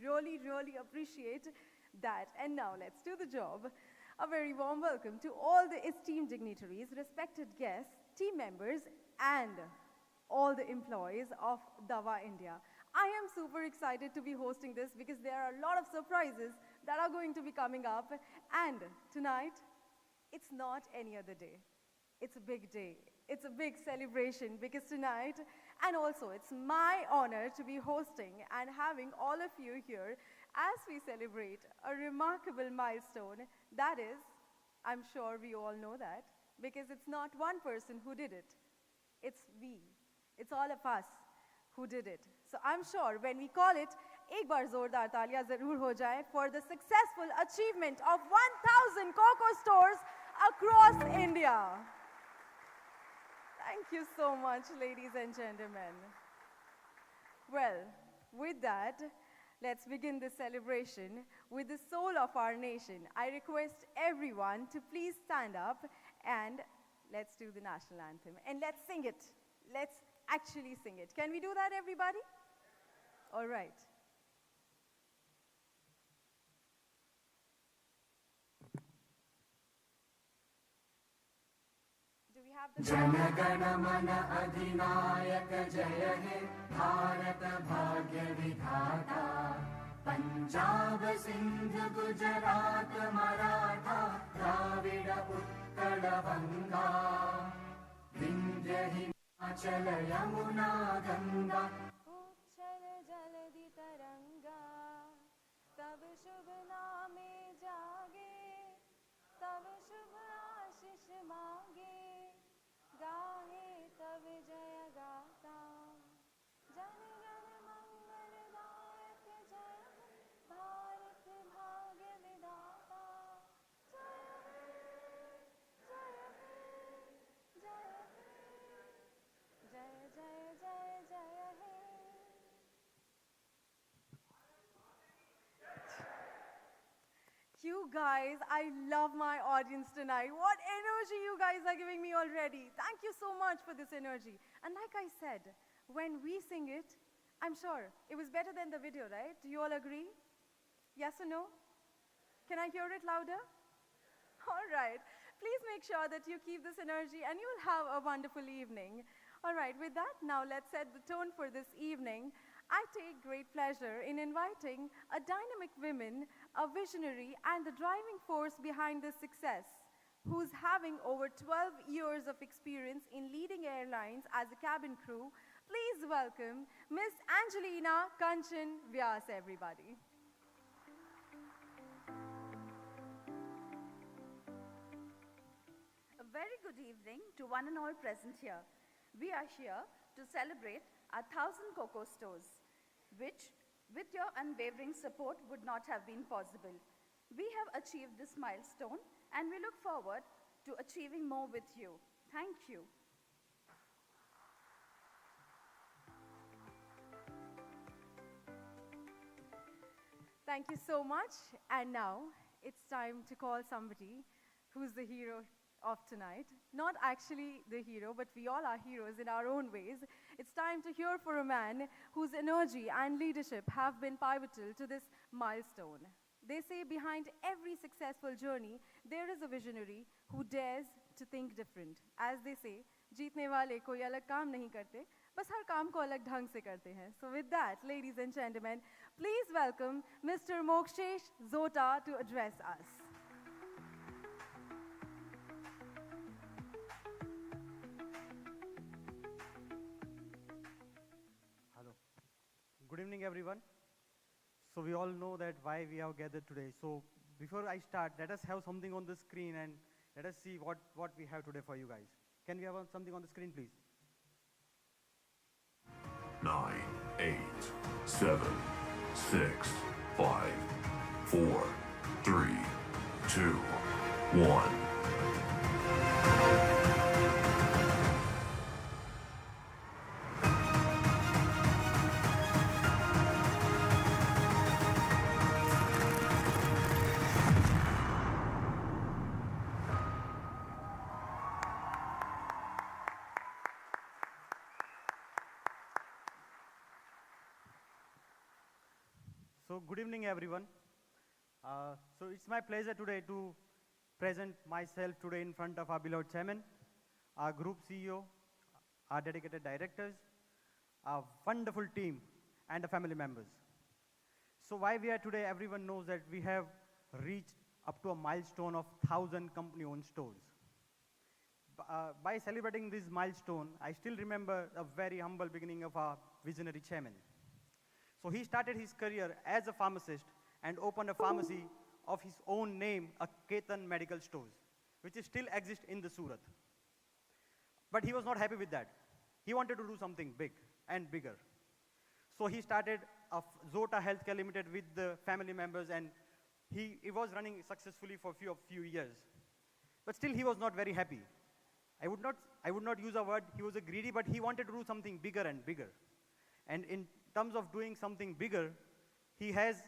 really, really appreciate that. And now let's do the job. A very warm welcome to all the esteemed dignitaries, respected guests, team members, and all the employees of DavaIndia. I am super excited to be hosting this because there are a lot of surprises that are going to be coming up. And tonight, it's not any other day. It's a big day. It's a big celebration because tonight, and also it's my honor to be hosting and having all of you here as we celebrate a remarkable milestone. That is, I'm sure we all know that, because it's not one person who did it. It's we. It's all of us who did it. So I'm sure when we call it, एक बार जोरदार तालियां जरूर हो जाए for the successful achievement of 1,000 COCO stores across India. Thank you so much, ladies and gentlemen. Well, with that, let's begin this celebration with the soul of our nation. I request everyone to please stand up and let's do the national anthem. And let's sing it. Let's actually sing it. Can we do that, everybody? All right. Do we have the Jana Gana मन अधिनायक जय हे भारत भाग्य विधाता पंजाब सिंध गुजरात मराठा द्राविड उत्कल बंगा विंध्य हिमाचल यमुना गंगा उच्छल जलधि तरंगा तब शुभ नामे जागे तब शुभ आशीष मांगे गाहे तब जय गाता जन गण मंगलदायक जय भारत भाग्य विधाता जय जय जय जय जय जय जय हे You guys, I love my audience tonight. What energy you guys are giving me already. Thank you so much for this energy. And like I said, when we sing it, I'm sure it was better than the video, right? Do you all agree? Yes or no? Can I hear it louder? All right. Please make sure that you keep this energy and you'll have a wonderful evening. All right, with that, now let's set the tone for this evening. I take great pleasure in inviting a dynamic woman, a visionary, and the driving force behind this success, who's having over 12 years of experience in leading airlines as a cabin crew. Please welcome Miss Angelina Kanchan Vyas, everybody. A very good evening to one and all present here. We are here to celebrate our 1,000 COCO stores, which, with your unwavering support, would not have been possible. We have achieved this milestone, and we look forward to achieving more with you. Thank you. Thank you so much. And now it's time to call somebody who's the hero of tonight. Not actually the hero, but we all are heroes in our own ways. It's time to hear from a man whose energy and leadership have been pivotal to this milestone. They say behind every successful journey, there is a visionary who dares to think different. As they say, जीतने वाले कोई अलग काम नहीं करते, बस हर काम को अलग ढंग से करते हैं. So with that, ladies and gentlemen, please welcome Mr. Mokshesh Zota to address us. Hello. Good evening, everyone. So we all know that why we have gathered today. So before I start, let us have something on the screen and let us see what we have today for you guys. Can we have something on the screen, please? 9, 8, 7, 6, 5, 4, 3, 2, 1. So good evening, everyone. So it's my pleasure today to present myself today in front of our beloved chairman, our group CEO, our dedicated directors, our wonderful team, and the family members. So why we are today, everyone knows that we have reached up to a milestone of 1,000 company-owned stores. By celebrating this milestone, I still remember a very humble beginning of our visionary chairman. So he started his career as a pharmacist and opened a pharmacy of his own name, a Ketan Medical Stores, which still exists in the Surat. But he was not happy with that. He wanted to do something big and bigger. So he started a Zota Healthcare Limited with the family members, and he was running successfully for a few years. But still he was not very happy. I would not use a word, he was a greedy, but he wanted to do something bigger and bigger. And in terms of doing something bigger, he has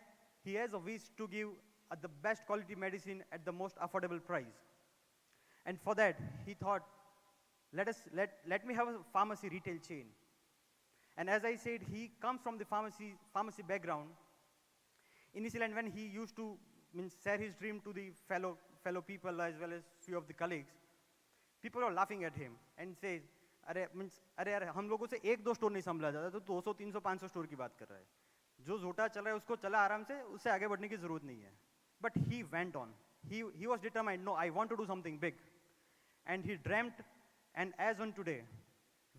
a wish to give the best quality medicine at the most affordable price. And for that, he thought, let me have a pharmacy retail chain. And as I said, he comes from the pharmacy background. Initially, and when he used to share his dream to the fellow people as well as few of the colleagues, people are laughing at him and say, अरे यार हम लोगों से एक दो store नहीं संभला जाता, तो 200, 300, 500 स्टोर की बात कर रहा है. जो जोटा चल रहा है उसको चला आराम से, उससे आगे बढ़ने की जरूरत नहीं है. But he went on. He was determined. No, I want to do something big, and he dreamt. And as on today,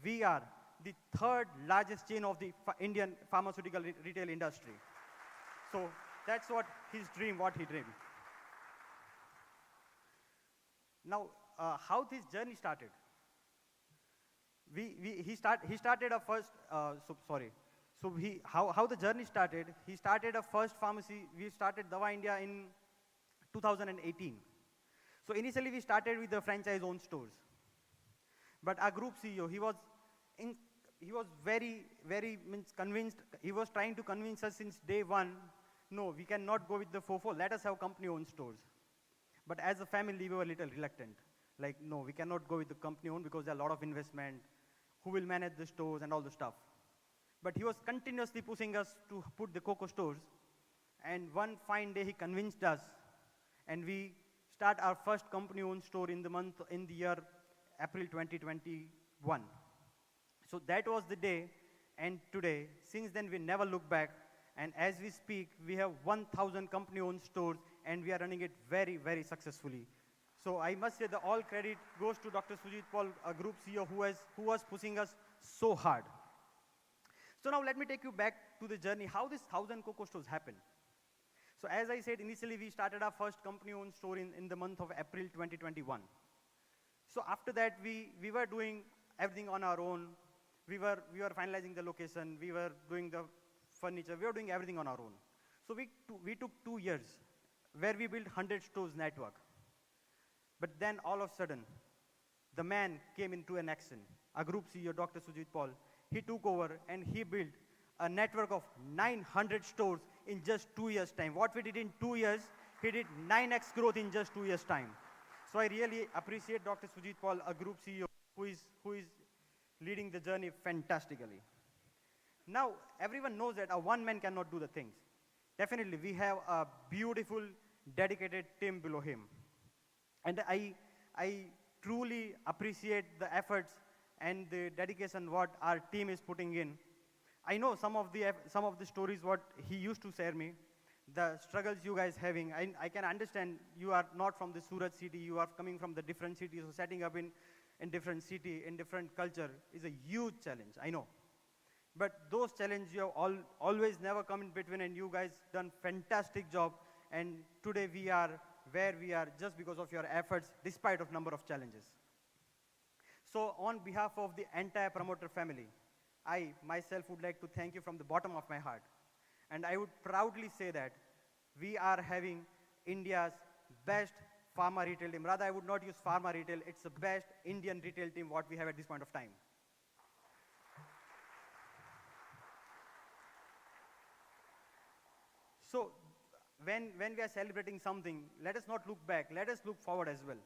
we are the third largest chain of the Indian pharmaceutical retail industry. So that's what his dream, what he dreamed. Now, how this journey started? He started a first, how the journey started, he started a first pharmacy, we started DavaIndia in 2018. So initially we started with the franchise-owned stores. But our group CEO, he was very convinced, he was trying to convince us since day one, no, we cannot go with the FOFO, let us have company-owned stores. But as a family, we were a little reluctant. Like, no, we cannot go with the company-owned because there are a lot of investment, who will manage the stores and all the stuff. But he was continuously pushing us to put the COCO stores. And one fine day, he convinced us, and we start our first company-owned store in the year April 2021. So that was the day, and today, since then, we never look back. And as we speak, we have 1,000 company-owned stores, and we are running it very, very successfully. So I must say that all credit goes to Dr. Sujit Paul, a group CEO who was pushing us so hard. So now let me take you back to the journey, how this 1,000 COCO stores happened. So as I said, initially we started our first company-owned store in the month of April 2021. So after that, we were doing everything on our own. We were finalizing the location. We were doing the furniture. We were doing everything on our own. So we took 2 years where we built 100 stores network. But then all of a sudden, the man came into an action. Our group CEO, Dr. Sujit Paul, he took over and he built a network of 900 stores in just 2 years' time. What we did in 2 years, he did 9x growth in just 2 years' time. So I really appreciate Dr. Sujit Paul, a group CEO, who is leading the journey fantastically. Now, everyone knows that a one man cannot do the things. Definitely, we have a beautiful, dedicated team below him. And I truly appreciate the efforts and the dedication what our team is putting in. I know some of the stories what he used to share me, the struggles you guys having. I can understand you are not from the Surat city, you are coming from the different cities, so setting up in different city, in different culture is a huge challenge, I know. But those challenges you have always never come in between, and you guys done fantastic job. And today we are where we are just because of your efforts, despite of number of challenges. So on behalf of the entire promoter family, I myself would like to thank you from the bottom of my heart. And I would proudly say that we are having India's best pharma retail team. Rather, I would not use pharma retail, it's the best Indian retail team what we have at this point of time. So when we are celebrating something, let us not look back, let us look forward as well.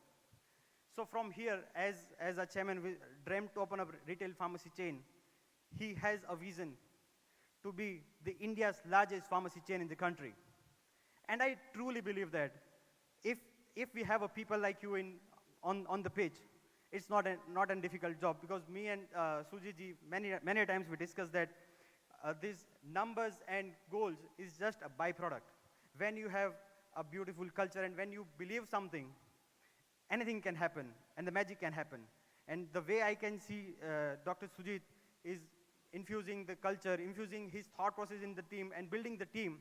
So from here, as a chairman dreamt to open a retail pharmacy chain, he has a vision to be the India's largest pharmacy chain in the country. And I truly believe that if we have a people like you on the pitch, it's not a difficult job, because me and Suji ji, many times we discuss that these numbers and goals is just a byproduct. When you have a beautiful culture and when you believe something, anything can happen and the magic can happen. And the way I can see Dr. Sujit is infusing the culture, infusing his thought process in the team and building the team.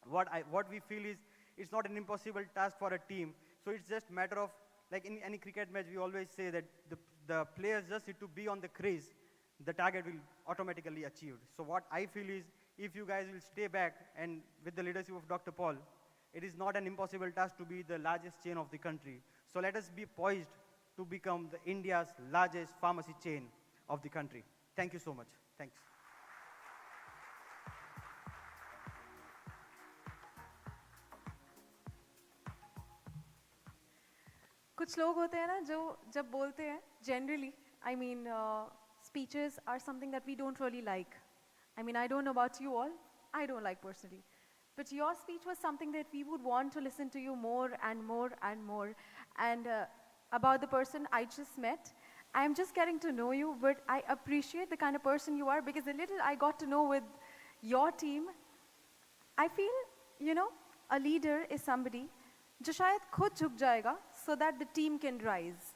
What we feel is it's not an impossible task for a team. So it's just matter of, like in any cricket match, we always say that the players just need to be on the crease. The target will automatically achieved. So what I feel is, if you guys will stay back and with the leadership of Dr. Paul, it is not an impossible task to be the largest chain of the country. So let us be poised to become the India's largest pharmacy chain of the country. Thank you so much. Thanks. कुछ लोग होते हैं ना जो जब बोलते हैं generally, I mean, speeches are something that we don't really like. I mean, I don't know about you all, I don't like personally. But your speech was something that we would want to listen to you more and more and more. And about the person I just met, I'm just getting to know you, but I appreciate the kind of person you are, because the little I got to know with your team, I feel, you know, a leader is somebody जो शायद खुद झुक जाएगा so that the team can rise,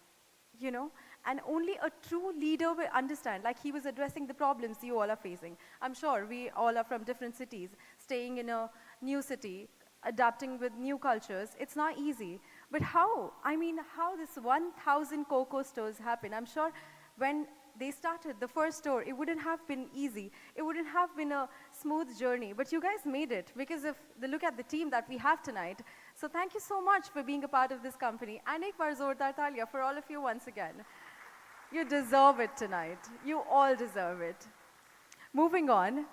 you know, and only a true leader will understand, like he was addressing the problems you all are facing. I'm sure we all are from different cities, staying in a new city, adapting with new cultures. It's not easy. But how? I mean, how this 1,000 COCO stores happen? I'm sure when they started the first store, it wouldn't have been easy. It wouldn't have been a smooth journey. But you guys made it because of the look at the team that we have tonight. So thank you so much for being a part of this company. And ek baar zordar taaliya for all of you once again. You deserve it tonight. You all deserve it. Moving on,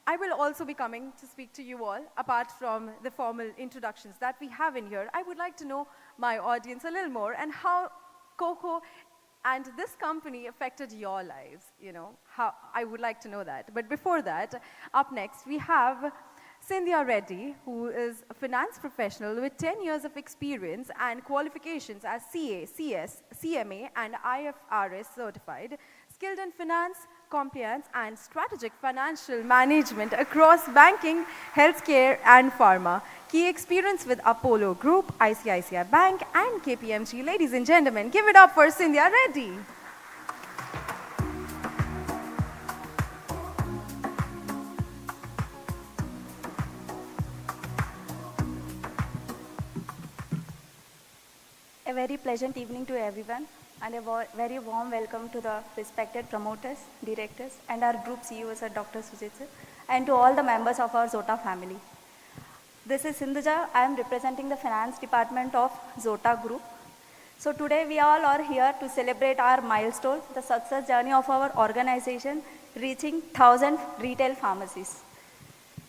I will also be coming to speak to you all, apart from the formal introductions that we have in here. I would like to know my audience a little more and how COCO and this company affected your lives, you know, how I would like to know that. But before that, up next, we have Sindhya Reddy, who is a finance professional with 10 years of experience and qualifications as CA, CS, CMA, and IFRS certified, skilled in finance, compliance, and strategic financial management across banking, healthcare, and pharma. Key experience with Apollo Group, ICICI Bank, and KPMG. Ladies and gentlemen, give it up for Sindhya Reddy. A very pleasant evening to everyone, and a very warm welcome to the respected promoters, directors, and our group CEOs, Dr. Sujit sir, and to all the members of our Zota family. This is Sindhuja. I am representing the finance department of Zota Group. So today we all are here to celebrate our milestone, the success journey of our organization, reaching 1,000 retail pharmacies.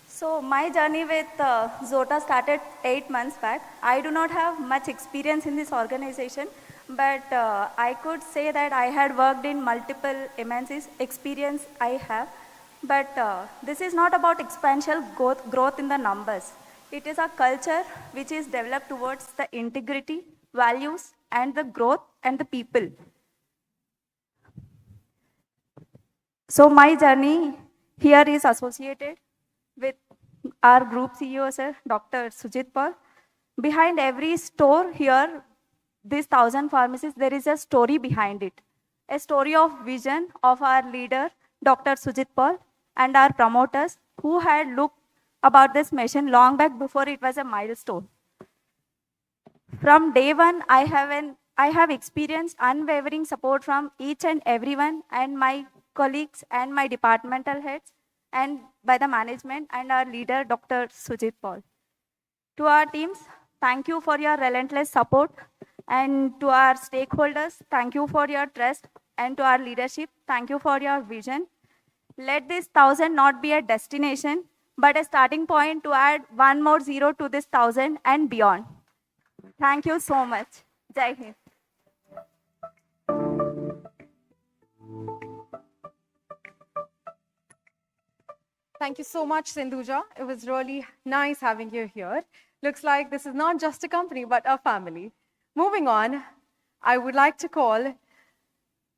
So my journey with Zota started 8 months back. I do not have much experience in this organization, but I could say that I had worked in multiple MNCs. Experience I have, but this is not about expansion growth in the numbers. It is a culture which is developed towards the integrity, values, and the growth and the people. So my journey here is associated with our group CEO, sir, Dr. Sujit Paul. Behind every store here, these 1,000 pharmacies, there is a story behind it. A story of vision of our leader, Dr. Sujit Paul, and our promoters who had looked about this mission long back before it was a milestone. From day one, I have experienced unwavering support from each and everyone and my colleagues and my departmental heads and by the management and our leader, Dr. Sujit Paul. To our teams, thank you for your relentless support, and to our stakeholders, thank you for your trust, and to our leadership, thank you for your vision. Let this 1,000 not be a destination, but a starting point to add one more zero to this 1,000 and beyond. Thank you so much. Jai Hind. Thank you so much, Sindhuja. It was really nice having you here. Looks like this is not just a company, but a family. Moving on, I would like to call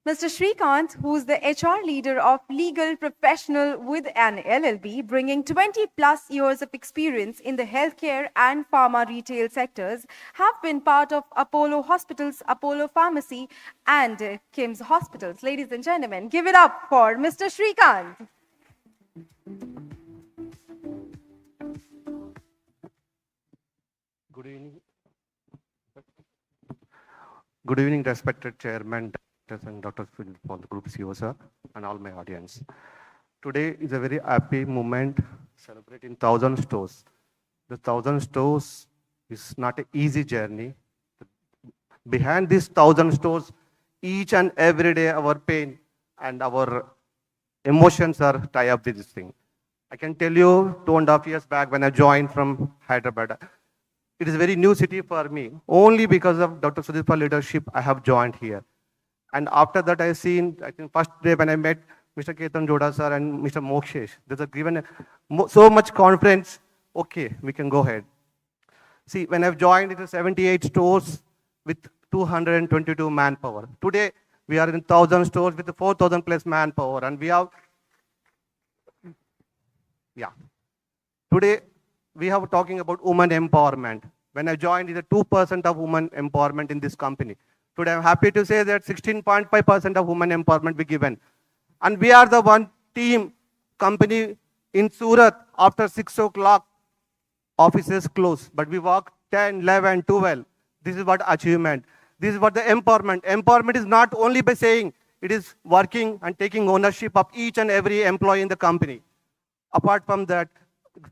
Mr. Shrikant, who's the HR leader of Legal Professional with an LLB, bringing 20 plus years of experience in the healthcare and pharma retail sectors, have been part of Apollo Hospitals, Apollo Pharmacy, and Kim's Hospitals. Ladies and gentlemen, give it up for Mr. Shrikant. Good evening. Good evening, respected Chairman, Doctors and Dr. Phil for the Group CEO, sir, and all my audience. Today is a very happy moment celebrating 1,000 stores. The 1,000 stores is not an easy journey. Behind these 1,000 stores, each and every day our pain and our emotions are tied up with this thing. I can tell you 2.5 years back when I joined from Hyderabad, it is a very new city for me. Only because of Dr. Sudhir's leadership, I have joined here. And after that, I seen, I think first day when I met Mr. Ketan Joda sir and Mr. Mokshesh, there's a given so much confidence, okay, we can go ahead. See, when I've joined, it is 78 stores with 222 manpower. Today, we are in 1,000 stores with 4,000 plus manpower, and we have, yeah. Today, we have talking about women empowerment. When I joined, it is 2% of women empowerment in this company. Today, I'm happy to say that 16.5% of women empowerment be given. And we are the one team company in Surat after 6 o'clock, offices close. But we work 10, 11, 12. This is what achievement. This is what the empowerment. Empowerment is not only by saying, it is working and taking ownership of each and every employee in the company. Apart from that,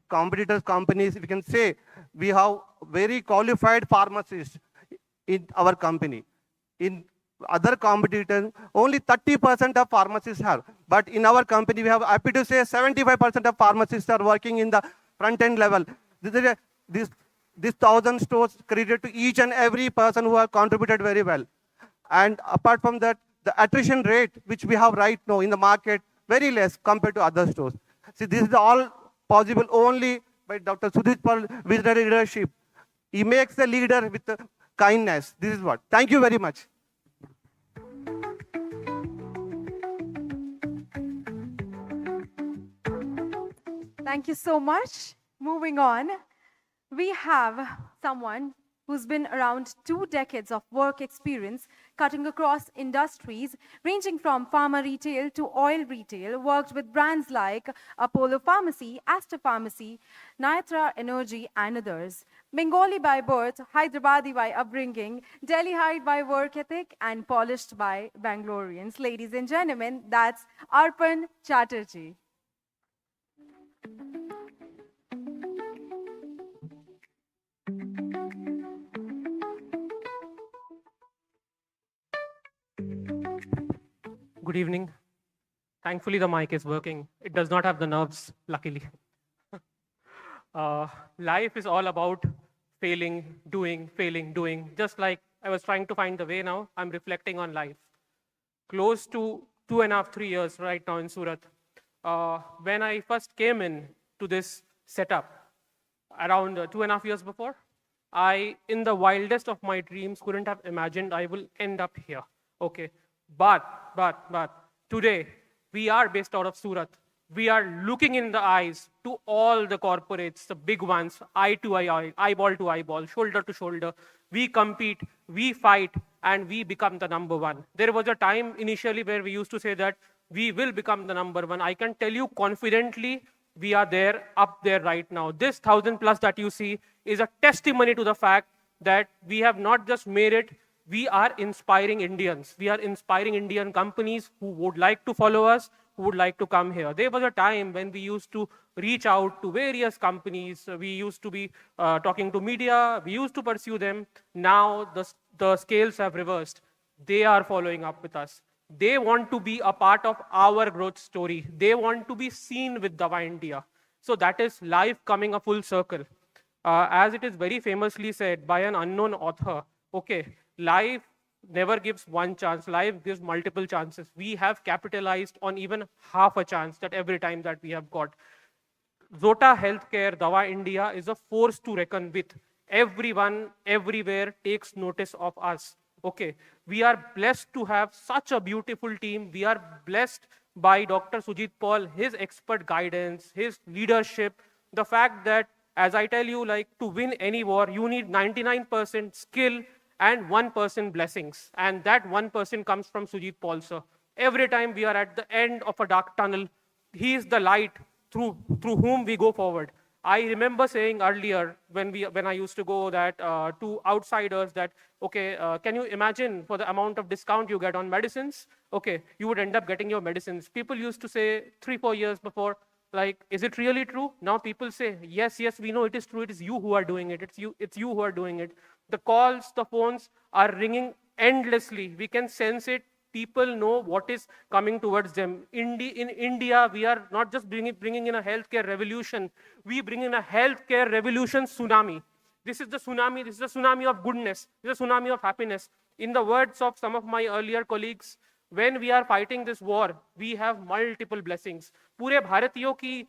competitors companies, we can say, we have very qualified pharmacists in our company. In other competitors, only 30% of pharmacists have. But in our company, we have, happy to say, 75% of pharmacists are working in the front-end level. This 1,000 stores credited to each and every person who have contributed very well. And apart from that, the attrition rate, which we have right now in the market, very less compared to other stores. See, this is all possible only by Dr. Sudhir's visionary leadership. He makes the leader with the kindness. This is what. Thank you very much. Thank you so much. Moving on, we have someone who's been around 2 decades of work experience, cutting across industries, ranging from pharma retail to oil retail, worked with brands like Apollo Pharmacy, Aster Pharmacy, Nayatra Energy, and others. Bengali by birth, Hyderabadi by upbringing, Delhi-hide by work ethic, and polished by Bangaloreans. Ladies and gentlemen, that's Arpan Chatterjee. Good evening. Thankfully, the mic is working. It does not have the nerves, luckily. Life is all about failing, doing. Just like I was trying to find the way now, I'm reflecting on life. Close to 2.5, 3 years right now in Surat. When I first came in to this setup, around 2.5 years before, I, in the wildest of my dreams, couldn't have imagined I will end up here. Okay. But today, we are based out of Surat. We are looking in the eyes to all the corporates, the big ones, eye to eye, eyeball to eyeball, shoulder to shoulder. We compete, we fight, and we become the number one. There was a time initially where we used to say that we will become the number one. I can tell you confidently, we are there, up there right now. This 1,000 plus that you see is a testimony to the fact that we have not just made it, we are inspiring Indians. We are inspiring Indian companies who would like to follow us, who would like to come here. There was a time when we used to reach out to various companies. We used to be talking to media. We used to pursue them. Now the scales have reversed. They are following up with us. They want to be a part of our growth story. They want to be seen with DavaIndia. So that is life coming a full circle. As it is very famously said by an unknown author, okay, life never gives one chance. Life gives multiple chances. We have capitalized on even half a chance that every time that we have got. Zota Healthcare, DavaIndia is a force to reckon with. Everyone, everywhere takes notice of us. Okay, we are blessed to have such a beautiful team. We are blessed by Dr. Sujit Paul, his expert guidance, his leadership, the fact that, as I tell you, like to win any war, you need 99% skill and 1% blessings. And that 1% comes from Sujit Paul, sir. Every time we are at the end of a dark tunnel, he is the light through whom we go forward. I remember saying earlier when I used to go that to outsiders that, okay, can you imagine for the amount of discount you get on medicines? Okay, you would end up getting your medicines. People used to say 3-4 years before, like, is it really true? Now people say, yes, yes, we know it is true. It is you who are doing it. It's you who are doing it. The calls, the phones are ringing endlessly. We can sense it. People know what is coming towards them. In India, we are not just bringing in a healthcare revolution. We bring in a healthcare revolution tsunami. This is the tsunami. This is the tsunami of goodness. This is a tsunami of happiness. In the words of some of my earlier colleagues, when we are fighting this war, we have multiple blessings. पूरे भारतीयों की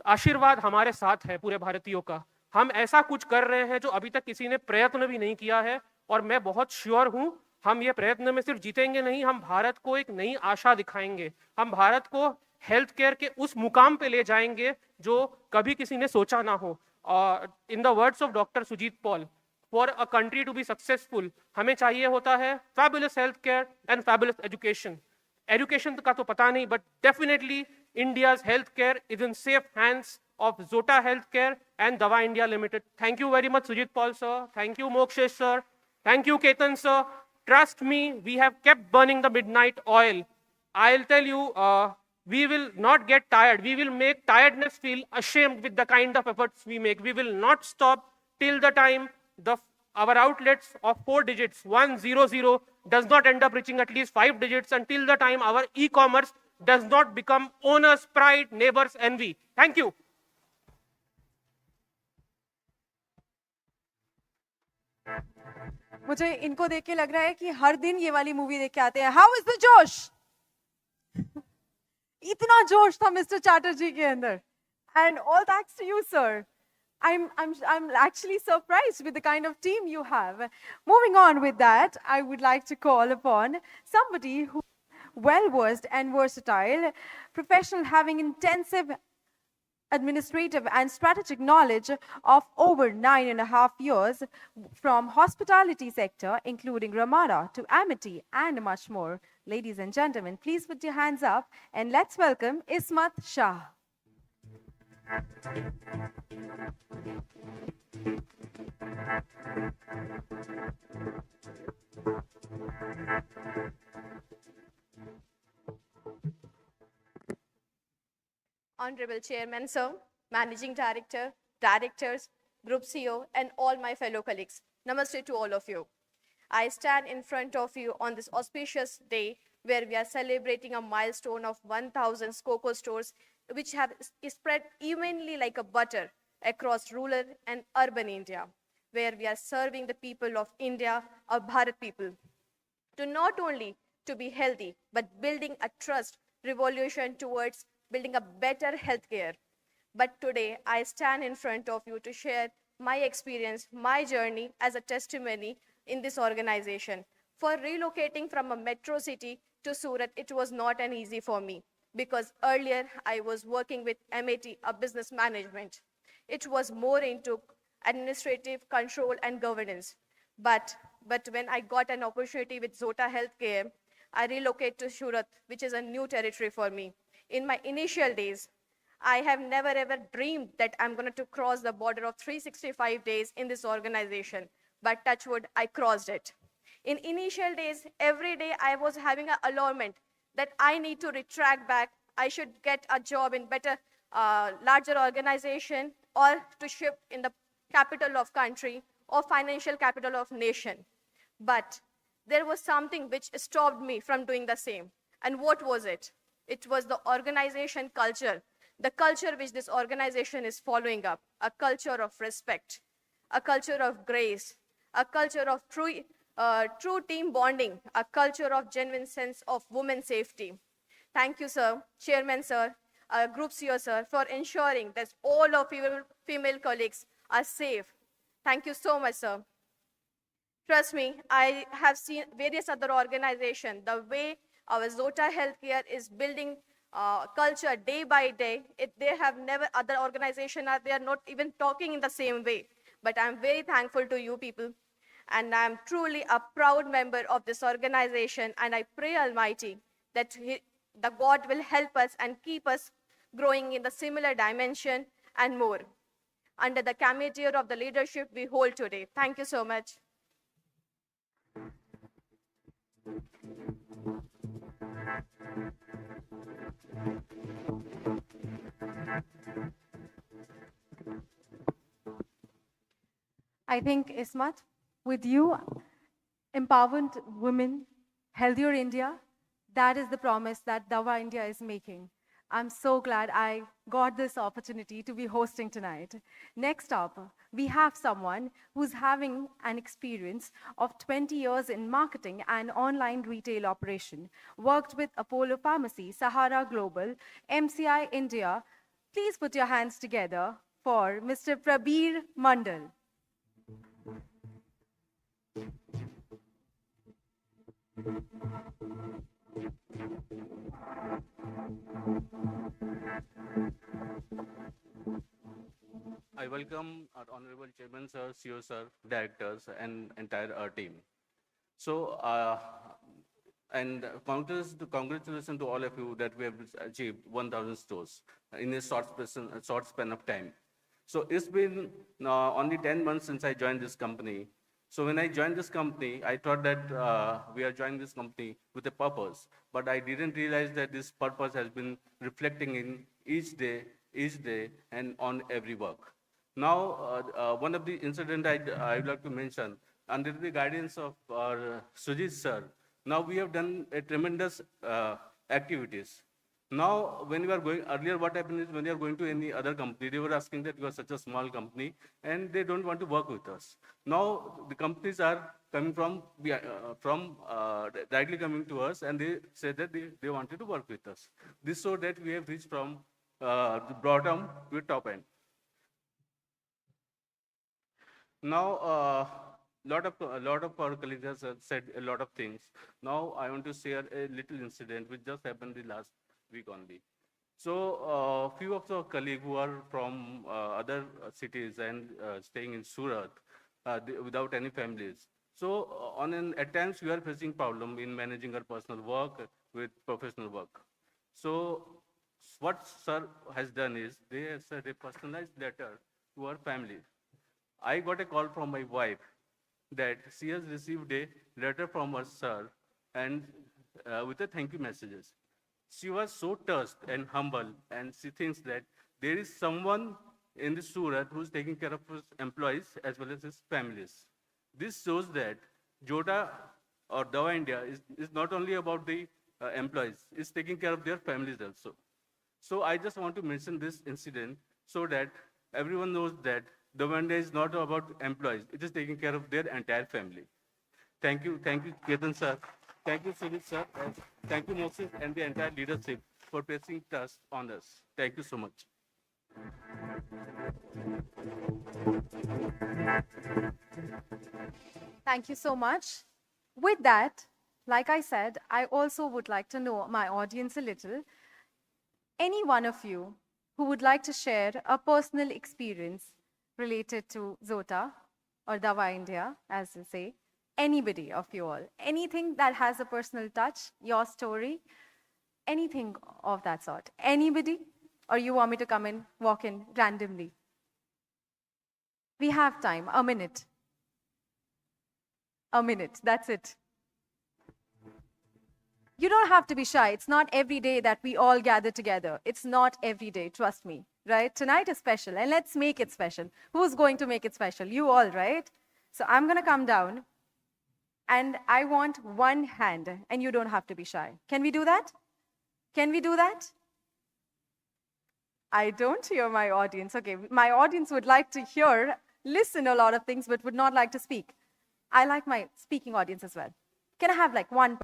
आशीर्वाद हमारे साथ है, पूरे भारतीयों का. हम ऐसा कुछ कर रहे हैं जो अभी तक किसी ने प्रयत्न भी नहीं किया है, और मैं बहुत श्योर हूं हम ये प्रयत्न में सिर्फ जीतेंगे नहीं, हम भारत को एक नई आशा दिखाएंगे. हम भारत को हेल्थ केयर के उस मुकाम पे ले जाएंगे जो कभी किसी ने सोचा ना हो. In the words of doctor Sujit Paul, for a country to be successful हमें चाहिए होता है fabulous health care and fabulous education. Education का तो पता नहीं, but definitely India's health care is in safe hands of Zota Healthcare and DavaIndia Limited. Thank you very much, Sujit Paul, sir. Thank you, Mokshesh, sir. Thank you, Ketan, sir. Trust me, we have kept burning the midnight oil. I'll tell you, we will not get tired. We will make tiredness feel ashamed with the kind of efforts we make. We will not stop till the time our outlets of 4 digits, 100, does not end up reaching at least 5 digits, until the time our e-commerce does not become owner's pride, neighbor's envy. Thank you. मुझे इनको देख के लग रहा है कि हर दिन ये वाली मूवी देख के आते हैं. हाउ इज द जोश? इतना जोश था मिस्टर चैटर्जी के अंदर. And all thanks to you sir. I'm actually surprised with the kind of team you have. Moving on with that, I would like to call upon somebody who well versed and versatile, professional, having intensive administrative and strategic knowledge of over 9.5 years from hospitality sector, including Ramada to Amity and much more. Ladies and gentlemen, please put your hands up and let's welcome Ismat Shah. Honorable Chairman, sir, Managing Director, Directors, Group CEO, and all my fellow colleagues. Namaste to all of you. I stand in front of you on this auspicious day where we are celebrating a milestone of 1,000 COCO stores, which have spread evenly like a butter across rural and urban India, where we are serving the people of India, our Bharat people, to not only to be healthy, but building a trust revolution towards building a better healthcare. But today, I stand in front of you to share my experience, my journey as a testimony in this organization. For relocating from a metro city to Surat, it was not an easy for me, because earlier I was working with MAT, a business management. It was more into administrative control and governance. But when I got an opportunity with Zota Healthcare, I relocated to Surat, which is a new territory for me. In my initial days, I have never ever dreamed that I'm going to cross the border of 365 days in this organization. But touch wood, I crossed it. In initial days, every day I was having an allurement that I need to retract back. I should get a job in better, larger organization, or to shift in the capital of country or financial capital of nation. But there was something which stopped me from doing the same. And what was it? It was the organization culture, the culture which this organization is following up, a culture of respect, a culture of grace, a culture of true team bonding, a culture of genuine sense of women's safety. Thank you, sir, Chairman, sir. Group CEO, sir, for ensuring that all of your female colleagues are safe. Thank you so much, sir. Trust me, I have seen various other organizations, the way our Zota Healthcare is building culture day by day. They have never, other organizations, they are not even talking in the same way. But I'm very thankful to you people. And I'm truly a proud member of this organization. And I pray Almighty that the God will help us and keep us growing in the similar dimension and more under the committee of the leadership we hold today. Thank you so much. I think, Ismat, with you, empowered women, healthier India, that is the promise that DavaIndia is making. I'm so glad I got this opportunity to be hosting tonight. Next up, we have someone who's having an experience of 20 years in marketing and online retail operation, worked with Apollo Pharmacy, Sahara Global, MCI India. Please put your hands together for Mr. Prabir Mandal. I welcome our Honorable Chairman, Sir, CEO, Sir, Directors, and entire team. So, and congratulations to all of you that we have achieved 1,000 stores in a short span of time. So it's been only 10 months since I joined this company. So when I joined this company, I thought that we are joining this company with a purpose, but I didn't realize that this purpose has been reflecting in each day, and on every work. Now, one of the incidents I would like to mention, under the guidance of our Sujit sir, now we have done a tremendous activities. Now, when you are going, earlier what happened is when you are going to any other company, they were asking that you are such a small company and they don't want to work with us. Now, the companies are coming from directly coming to us and they say that they wanted to work with us. This so that we have reached from the bottom to the top end. Now, a lot of our colleagues have said a lot of things. Now, I want to share a little incident which just happened the last week only. So, few of our colleagues who are from other cities and staying in Surat without any families. So, at times we are facing problem in managing our personal work with professional work. So, what sir has done is they have sent a personalized letter to our family. I got a call from my wife that she has received a letter from her sir and with a thank you messages. She was so touched and humble, and she thinks that there is someone in the Surat who's taking care of his employees as well as his families. This shows that Jota or DavaIndia is not only about the employees, it's taking care of their families also. So I just want to mention this incident so that everyone knows that DavaIndia is not about employees, it is taking care of their entire family. Thank you, Ketan sir. Thank you, Sujit sir. And thank you, Moses, and the entire leadership for placing trust on us. Thank you so much. Thank you so much. With that, like I said, I also would like to know my audience a little. Any one of you who would like to share a personal experience related to Zota or DavaIndia, as you say, anybody of you all, anything that has a personal touch, your story, anything of that sort. Anybody? Or you want me to come in, walk in randomly? We have time, a minute. A minute, that's it. You don't have to be shy. It's not every day that we all gather together. It's not every day, trust me, right? Tonight is special, and let's make it special. Who's going to make it special? You all, right? So I'm going to come down, and I want one hand, and you don't have to be shy. Can we do that? Can we do that? I don't hear my audience. Okay, my audience would like to hear, listen a lot of things, but would not like to speak. I like my speaking audience as well. Can I have like one?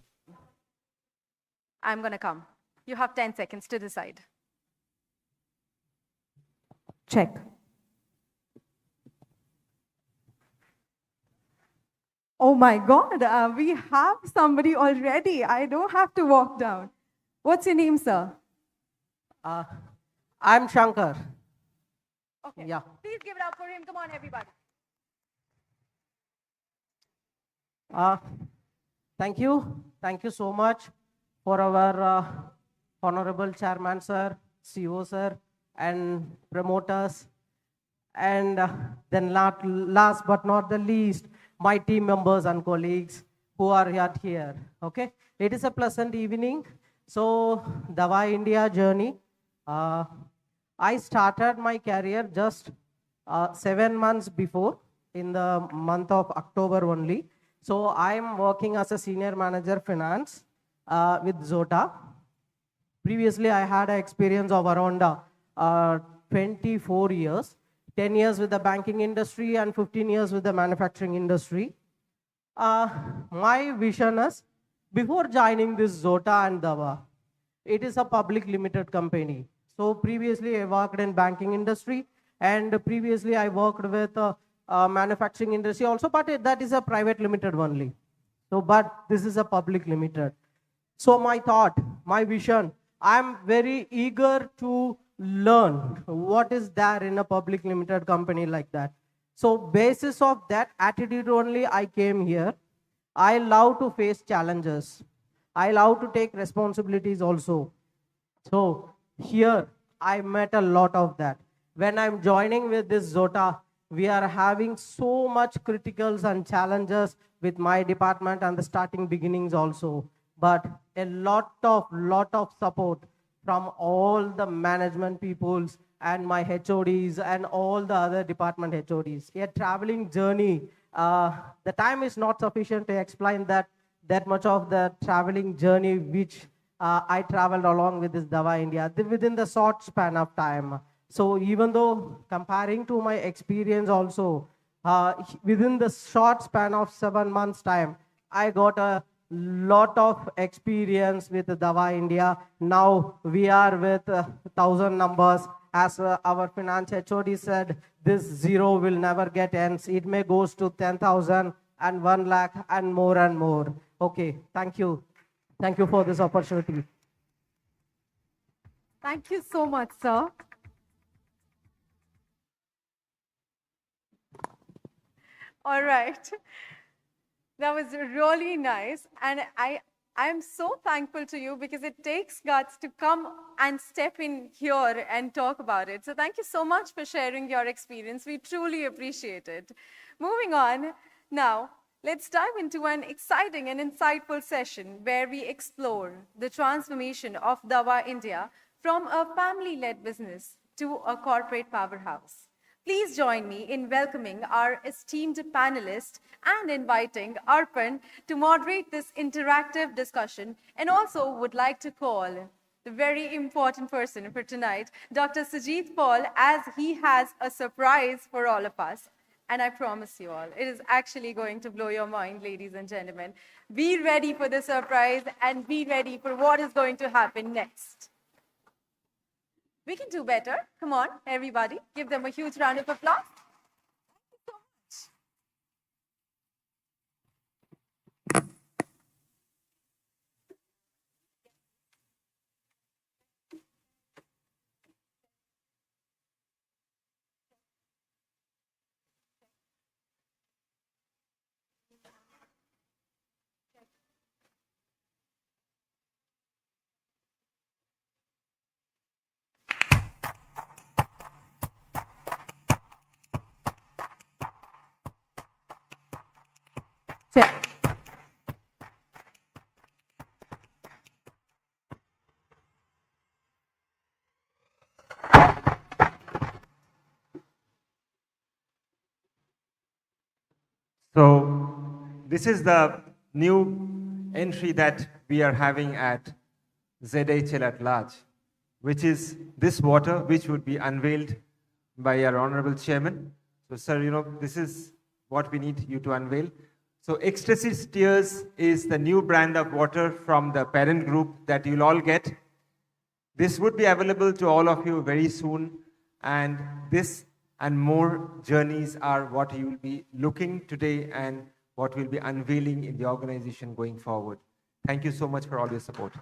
I'm going to come. You have 10 seconds to decide. Check. Oh my God, we have somebody already. I don't have to walk down. What's your name, sir? I'm Shankar. Okay. Yeah. Please give it up for him. Come on, everybody. Thank you. Thank you so much for our honorable chairman, sir, CEO, sir, and promoters. And then last but not the least, my team members and colleagues who are here. Okay. It is a pleasant evening. So, DavaIndia journey. I started my career just 7 months before, in the month of October only. So I'm working as a senior manager finance with Zota. Previously, I had an experience of around 24 years, 10 years with the banking industry and 15 years with the manufacturing industry. My vision is, before joining this Zota and Dava, it is a public limited company. So previously, I worked in banking industry, and previously I worked with manufacturing industry also, but that is a private limited only. So, but this is a public limited. So my thought, my vision, I'm very eager to learn what is there in a public limited company like that. So basis of that attitude only, I came here. I love to face challenges. I love to take responsibilities also. So here, I met a lot of that. When I'm joining with this Zota, we are having so much criticals and challenges with my department and the starting beginnings also. But a lot of support from all the management peoples and my HODs and all the other department HODs. A traveling journey. The time is not sufficient to explain that much of the traveling journey which I traveled along with this DavaIndia within the short span of time. So even though comparing to my experience also, within the short span of 7 months time, I got a lot of experience with DavaIndia. Now we are with 1,000 numbers. As our finance HOD said, this zero will never get ends. It may goes to 10,000 and 1 lakh and more and more. Okay, thank you. Thank you for this opportunity. Thank you so much, sir. All right. That was really nice. And I'm so thankful to you because it takes guts to come and step in here and talk about it. So thank you so much for sharing your experience. We truly appreciate it. Moving on now. Let's dive into an exciting and insightful session where we explore the transformation of DavaIndia from a family-led business to a corporate powerhouse. Please join me in welcoming our esteemed panelist and inviting Arpan to moderate this interactive discussion, and also would like to call the very important person for tonight, Dr. Sujit Paul, as he has a surprise for all of us. And I promise you all, it is actually going to blow your mind, ladies and gentlemen. Be ready for the surprise and be ready for what is going to happen next. We can do better. Come on, everybody. Give them a huge round of applause. Thank you so much. Check. So this is the new entry that we are having at ZHL at large, which is this water, which would be unveiled by our honorable chairman. So sir, this is what we need you to unveil. So Ecstasy Tears is the new brand of water from the parent group that you'll all get. This would be available to all of you very soon. And this and more journeys are what you will be looking today and what we'll be unveiling in the organization going forward. Thank you so much for all your support.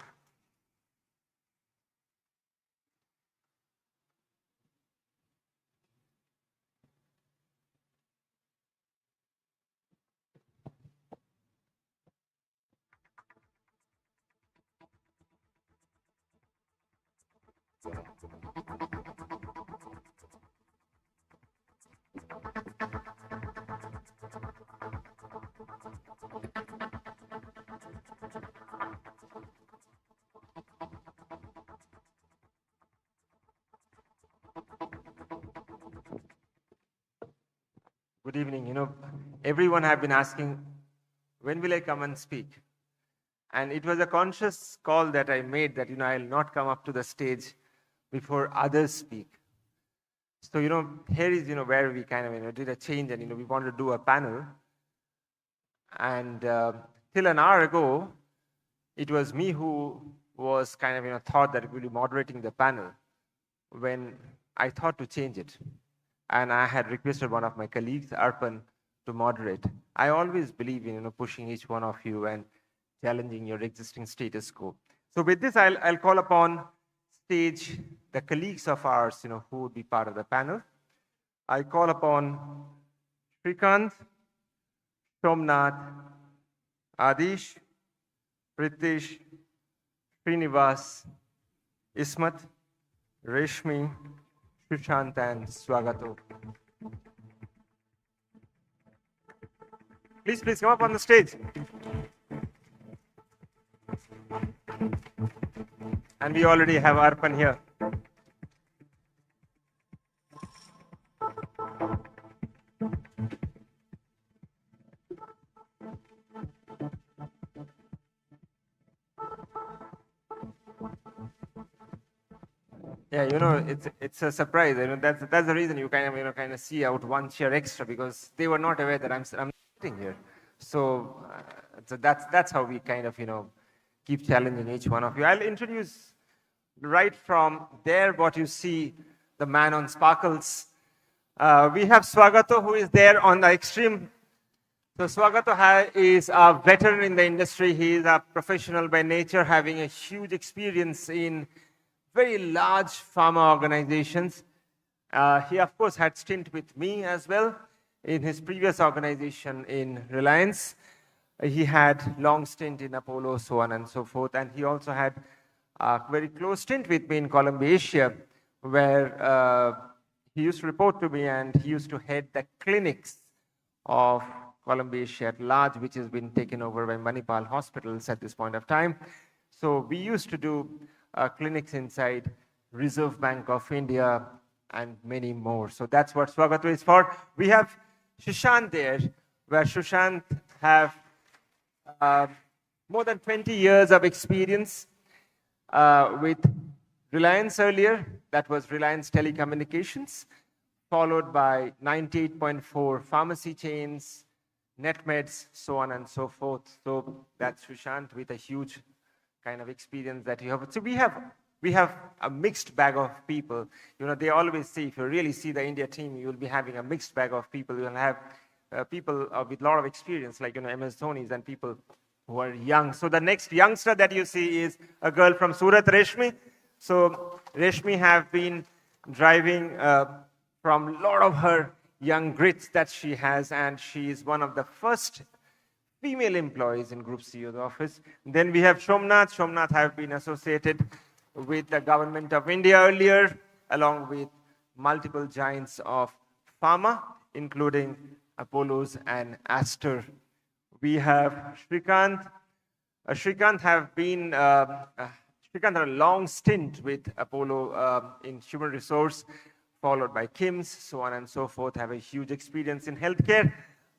Good evening. Everyone have been asking, when will I come and speak? And it was a conscious call that I made that, I'll not come up to the stage before others speak. So, here is, where we kind of, did a change and, we wanted to do a panel. And till an hour ago, it was me who was kind of, thought that it would be moderating the panel when I thought to change it. And I had requested one of my colleagues, Arpan, to moderate. I always believe in, pushing each one of you and challenging your existing status quo. So with this, I'll call upon stage the colleagues of ours, who would be part of the panel. I call upon Shrikant, Somnath, Adish, Pritesh, Srinivas, Ismat, Reshmi, Sushant, and Swagato. Please come up on the stage. And we already have Arpan here. Yeah, it's a surprise. That's the reason you kind of see out one chair extra, because they were not aware that I'm sitting here. So that's how we kind of keep challenging each one of you. I'll introduce right from there what you see, the man on sparkles. We have Swagato, who is there on the extreme. So Swagato is a veteran in the industry. He is a professional by nature, having a huge experience in very large pharma organizations. He, of course, had stint with me as well in his previous organization in Reliance. He had long stint in Apollo, so on and so forth. And he also had a very close stint with me in Columbia, Asia, where he used to report to me, and he used to head the clinics of Columbia, Asia at large, which has been taken over by Manipal hospitals at this point of time. So we used to do clinics inside Reserve Bank of India and many more. So that's what Swagato is for. We have Sushant there, where Sushant have more than 20 years of experience with Reliance earlier. That was Reliance Telecommunications, followed by 98.4 pharmacy chains, NetMeds, so on and so forth. So that's Sushant with a huge kind of experience that you have. So we have a mixed bag of people. They always say, if you really see the India team, you will be having a mixed bag of people. You will have people with a lot of experience, like MS Dhoni's, and people who are young. So the next youngster that you see is a girl from Surat, Reshmi. So Reshmi have been driving from a lot of her young grits that she has, and she is one of the first female employees in Group CEO's office. Then we have Somnath. Somnath have been associated with the government of India earlier, along with multiple giants of pharma, including Apollo's and Aster. We have Shrikant. Shrikant have been Shrikant had a long stint with Apollo in human resource, followed by Kim's, so on and so forth. Have a huge experience in healthcare.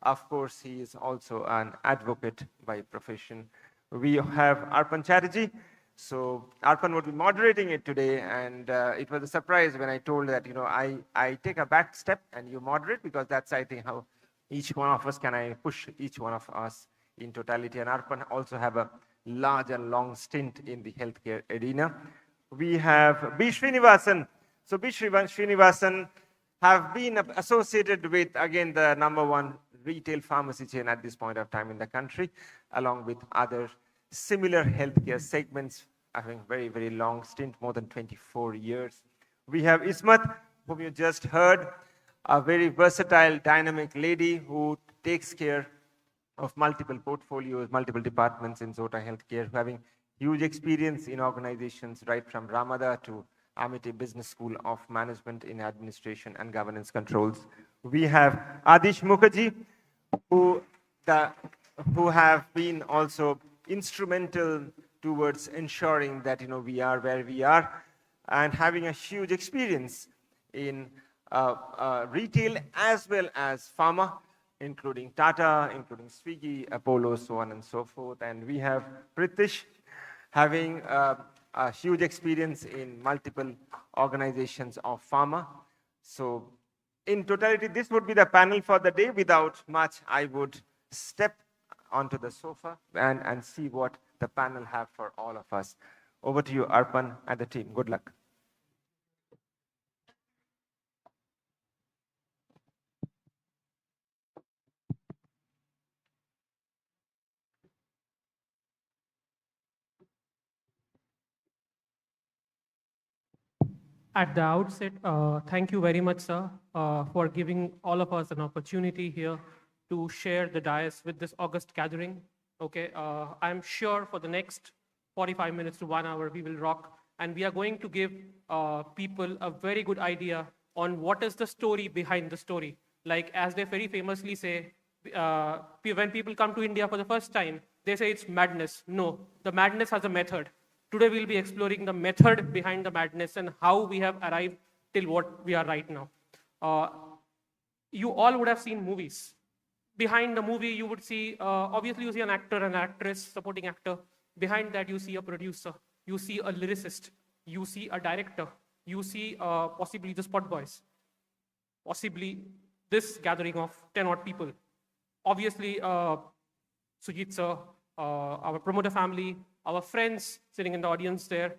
Of course, he is also an advocate by profession. We have Arpan Chatterjee. So Arpan would be moderating it today, and it was a surprise when I told that, I take a back step and you moderate, because that's, I think, how each one of us can push each one of us in totality. And Arpan also have a large and long stint in the healthcare arena. We have B. Srinivasan. So B. Srinivasan have been associated with, again, the #1 retail pharmacy chain at this point of time in the country, along with other similar healthcare segments, having very, very long stint, more than 24 years. We have Ismat, whom you just heard, a very versatile, dynamic lady who takes care of multiple portfolios, multiple departments in Zota Healthcare, having huge experience in organizations right from Ramada to Amity Business School of Management in Administration and Governance Controls. We have Adish Mukherjee, who have been also instrumental towards ensuring that we are where we are, and having a huge experience in retail as well as pharma, including Tata, including Swiggy, Apollo, so on and so forth. And we have Pritish, having a huge experience in multiple organizations of pharma. So in totality, this would be the panel for the day. Without much, I would step onto the sofa and see what the panel have for all of us. Over to you, Arpan and the team. Good luck. At the outset, thank you very much, sir, for giving all of us an opportunity here to share the dais with this August gathering. Okay, I'm sure for the next 45 minutes to 1 hour, we will rock, and we are going to give people a very good idea on what is the story behind the story. Like, as they very famously say, when people come to India for the first time, they say it's madness. No, the madness has a method. Today we'll be exploring the method behind the madness and how we have arrived till what we are right now. You all would have seen movies. Behind the movie, you would see, obviously you see an actor, an actress, supporting actor. Behind that, you see a producer, you see a lyricist, you see a director, you see possibly the spot boys, possibly this gathering of 10 odd people. Obviously, Sujit sir, our promoter family, our friends sitting in the audience there.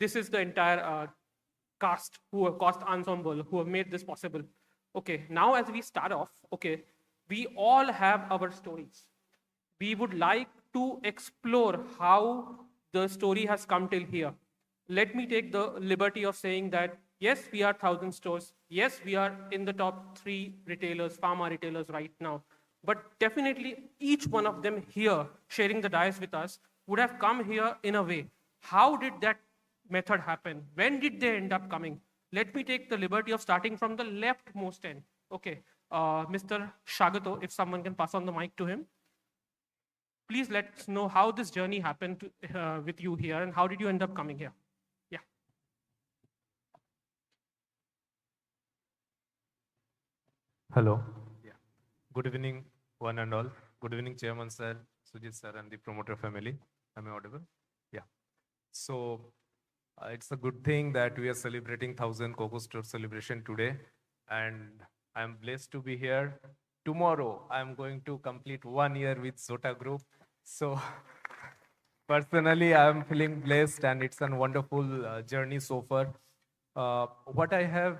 This is the entire cast ensemble who have made this possible. Okay, now as we start off, okay, we all have our stories. We would like to explore how the story has come till here. Let me take the liberty of saying that, yes, we are 1,000 stores. Yes, we are in the top 3 retailers, pharma retailers right now. But definitely each one of them here sharing the dais with us would have come here in a way. How did that method happen? When did they end up coming? Let me take the liberty of starting from the leftmost end. Okay, Mr. Shagato, if someone can pass on the mic to him. Please let us know how this journey happened with you here and how did you end up coming here? Yeah. Hello. Yeah. Good evening, one and all. Good evening, Chairman sir, Sujit sir, and the promoter family. Am I audible? Yeah. So it's a good thing that we are celebrating 1,000 COCO store celebration today, and I'm blessed to be here. Tomorrow, I'm going to complete 1 year with Zota Group. So personally, I'm feeling blessed, and it's a wonderful journey so far. What I have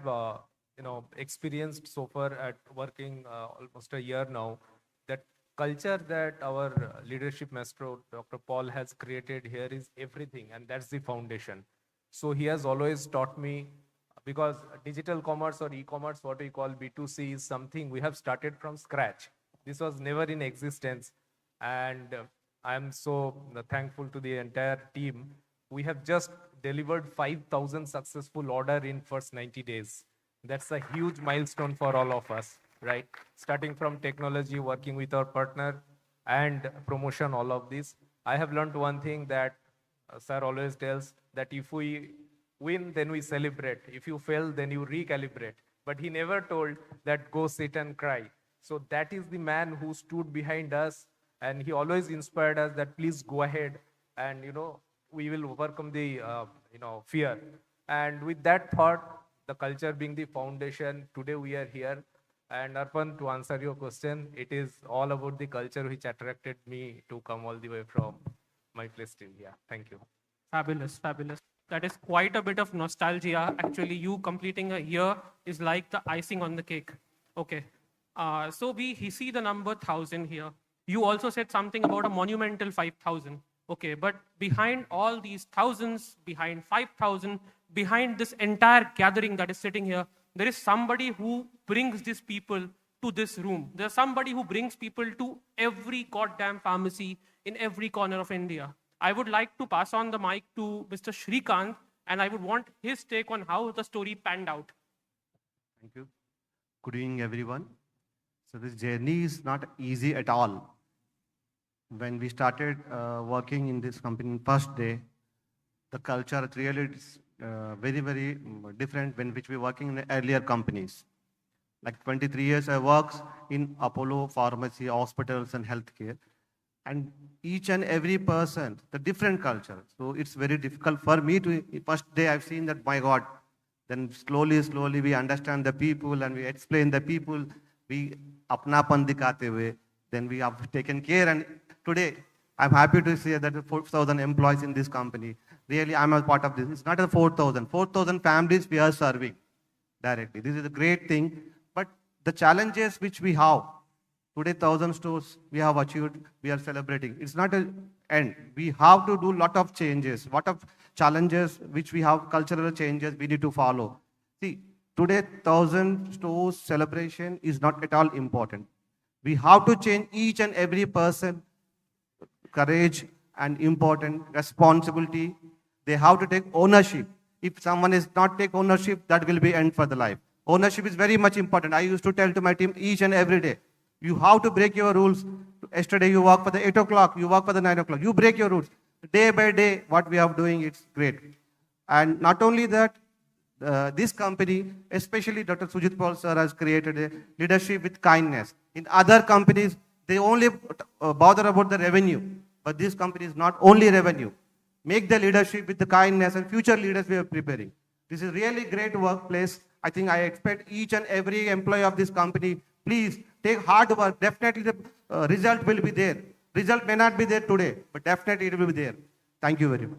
experienced so far at working almost a year now, that culture that our leadership maestro, Dr. Paul, has created here is everything, and that's the foundation. So he has always taught me, because digital commerce or e-commerce, what we call B2C, is something we have started from scratch. This was never in existence, and I'm so thankful to the entire team. We have just delivered 5,000 successful order in first 90 days. That's a huge milestone for all of us, right? Starting from technology, working with our partner, and promotion, all of this. I have learned one thing that sir always tells, that if we win, then we celebrate. If you fail, then you recalibrate. But he never told that go sit and cry. So that is the man who stood behind us, and he always inspired us that please go ahead, and we will overcome the fear. And with that thought, the culture being the foundation, today we are here. And Arpan, to answer your question, it is all about the culture which attracted me to come all the way from my place till here. Thank you. Fabulous, fabulous. That is quite a bit of nostalgia. Actually, you completing a year is like the icing on the cake. Okay. So we see the number 1,000 here. You also said something about a monumental 5,000. Okay, but behind all these thousands, behind 5,000, behind this entire gathering that is sitting here, there is somebody who brings these people to this room. There's somebody who brings people to every goddamn pharmacy in every corner of India. I would like to pass on the mic to Mr. Shrikant, and I would want his take on how the story panned out. Thank you. Good evening, everyone. So this journey is not easy at all. When we started working in this company first day, the culture really is very, very different when which we working in the earlier companies. Like 23 years I worked in Apollo Pharmacy, hospitals and healthcare. And each and every person, the different culture. So it's very difficult for me to, first day I've seen that, my God, then slowly we understand the people and we explain the people, we apnapan dikhate hue, then we have taken care. And today, I'm happy to say that there are 4,000 employees in this company. Really, I'm a part of this. It's not a 4,000. 4,000 families we are serving directly. This is a great thing. But the challenges which we have, today 1,000 stores we have achieved, we are celebrating. It's not an end. We have to do a lot of changes, lot of challenges which we have, cultural changes we need to follow. See, today 1,000 stores celebration is not at all important. We have to change each and every person, courage and important responsibility. They have to take ownership. If someone is not take ownership, that will be end for the life. Ownership is very much important. I used to tell to my team each and every day, you have to break your rules. Yesterday you work for the 8 o'clock, you work for the 9 o'clock. You break your rules. Day by day, what we are doing, it's great. And not only that, this company, especially Dr. Sujit Paul sir, has created a leadership with kindness. In other companies, they only bother about the revenue. But this company is not only revenue. Make the leadership with the kindness, and future leaders we are preparing. This is really great workplace. I think I expect each and every employee of this company, please take hard work. Definitely the result will be there. Result may not be there today, but definitely it will be there. Thank you very much.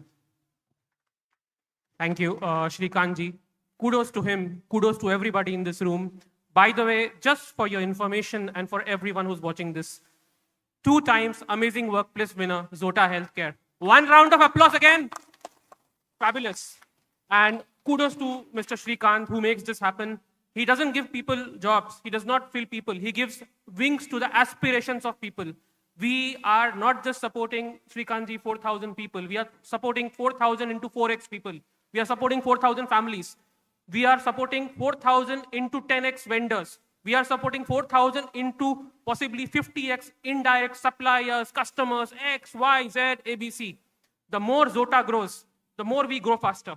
Thank you, Shrikantji. Kudos to him. Kudos to everybody in this room. By the way, just for your information and for everyone who's watching this, 2 times Amazing Workplace winner, Zota Healthcare. One round of applause again. Fabulous. And kudos to Mr. Shrikant, who makes this happen. He doesn't give people jobs. He does not fill people. He gives wings to the aspirations of people. We are not just supporting Shrikantji 4,000 people. We are supporting 4,000 into 4x people. We are supporting 4,000 families. We are supporting 4,000 into 10x vendors. We are supporting 4,000 into possibly 50x indirect suppliers, customers, X, Y, Z, ABC. The more Zota grows, the more we grow faster.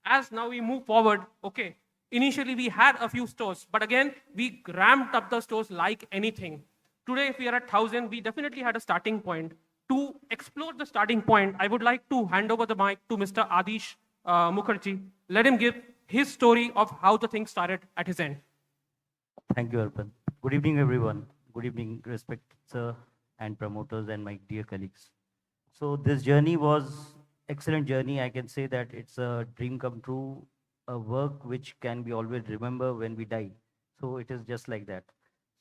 As now we move forward, okay, initially we had a few stores, but again, we ramped up the stores like anything. Today, if we are at 1,000, we definitely had a starting point. To explore the starting point, I would like to hand over the mic to Mr. Adish Mukherjee. Let him give his story of how the thing started at his end. Thank you, Arpan. Good evening, everyone. Good evening, respected sir and promoters and my dear colleagues. So this journey was excellent journey. I can say that it's a dream come true, a work which can be always remember when we die. So it is just like that.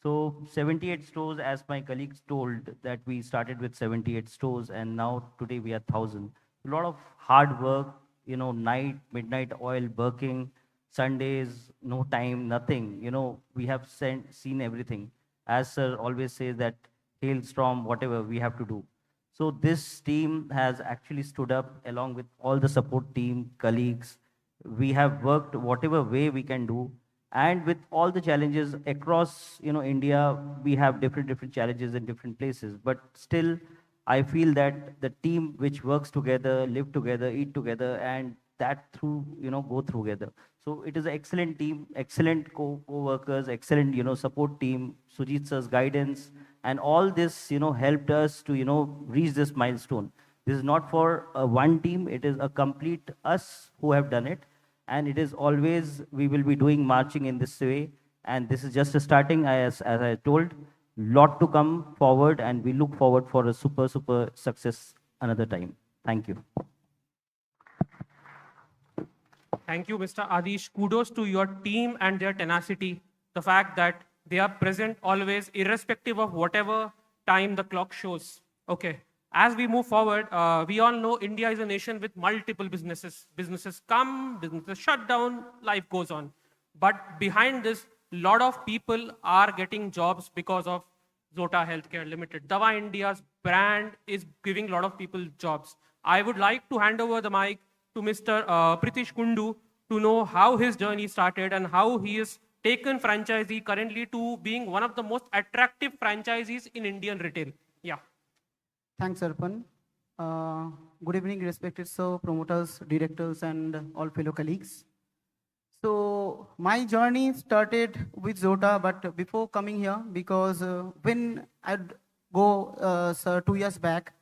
So 78 stores, as my colleagues told, that we started with 78 stores and now today we are 1,000. A lot of hard work, you know, night, midnight oil, working, Sundays, no time, nothing. You know, we have seen everything. As sir always says that hailstorm, whatever we have to do. So this team has actually stood up along with all the support team, colleagues. We have worked whatever way we can do. And with all the challenges across, you know, India, we have different challenges in different places. But still, I feel that the team which works together, live together, eat together, and that through, you know, go through together. So it is an excellent team, excellent co-workers, excellent, you know, support team, Sujit sir's guidance, and all this, you know, helped us to, you know, reach this milestone. This is not for one team, it is a complete us who have done it. And it is always, we will be doing marching in this way. And this is just a starting, as I told, lot to come forward, and we look forward for a super success another time. Thank you. Thank you, Mr. Adish. Kudos to your team and their tenacity. The fact that they are present always, irrespective of whatever time the clock shows. Okay. As we move forward, we all know India is a nation with multiple businesses. Businesses come, businesses shut down, life goes on. But behind this, a lot of people are getting jobs because of Zota Healthcare Limited. DavaIndia's brand is giving a lot of people jobs. I would like to hand over the mic to Mr. Pritish Kundu to know how his journey started and how he has taken franchisee currently to being one of the most attractive franchisees in Indian retail. Yeah. Thanks, Arpan. Good evening, respected promoters, directors, and all fellow colleagues. So my journey started with Zota, but before coming here, because when I'd go, sir, 2 years back,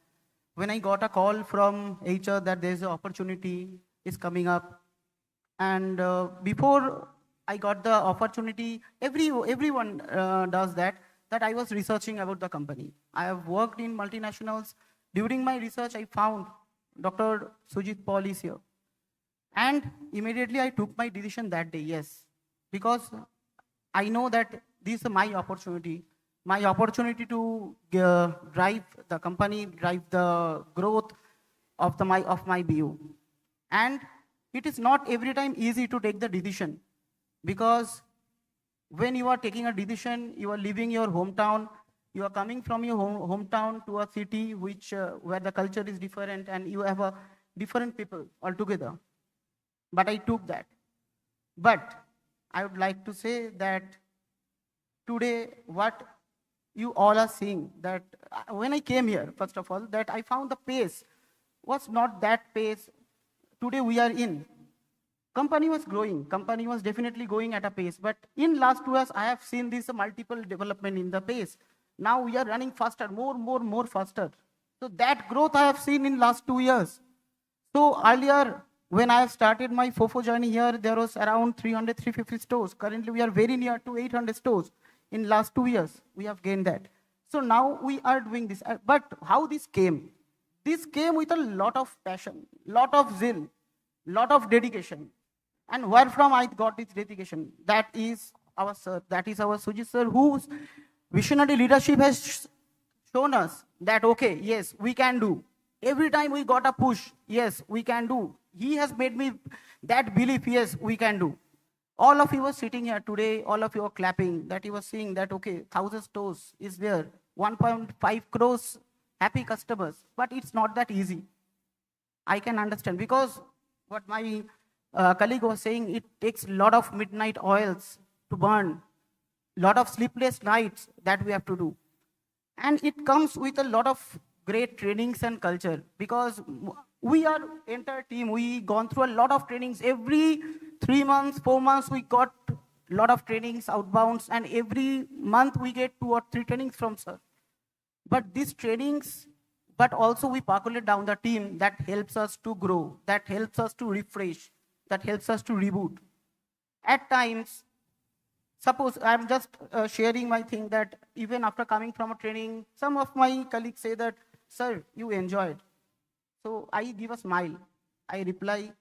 when I got a call from HR that there's an opportunity is coming up, and before I got the opportunity, everyone does that I was researching about the company. I have worked in multinationals. During my research, I found Dr. Sujit Paul is here. And immediately I took my decision that day, yes, because I know that this is my opportunity to drive the company, drive the growth of my BU. And it is not every time easy to take the decision, because when you are taking a decision, you are leaving your hometown, you are coming from your hometown to a city where the culture is different and you have a different people altogether. But I took that. But I would like to say that today what you all are seeing, that when I came here, first of all, that I found the pace was not that pace today we are in. Company was growing, company was definitely going at a pace, but in last 2 years, I have seen this multiple development in the pace. Now we are running faster, more faster. So that growth I have seen in last 2 years. So earlier, when I have started my FOFO journey here, there was around 300, 350 stores. Currently, we are very near to 800 stores. In last 2 years, we have gained that. So now we are doing this. But how this came? This came with a lot of passion, lot of zeal, lot of dedication. And where from I got this dedication? That is our sir, that is our Sujit sir, whose visionary leadership has shown us that, okay, yes, we can do. Every time we got a push, yes, we can do. He has made me that belief, yes, we can do. All of you were sitting here today, all of you are clapping, that you were seeing that, okay, 1,000 stores is there, 1.5 crores happy customers, but it's not that easy. I can understand, because what my colleague was saying, it takes a lot of midnight oils to burn, lot of sleepless nights that we have to do. And it comes with a lot of great trainings and culture, because we are entire team, we gone through a lot of trainings. Every 3 months, 4 months, we got a lot of trainings, outbounds, and every month we get 2 or 3 trainings from sir. But these trainings, but also we percolate down the team that helps us to grow, that helps us to refresh, that helps us to reboot. At times, suppose I'm just sharing my thing that even after coming from a training, some of my colleagues say that, sir, you enjoyed. So I give a smile. I reply,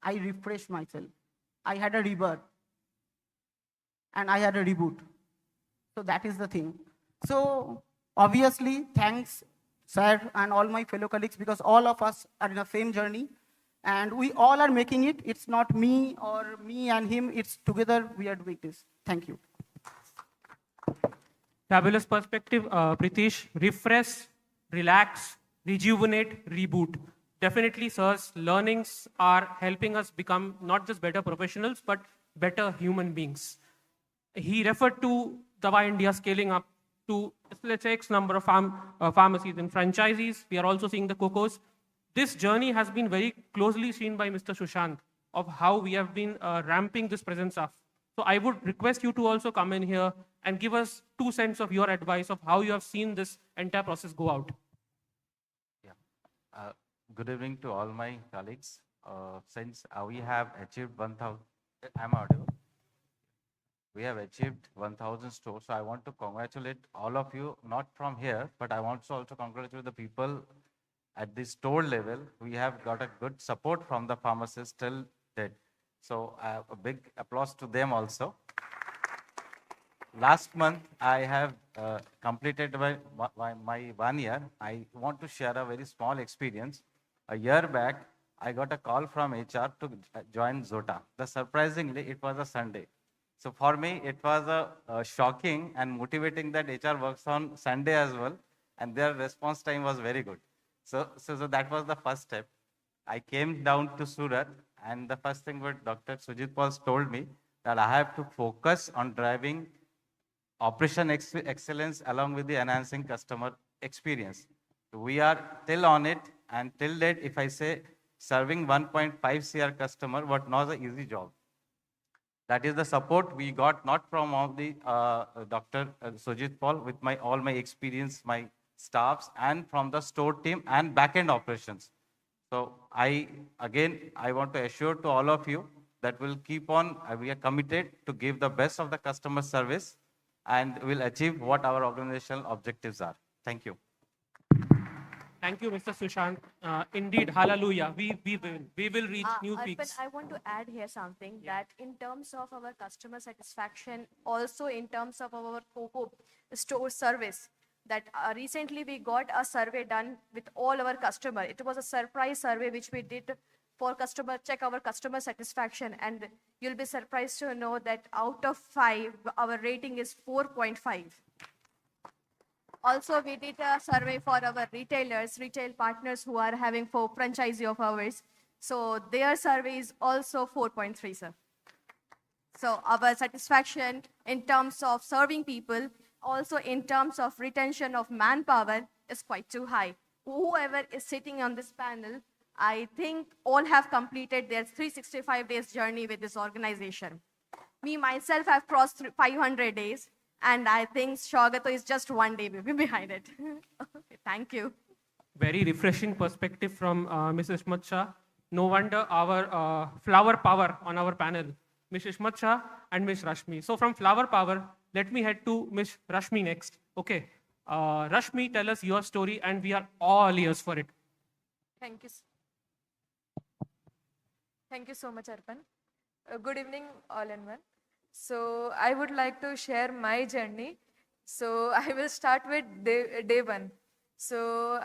I refresh myself. I had a rebirth. And I had a reboot. So that is the thing. So obviously, thanks, sir, and all my fellow colleagues, because all of us are in the same journey. And we all are making it. It's not me or me and him. It's together we are doing this. Thank you. Fabulous perspective, Pritish. Refresh, relax, rejuvenate, reboot. Definitely, sir's learnings are helping us become not just better professionals, but better human beings. He referred to DavaIndia scaling up to, let's say, X number of pharmacies and franchisees. We are also seeing the COCOs. This journey has been very closely seen by Mr. Sushant of how we have been ramping this presence up. So I would request you to also come in here and give us 2 cents of your advice of how you have seen this entire process go out. Yeah. Good evening to all my colleagues. Since we have achieved 1,000, I'm audible? We have achieved 1,000 stores. So I want to congratulate all of you, not from here, but I want to also congratulate the people at the store level. We have got a good support from the pharmacists till date. So a big applause to them also. Last month, I have completed my 1 year. I want to share a very small experience. A year back, I got a call from HR to join Zota. Surprisingly, it was a Sunday. So for me, it was a shocking and motivating that HR works on Sunday as well, and their response time was very good. So that was the first step. I came down to Surat, and the first thing what Dr. Sujit Paul told me that I have to focus on driving operation excellence along with the enhancing customer experience. We are still on it, and till date, if I say serving 1.5 CR customer, what not an easy job. That is the support we got not from all the Dr. Sujit Paul with all my experience, my staffs, and from the store team and back-end operations. So I want to assure to all of you that we'll keep on, we are committed to give the best of the customer service and will achieve what our organizational objectives are. Thank you. Thank you, Mr. Sushant. Indeed, hallelujah. We will reach new peaks. I want to add here something that in terms of our customer satisfaction, also in terms of our COCO store service, that recently we got a survey done with all our customer. It was a surprise survey which we did for check our customer satisfaction, and you'll be surprised to know that out of 5, our rating is 4.5. Also, we did a survey for our retail partners who are having 4 franchisee of ours. So their survey is also 4.3, sir. So our satisfaction in terms of serving people, also in terms of retention of manpower, is quite too high. Whoever is sitting on this panel, I think all have completed their 365 days journey with this organization. Me, myself, have crossed 500 days. And I think Shwagato is just 1 day behind it. Okay, thank you. Very refreshing perspective from Mrs. Ishmat Shah. No wonder our flower power on our panel, Ms. Ishmat Shah and Ms. Rashmi. So from flower power, let me head to Ms. Rashmi next. Okay. Rashmi, tell us your story and we are all ears for it. Thank you. Thank you so much, Arpan. Good evening, all in one. So I would like to share my journey. So I will start with day 1. So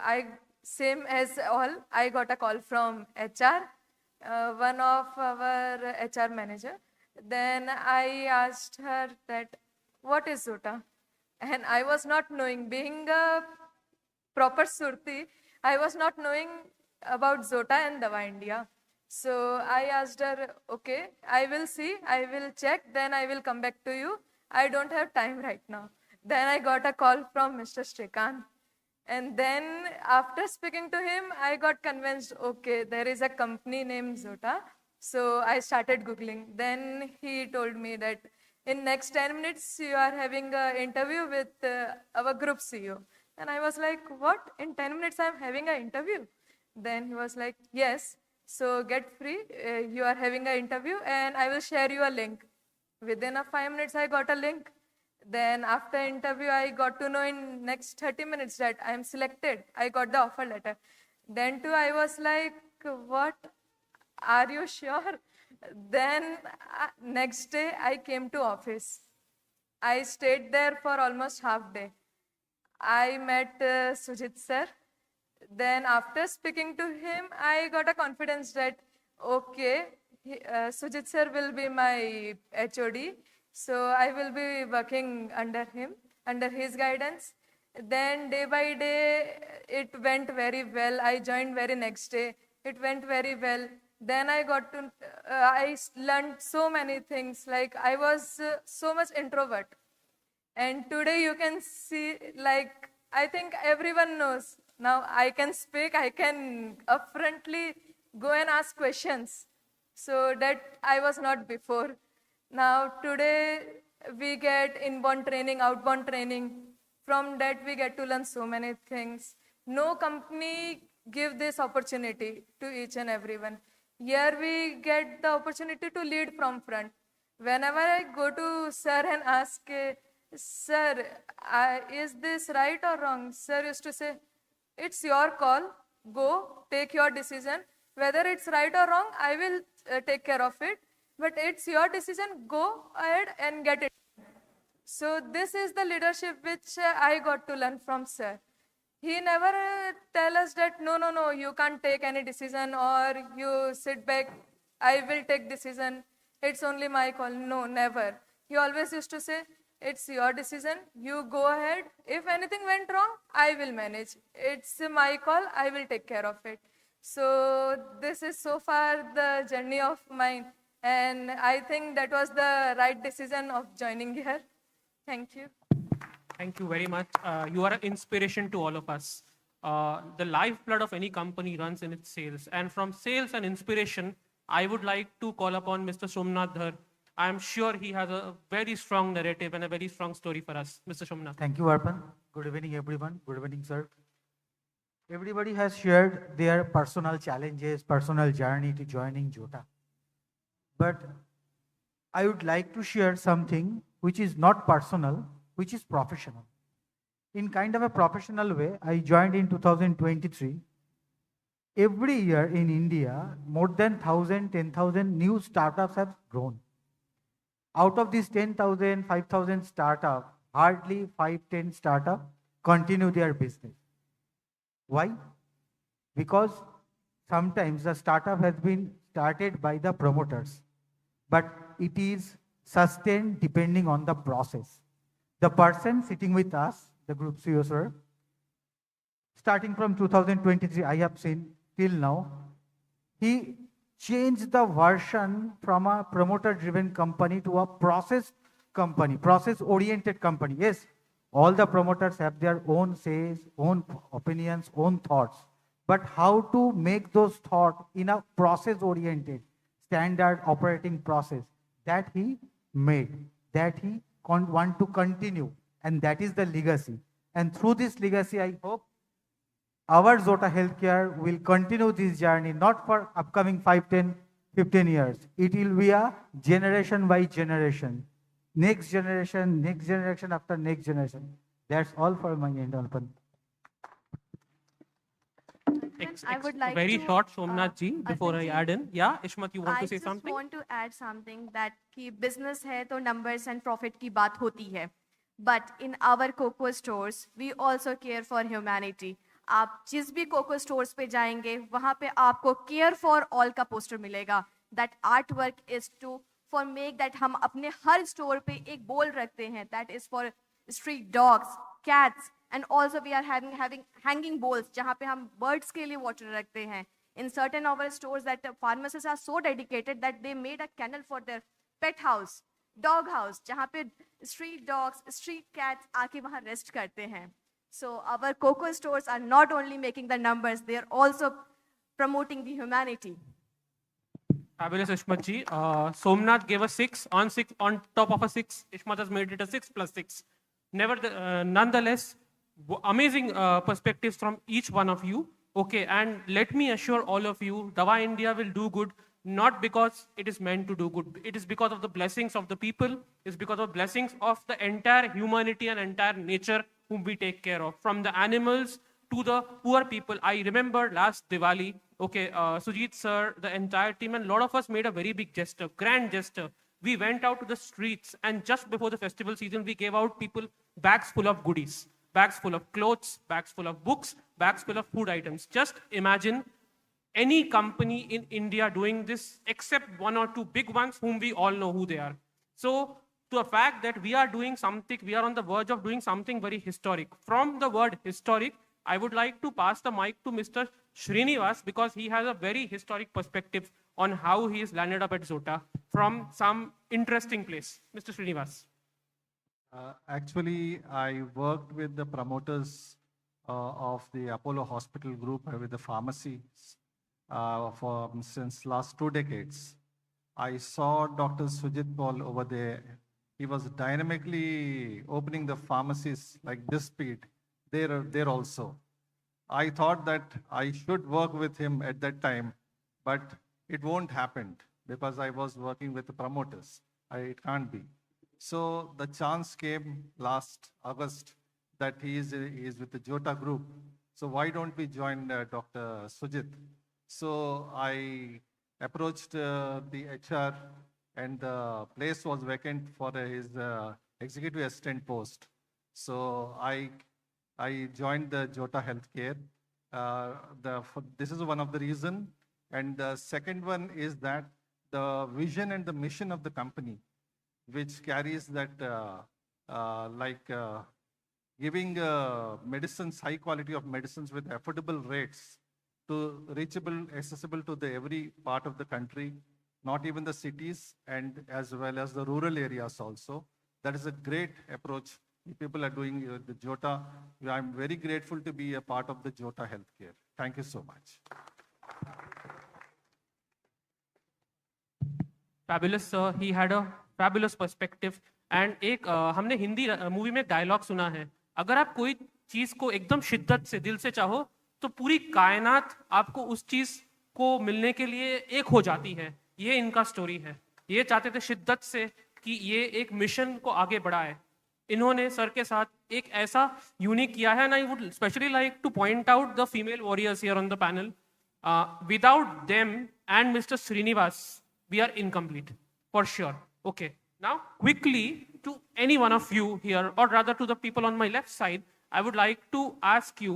same as all, I got a call from HR, one of our HR manager. Then I asked her that, what is Zota? And I was not knowing, being a proper Surti, I was not knowing about Zota and DavaIndia. So I asked her, okay, I will see, I will check, then I will come back to you. I don't have time right now. Then I got a call from Mr. Srikanth. And then after speaking to him, I got convinced, okay, there is a company named Zota. So I started Googling. Then he told me that in next 10 minutes, you are having an interview with our group CEO. And I was like, what? In 10 minutes, I'm having an interview? Then he was like, yes. So get free, you are having an interview and I will share you a link. Within 5 minutes, I got a link. Then after interview, I got to know in next 30 minutes that I am selected. I got the offer letter. Then too, I was like, what? Are you sure? Then next day, I came to office. I stayed there for almost half day. I met Sujit sir. Then after speaking to him, I got a confidence that, okay, Sujit sir will be my HOD. So I will be working under him, under his guidance. Then day by day, it went very well. I joined very next day. It went very well. Then I I learned so many things. Like I was so much introvert. And today you can see, like, I think everyone knows. Now I can speak, I can upfrontly go and ask questions. So that I was not before. Now today we get inbound training, outbound training. From that we get to learn so many things. No company give this opportunity to each and everyone. Here we get the opportunity to lead from front. Whenever I go to sir and ask, sir, is this right or wrong? Sir used to say, it's your call, go, take your decision. Whether it's right or wrong, I will take care of it. but it's your decision. Go ahead and get it. So this is the leadership which I got to learn from sir. He never tell us that no, you can't take any decision or you sit back, I will take decision. It's only my call. No, never. He always used to say, it's your decision. You go ahead. If anything went wrong, I will manage. It's my call. I will take care of it. So this is so far the journey of mine. And I think that was the right decision of joining here. Thank you. Thank you very much. You are an inspiration to all of us. The lifeblood of any company runs in its sales. And from sales and inspiration, I would like to call upon Mr. Somnath Dhar. I am sure he has a very strong narrative and a very strong story for us. Mr. Somnath. Thank you, Arpan. Good evening, everyone. Good evening, sir. Everybody has shared their personal challenges, personal journey to joining Jota. But I would like to share something which is not personal, which is professional. In kind of a professional way, I joined in 2023. Every year in India, more than 1,000, 10,000 new startups have grown. Out of these 10,000, 5,000 startups, hardly 5-10 startups continue their business. Why? Because sometimes the startup has been started by the promoters, but it is sustained depending on the process. The person sitting with us, the group CEO, sir, starting from 2023, I have seen till now, he changed the version from a promoter-driven company to a process company, process-oriented company. Yes, all the promoters have their own says, own opinions, own thoughts. But how to make those thoughts in a process-oriented, standard operating process, that he made, that he want to continue, and that is the legacy. And through this legacy, I hope our Jota Healthcare will continue this journey, not for upcoming 5, 10, 15 years. It will be a generation by generation. Next generation after next generation. That's all for my end, Alpan. I would like very to, short, Somnath ji, before I add in. Yeah, Ishmat, you want to say something? I just want to add something that कि business है तो numbers and profit की बात होती है. But in our COCO stores, we also care for humanity. आप जिस भी COCO stores पे जाएंगे, वहाँ पे आपको care for all का poster मिलेगा. That artwork is to for make that हम अपने हर store पे एक bowl रखते हैं. That is for street dogs, cats, and also we are having hanging bowls जहाँ पे हम birds के लिए water रखते हैं. In certain of our stores, that pharmacists are so dedicated that they made a kennel for their pet house, dog house, जहाँ पे street dogs, street cats आके वहाँ rest करते हैं. So our COCO stores are not only making the numbers, they are also promoting the humanity. Fabulous, Ishmat ji. Somnath gave a 6 on top of a 6. Ishmat has made it a 6 plus 6. Nonetheless, amazing perspectives from each one of you. Okay, and let me assure all of you, DavaIndia will do good, not because it is meant to do good. It is because of the blessings of the people. It's because of blessings of the entire humanity and entire nature whom we take care of. From the animals to the poor people. I remember last Diwali, okay, Sujit sir, the entire team, and a lot of us made a very big gesture, grand gesture. We went out to the streets, and just before the festival season, we gave out people bags full of goodies. Bags full of clothes, bags full of books, bags full of food items. Just imagine any company in India doing this, except one or two big ones whom we all know who they are. So, to a fact that we are doing something, we are on the verge of doing something very historic. From the word historic, I would like to pass the mic to Mr. Srinivas because he has a very historic perspective on how he is landed up at Jota from some interesting place. Mr. Srinivas. Actually, I worked with the promoters of the Apollo Hospital Group with the pharmacies since last 2 decades. I saw Dr. Sujit Paul over there. He was dynamically opening the pharmacies like this speed. There also. I thought that I should work with him at that time, but it won't happen because I was working with the promoters. It can't be. So the chance came last August that he is with the Jota group. So why don't we join Dr. Sujit? So I approached the HR and the place was vacant for his executive assistant post. So I joined the Jota Healthcare. This is one of the reason. And the second one is that the vision and the mission of the company, which carries that giving medicines, high quality of medicines with affordable rates to reachable, accessible to the every part of the country, not even the cities, and as well as the rural areas also. That is a great approach people are doing the Jota. I'm very grateful to be a part of the Jota Healthcare. Thank you so much. Fabulous, sir. He had a fabulous perspective. And एक हमने Hindi movie में dialogue सुना है, अगर आप कोई चीज को एकदम शिद्दत से दिल से चाहो तो पूरी कायनात आपको उस चीज को मिलने के लिए एक हो जाती है. ये इनका स्टोरी है. ये चाहते थे शिद्दत से कि ये एक मिशन को आगे बढ़ाए. इन्होंने सर के साथ एक ऐसा यूनिक किया है. And I would specially like to point out the female warriors here on the panel. Without them and mister Srinivas, we are incomplete, for sure. Okay, now quickly to any one of you here, or rather to the people on my left side, I would like to ask you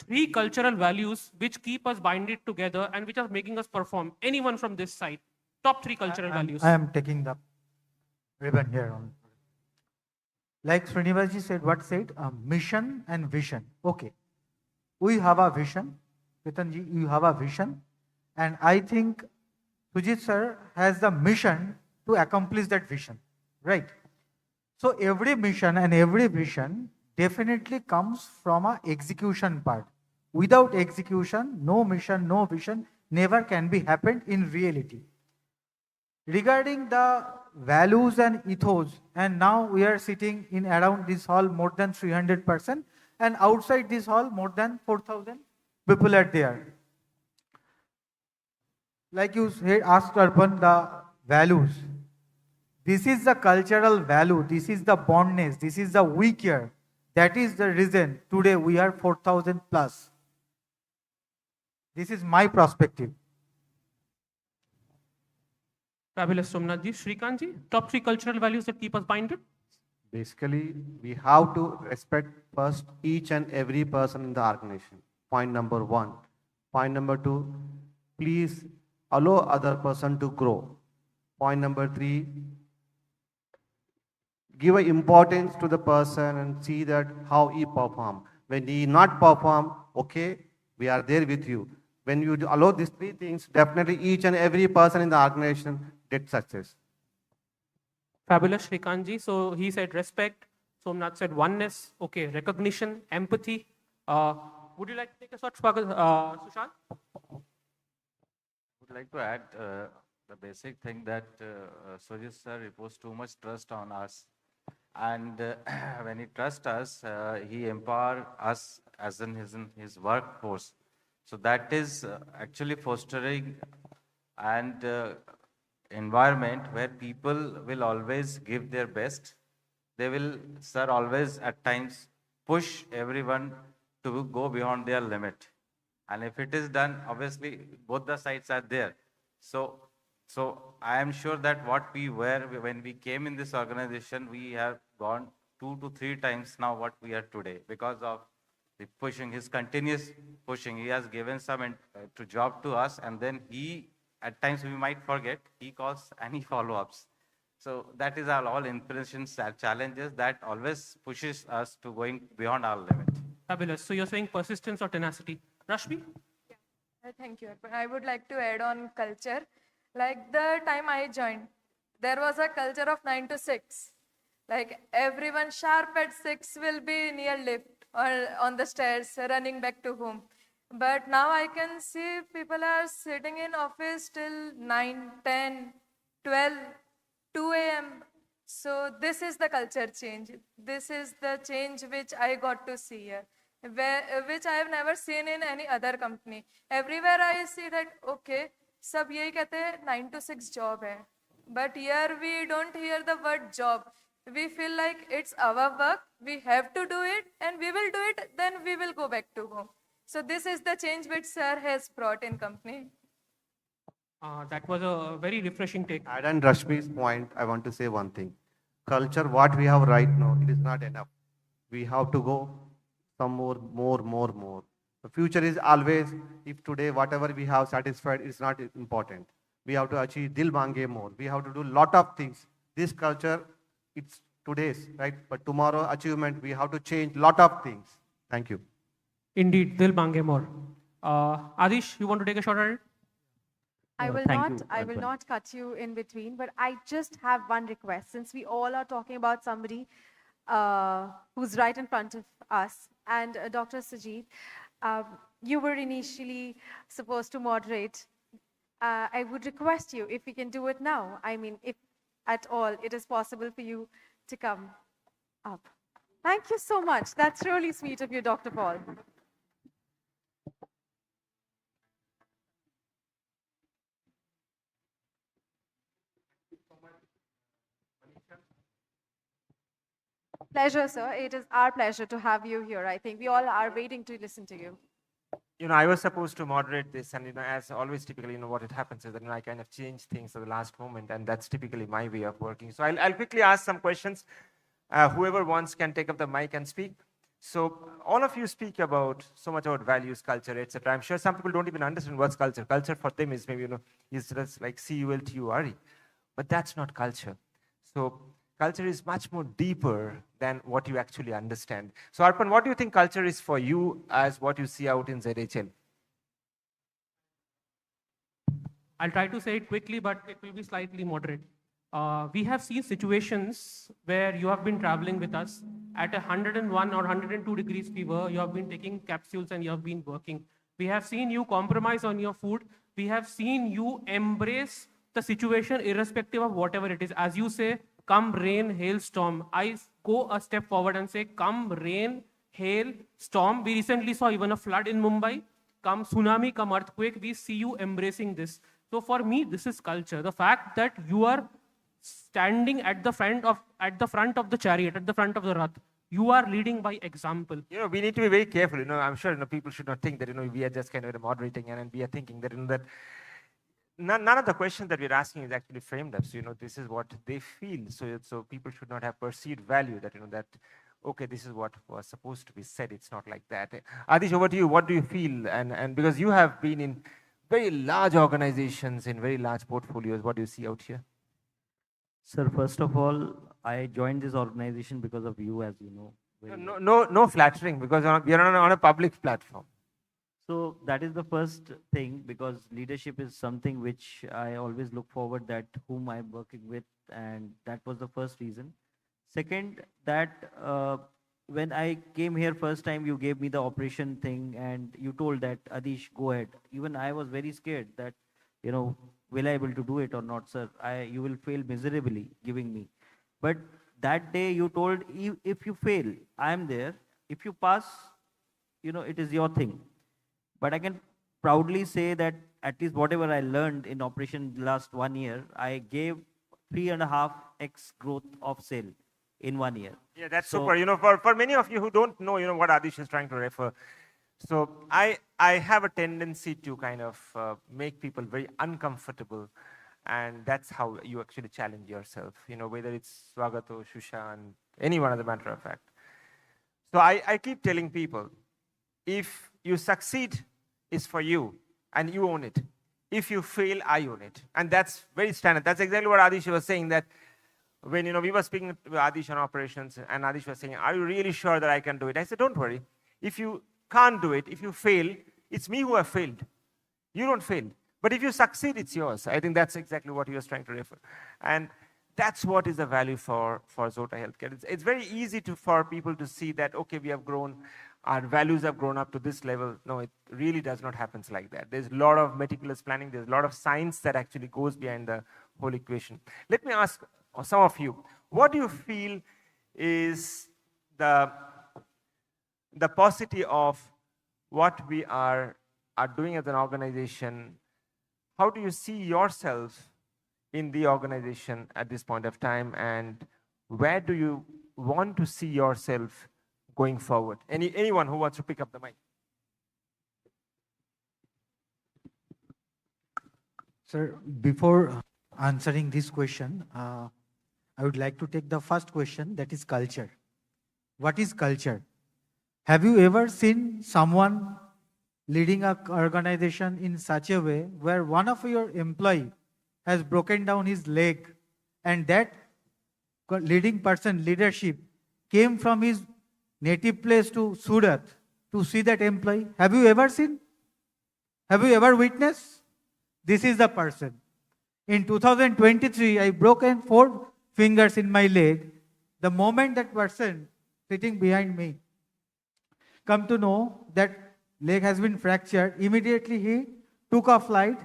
3 cultural values which keep us binded together and which are making us perform. Anyone from this side, top 3 cultural values. I am taking the ribbon here. Like Srinivasji said, what said? Mission and vision. Okay, we have a vision. Ketanji, you have a vision, and I think Sujit sir has the mission to accomplish that vision, right? So every mission and every vision definitely comes from a execution part. Without execution, no mission, no vision never can be happened in reality. Regarding the values and ethos, and now we are sitting in around this hall more than 300%, and outside this hall more than 4,000 people are there. Like you said, asked Arpan, the values. This is the cultural value. This is the bondness. This is the we care. That is the reason today we are 4,000 plus. This is my perspective. Fabulous, Somnath ji. Shrikant ji, top 3 cultural values that keep us binded? Basically, we have to respect first each and every person in the organization. Point number 1. Point number 2, please allow other person to grow. Point number 3, give an importance to the person and see that how he perform. When he not perform, okay, we are there with you. When you allow these 3 things, definitely each and every person in the organization did success. Fabulous, Shrikant ji. So he said respect. Somnath said oneness. Okay, recognition, empathy. Would you like to take a shot, Sushant? I would like to add the basic thing that Sujit sir reposed too much trust on us. And when he trusts us, he empowers us as in his workforce. So that is actually fostering and environment where people will always give their best. They will, sir, always at times push everyone to go beyond their limit. And if it is done, obviously, both the sides are there. So I am sure that what we were when we came in this organization, we have gone 2 to 3 times now what we are today because of the pushing, his continuous pushing. He has given some job to us, and then he, at times we might forget, he calls any follow-ups. So that is all inspirations, challenges that always pushes us to going beyond our limit. Fabulous. So you're saying persistence or tenacity. Rashmi? Yeah, thank you. But I would like to add on culture. Like the time I joined, there was a culture of 9 to 6. Like everyone sharp at 6 will be near lift or on the stairs running back to home. But now I can see people are sitting in office till 9, 10, 12, 2 a.m. So this is the culture change. This is the change which I got to see here, which I have never seen in any other company. Everywhere I see that, okay, सब यही कहते हैं 9 to 6 job है. But here we don't hear the word job. We feel like it's our work, we have to do it, and we will do it, then we will go back to home. So this is the change which sir has brought in company. That was a very refreshing take. Add on Rashmi's point, I want to say one thing. Culture, what we have right now, it is not enough. We have to go some more. The future is always, if today whatever we have satisfied is not important. We have to achieve dil mange more. We have to do lot of things. This culture, it's today's, right? But tomorrow achievement, we have to change lot of things. Thank you. Indeed, dil mange more. Adish, you want to take a shot at it? I will not cut you in between, but I just have one request. Since we all are talking about somebody who's right in front of us, and Dr. Sujit, you were initially supposed to moderate. I would request you if we can do it now. I mean, if at all it is possible for you to come up. Thank you so much. That's really sweet of you, Dr. Paul. Pleasure, sir. It is our pleasure to have you here. I think we all are waiting to listen to you. I was supposed to moderate this, and as always, typically, what it happens is that I kind of change things at the last moment, and that's typically my way of working. So I'll quickly ask some questions. Whoever wants can take up the mic and speak. So all of you speak about so much about values, culture, etc. I'm sure some people don't even understand what's culture. Culture for them is maybe is just like CULTURE, but that's not culture. So culture is much more deeper than what you actually understand. So Arpan, what do you think culture is for you as what you see out in ZHL? I'll try to say it quickly, but it will be slightly moderate. We have seen situations where you have been traveling with us at 101 or 102 degrees fever. You have been taking capsules and you have been working. We have seen you compromise on your food. We have seen you embrace the situation irrespective of whatever it is. As you say, come rain, hail, storm. I go a step forward and say, come rain, hail, storm. We recently saw even a flood in Mumbai. Come tsunami, come earthquake. We see you embracing this. So for me, this is culture. The fact that you are standing at the front of the chariot, at the front of the rath, you are leading by example. We need to be very careful. I'm sure people should not think that we are just kind of moderating and we are thinking that that none of the questions that we're asking is actually framed up. So this is what they feel. So people should not have perceived value that that okay, this is what was supposed to be said. It's not like that. Adish, over to you. What do you feel? And because you have been in very large organizations, in very large portfolios, what do you see out here? Sir, first of all, I joined this organization because of you, as you know. No flattering, because we are on a public platform. So that is the first thing, because leadership is something which I always look forward that whom I'm working with, and that was the first reason. Second, that when I came here first time, you gave me the operation thing and you told that, Adish, go ahead. Even I was very scared that, will I able to do it or not, sir? You will fail miserably giving me. But that day you told, if you fail, I am there. If you pass, it is your thing. But I can proudly say that at least whatever I learned in operation last 1 year, I gave 3.5x growth of sale in 1 year. Yeah, that's super. For many of you who don't know, what Adish is trying to refer. So I have a tendency to kind of make people very uncomfortable, and that's how you actually challenge yourself. Whether it's Swagato, Shushan, anyone, as a matter of fact. So I keep telling people, if you succeed, it's for you, and you own it. If you fail, I own it. And that's very standard. That's exactly what Adish was saying, that when we were speaking to Adish on operations, and Adish was saying, are you really sure that I can do it? I said, don't worry. If you can't do it, if you fail, it's me who have failed. You don't fail. But if you succeed, it's yours. I think that's exactly what he was trying to refer. And that's what is the value for Zota Healthcare. It's very easy for people to see that, okay, we have grown, our values have grown up to this level. No, it really does not happen like that. There's a lot of meticulous planning. There's a lot of science that actually goes behind the whole equation. Let me ask some of you, what do you feel is the paucity of what we are doing as an organization? How do you see yourself in the organization at this point of time, and where do you want to see yourself going forward? Anyone who wants to pick up the mic? Sir, before answering this question, I would like to take the first question, that is culture. What is culture? Have you ever seen someone leading an organization in such a way where one of your employee has broken down his leg and that leading person leadership came from his native place to Surat to see that employee? Have you ever seen? Have you ever witnessed? This is the person. In 2023, I broken 4 fingers in my leg. The moment that person sitting behind me come to know that leg has been fractured, immediately he took a flight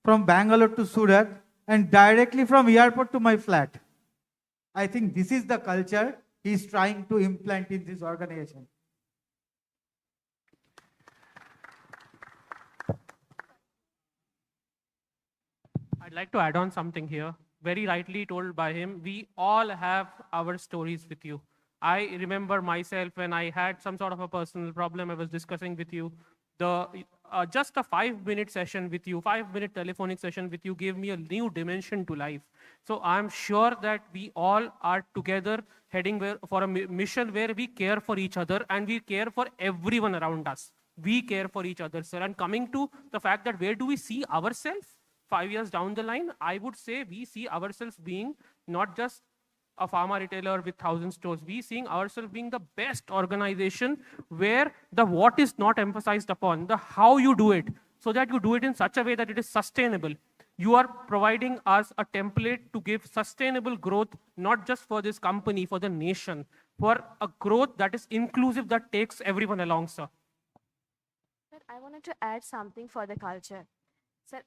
from Bangalore to Surat and directly from airport to my flat. I think this is the culture he is trying to implant in this organization. I'd like to add on something here. Very rightly told by him, we all have our stories with you. I remember myself when I had some sort of a personal problem I was discussing with you. Just a 5-minute session with you, 5-minute telephonic session with you gave me a new dimension to life. So I'm sure that we all are together heading for a mission where we care for each other and we care for everyone around us. We care for each other, sir. And coming to the fact that where do we see ourselves 5 years down the line, I would say we see ourselves being not just a pharma retailer with 1,000 stores. We seeing ourselves being the best organization where the what is not emphasized upon, the how you do it, so that you do it in such a way that it is sustainable. You are providing us a template to give sustainable growth, not just for this company, for the nation, for a growth that is inclusive, that takes everyone along, sir. Sir, I wanted to add something for the culture. Sir,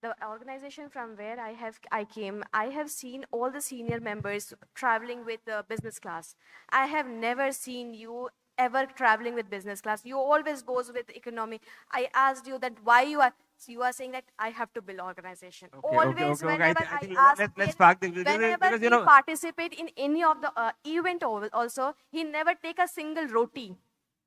the organization from where I came, I have seen all the senior members traveling with business class. I have never seen you ever traveling with business class. You always goes with economy. I asked you that why you are saying that I have to build organization. Always, whenever I ask let's park this whenever he participate in any of the event also, he never take a single roti.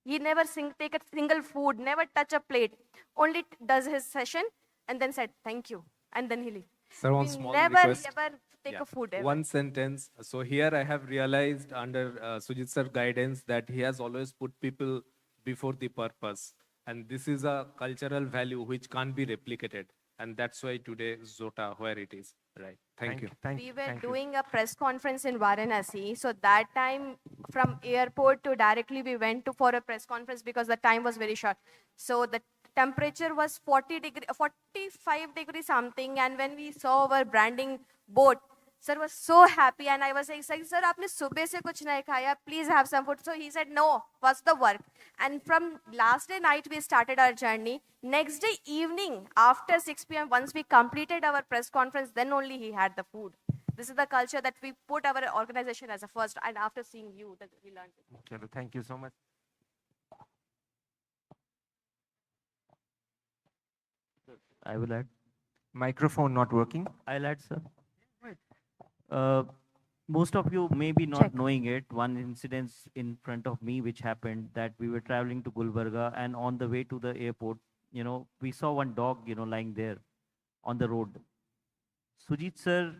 He never take a single food, never touch a plate. Only does his session and then said, thank you. And then he leave. Sir, one We small never request. ever take a food ever. One sentence. So here I have realized under Sujit sir guidance that he has always put people before the purpose. And this is a cultural value which can't be replicated. And that's why today Zota where it is. Right. Thank you. We were doing a press conference in Varanasi. So that time from airport to directly we went for a press conference because the time was very short. So the temperature was 45 degrees something. And when we saw our branding board, sir was so happy. And I was saying, sir, aapne subah se kuch nahi khaya, please have some food. So he said, no, first the work. And from last day night, we started our journey. Next day evening, after 6 p.m., once we completed our press conference, then only he had the food. This is the culture that we put our organization as a first. And after seeing you, that we learned it. Okay, thank you so much. I will add. Microphone not working. I'll add, sir. Most of you may be not knowing it. One incident in front of me which happened that we were traveling to Gulbarga and on the way to the airport, we saw one dog, lying there on the road. Sujit sir,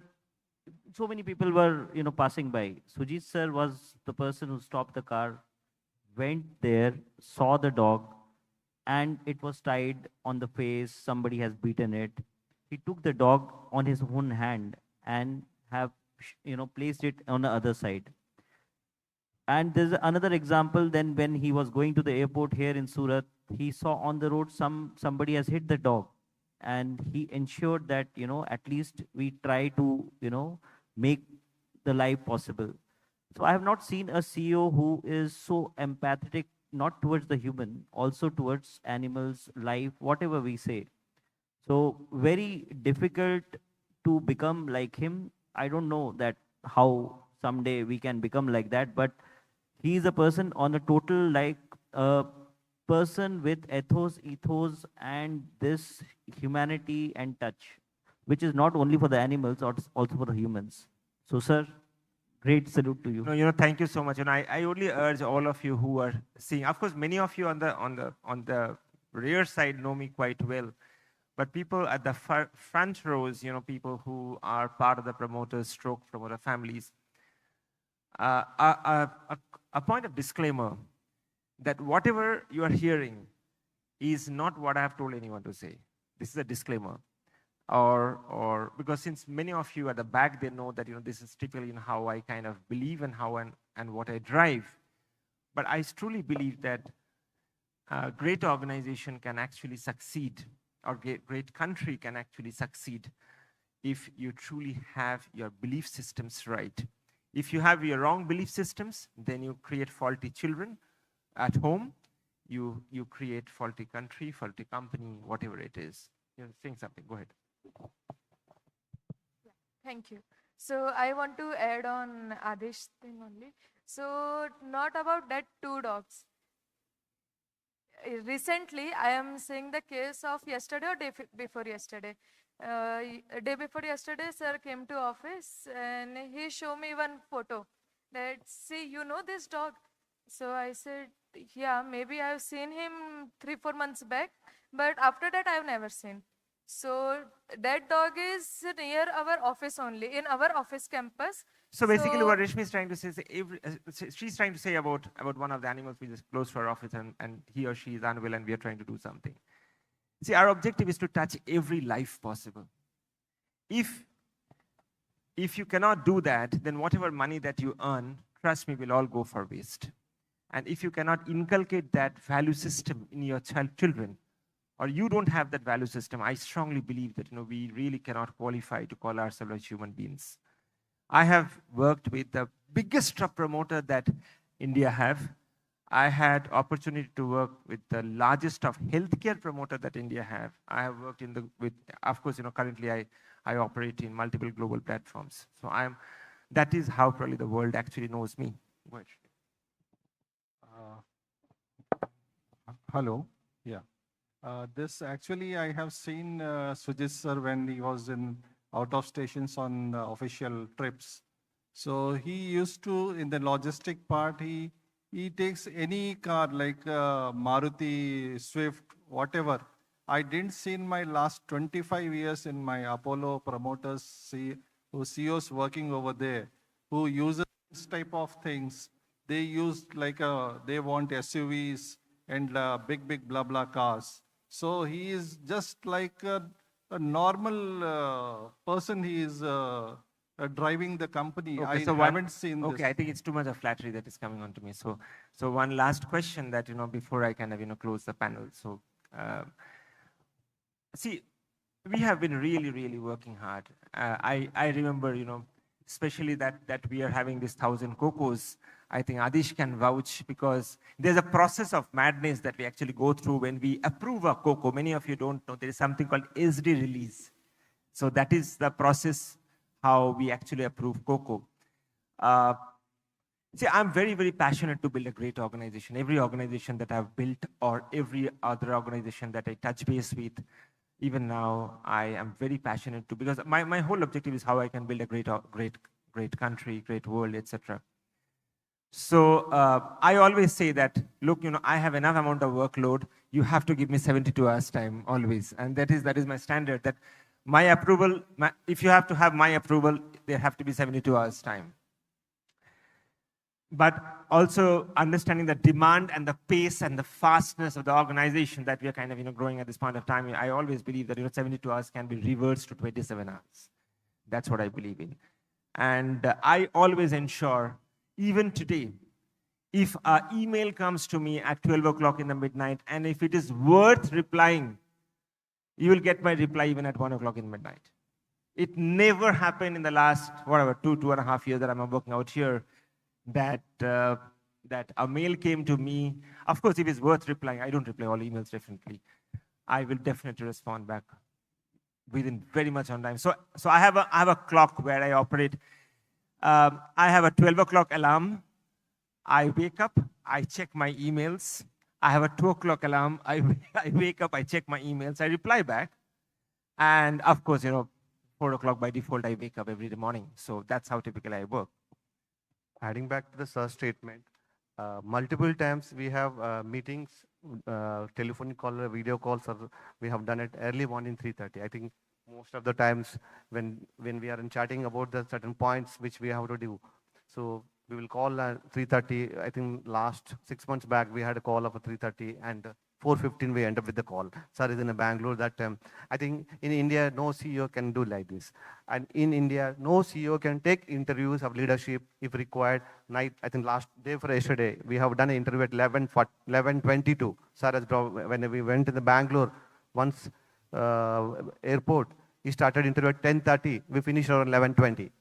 so many people were, passing by. Sujit sir was the person who stopped the car, went there, saw the dog, and it was tied on the face. Somebody has beaten it. He took the dog on his own hand and have placed it on the other side. And there's another example. Then when he was going to the airport here in Surat, he saw on the road somebody has hit the dog, and he ensured that at least we try to make the life possible. So I have not seen a CEO who is so empathetic, not towards the human, also towards animals, life, whatever we say. So very difficult to become like him. I don't know that how someday we can become like that, but he is a person on a total, like a person with ethos, and this humanity and touch, which is not only for the animals, also for the humans. So, sir, great salute to you. No, thank you so much. And I only urge all of you who are seeing. Of course, many of you on the rear side know me quite well. but people at the front rows, people who are part of the promoters, stroke promoter families, a point of disclaimer that whatever you are hearing is not what I have told anyone to say. This is a disclaimer. Or because since many of you at the back, they know that this is typically how I kind of believe and how and what I drive. But I truly believe that a great organization can actually succeed, or great country can actually succeed if you truly have your belief systems right. If you have your wrong belief systems, then you create faulty children at home. You create faulty country, faulty company, whatever it is. You're saying something. Go ahead. Thank you. So I want to add on Adesh's thing only. So not about that 2 dogs. Recently, I am seeing the case of yesterday or day before yesterday. Day before yesterday, sir came to office and he showed me one photo that, see, you know this dog? So I said, yeah, maybe I've seen him 3-4 months back, but after that I've never seen. So that dog is near our office only, in our office campus. So basically what Rishmi is trying to say is, she's trying to say about one of the animals which is close to our office, and he or she is unwell and we are trying to do something. See, our objective is to touch every life possible. If you cannot do that, then whatever money that you earn, trust me, will all go for waste. And if you cannot inculcate that value system in your children, or you don't have that value system, I strongly believe that we really cannot qualify to call ourselves as human beings. I have worked with the biggest truck promoter that India have. I had opportunity to work with the largest of healthcare promoter that India have. I have worked of course, currently I operate in multiple global platforms. So that is how probably the world actually knows me. Go ahead. Hello. Yeah. This actually I have seen Sujit sir when he was out of stations on official trips. So he used to, in the logistic part, he takes any car like Maruti, Swift, whatever. I didn't see in my last 25 years in my Apollo promoters, who CEOs working over there, who uses this type of things. They use they want SUVs and big blah blah cars. So he is just like a normal person. He is driving the company. Okay, I haven't seen this. Okay, I think it's too much of flattery that is coming on to me. So one last question that, before I kind of, close the panel. So, see, we have been really working hard. I remember, especially that we are having this 1,000 COCOs. I think Adish can vouch, because there's a process of madness that we actually go through when we approve a COCO. Many of you don't know there is something called SD release. So that is the process how we actually approve COCO. See, I'm very passionate to build a great organization. Every organization that I've built, or every other organization that I touch base with, even now, I am very passionate to, because my whole objective is how I can build a great country, great world, etc. So I always say that, look, I have enough amount of workload. You have to give me 72 hours time always. And that is my standard, that my approval, if you have to have my approval, there have to be 72 hours time. But also understanding the demand and the pace and the fastness of the organization that we are kind of, growing at this point of time. I always believe that, 72 hours can be reversed to 27 hours. That's what I believe in. And I always ensure, even today, if an email comes to me at 12 o'clock in the midnight, and if it is worth replying, you will get my reply even at 1 o'clock in midnight. It never happened in the last, 2.5 years that I'm working out here, that a mail came to me. Of course, if it's worth replying, I don't reply all emails definitely. I will definitely respond back within very much on time. So I have a clock where I operate. I have a 12 o'clock alarm. I wake up, I check my emails. I have a 2 o'clock alarm. I wake up, I check my emails, I reply back. And of course, 4 o'clock by default, I wake up every morning. So that's how typically I work. Adding back to the sir statement, multiple times we have meetings telephonic call or video calls, or we have done it early morning 3:30. I think most of the times when we are in chatting about the certain points which we have to do. So we will call 3:30. I think last 6 months back we had a call of a 3:30 and 4:15 we end up with the call. Sir is in Bangalore that time. I think in India no CEO can do like this. And in India no CEO can take interviews of leadership if required. Night, I think last day for yesterday we have done an interview at 11:22. Sir, when we went to the Bangalore once airport, he started interview at 10:30. We finished around 11:20.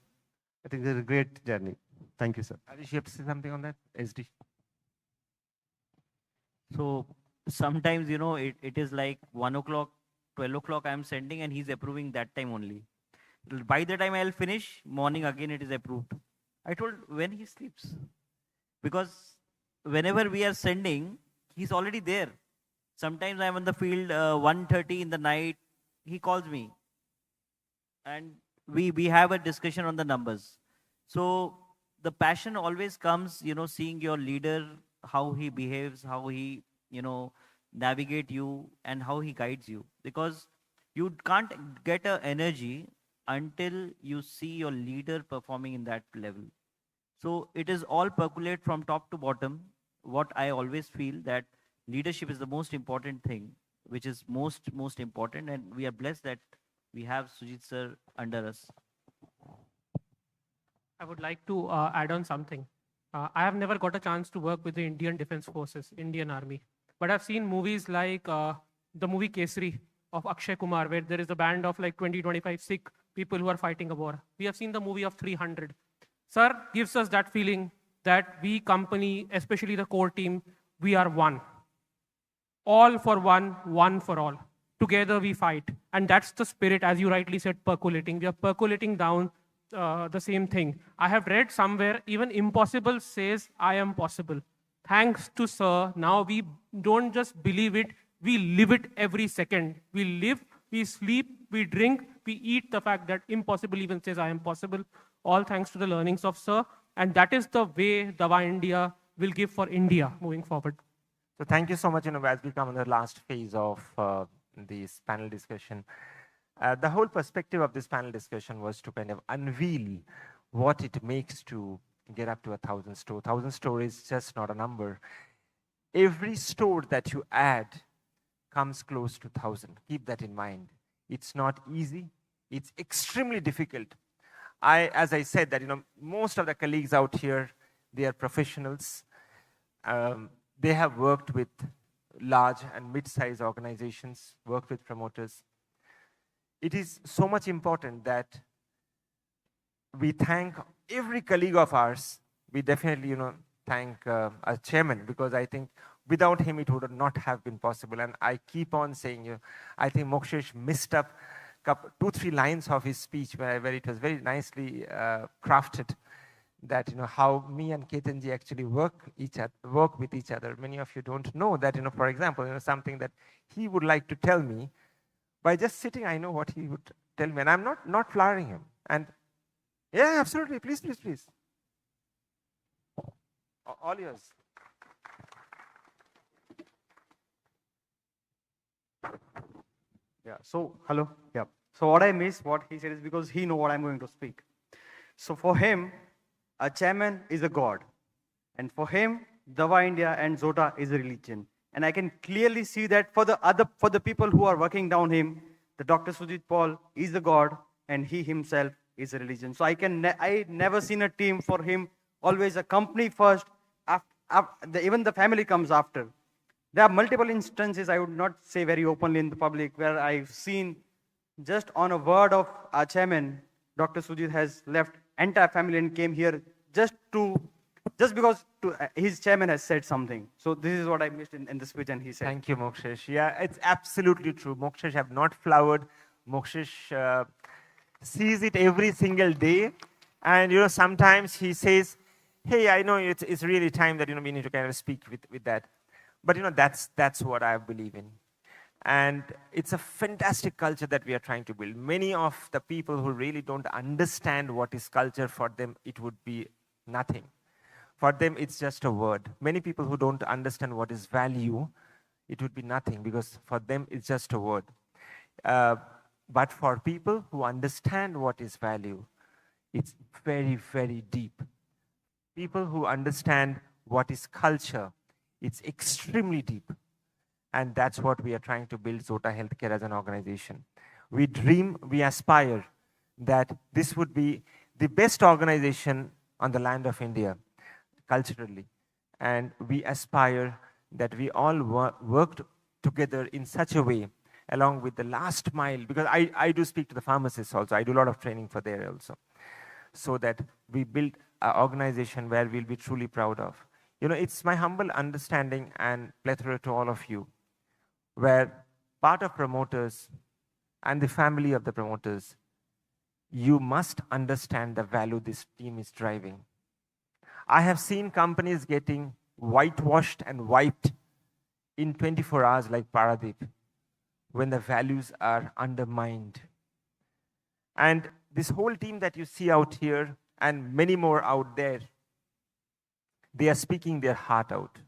I think it's a great journey. Thank you, sir. Arish, you have to say something on that? SD. So sometimes, you know, it is like 1 o'clock, 12 o'clock I'm sending and he's approving that time only. By the time I'll finish, morning again it is approved. I told when he sleeps. Because whenever we are sending, he's already there. Sometimes I'm on the field 1:30 in the night, he calls me. And we have a discussion on the numbers. So the passion always comes, you know, seeing your leader, how he behaves, how he, you know, navigate you and how he guides you. Because you can't get a energy until you see your leader performing in that level. So it is all percolate from top to bottom. What I always feel that leadership is the most important thing, which is most important. And we are blessed that we have Sujit sir under us. I would like to add on something. I have never got a chance to work with the Indian Defense Forces, Indian Army. But I've seen movies like the movie Kesari of Akshay Kumar, where there is a band of like 20-25 Sikh people who are fighting a war. We have seen the movie of 300. Sir gives us that feeling that we company, especially the core team, we are one. All for one, one for all. Together we fight. And that's the spirit, as you rightly said, percolating. We are percolating down the same thing. I have read somewhere, even impossible says, I am possible. Thanks to Sir, now we don't just believe it, we live it every second. We live, we sleep, we drink, we eat the fact that impossible even says, I am possible. All thanks to the learnings of Sir. And that is the way DavaIndia will give for India moving forward. So thank you so much, as we come in the last phase of this panel discussion. The whole perspective of this panel discussion was to kind of unveil what it makes to get up to 1,000 stores. 1,000 stores is just not a number. Every store that you add comes close to 1,000. Keep that in mind. It's not easy. It's extremely difficult. As I said, that most of the colleagues out here, they are professionals. They have worked with large and mid-sized organizations, worked with promoters. It is so much important that we thank every colleague of ours. We definitely, thank our chairman, because I think without him it would not have been possible. And I keep on saying, I think Mokshesh missed up 2-3 lines of his speech where it was very nicely crafted. That how me and Ketanji actually work with each other. Many of you don't know that, for example, something that he would like to tell me. By just sitting, I know what he would tell me, and I'm not flowering him. And yeah, absolutely, please. All yours. Yeah. So hello. Yeah. So what I missed, what he said, is because he know what I'm going to speak. So for him, a chairman is a god, and for him, DavaIndia and Zota is a religion. And I can clearly see that for the people who are working down him, the Dr. Sujit Paul is a god, and he himself is a religion. So I never seen a team for him. Always a company first. Even the family comes after. There are multiple instances, I would not say very openly in the public, where I've seen just on a word of our chairman, Dr. Sujit has left entire family and came here just because his chairman has said something. So this is what I missed in the speech, and he said. Thank you, Mokshesh. Yeah, it's absolutely true. Mokshesh have not flowered. Mokshesh sees it every single day. And, sometimes he says, hey, I know it's really time that, we need to kind of speak with that. But, that's what I believe in. And it's a fantastic culture that we are trying to build. Many of the people who really don't understand what is culture, for them, it would be nothing. For them, it's just a word. Many people who don't understand what is value, it would be nothing because for them it's just a word. But for people who understand what is value, it's very, very deep. People who understand what is culture, it's extremely deep. And that's what we are trying to build Zota Healthcare as an organization. We dream, we aspire that this would be the best organization on the land of India, culturally. And we aspire that we all worked together in such a way, along with the last mile, because I do speak to the pharmacists also, I do a lot of training for there also, so that we build an organization where we'll be truly proud of. You know, it's my humble understanding and plethora to all of you, where part of promoters and the family of the promoters, you must understand the value this team is driving. I have seen companies getting whitewashed and wiped in 24 hours like Paradeep when the values are undermined. And this whole team that you see out here and many more out there, they are speaking their heart out.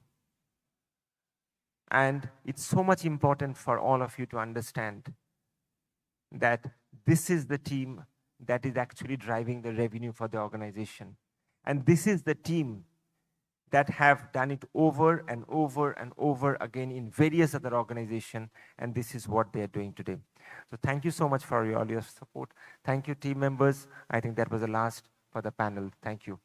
And it's so much important for all of you to understand that this is the team that is actually driving the revenue for the organization. And this is the team that have done it over and over and over again in various other organizations, and this is what they are doing today. So thank you so much for all your support. Thank you, team members. I think that was the last for the panel. Thank you.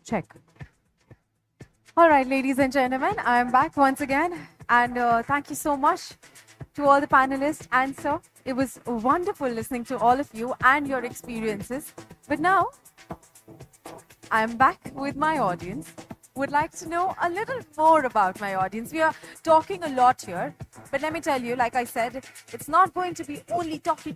Check. All right, ladies and gentlemen, I am back once again. And thank you so much to all the panelists and sir. It was wonderful listening to all of you and your experiences. But now, I am back with my audience. Would like to know a little more about my audience. We are talking a lot here. But let me tell you, like I said, it's not going to be only talky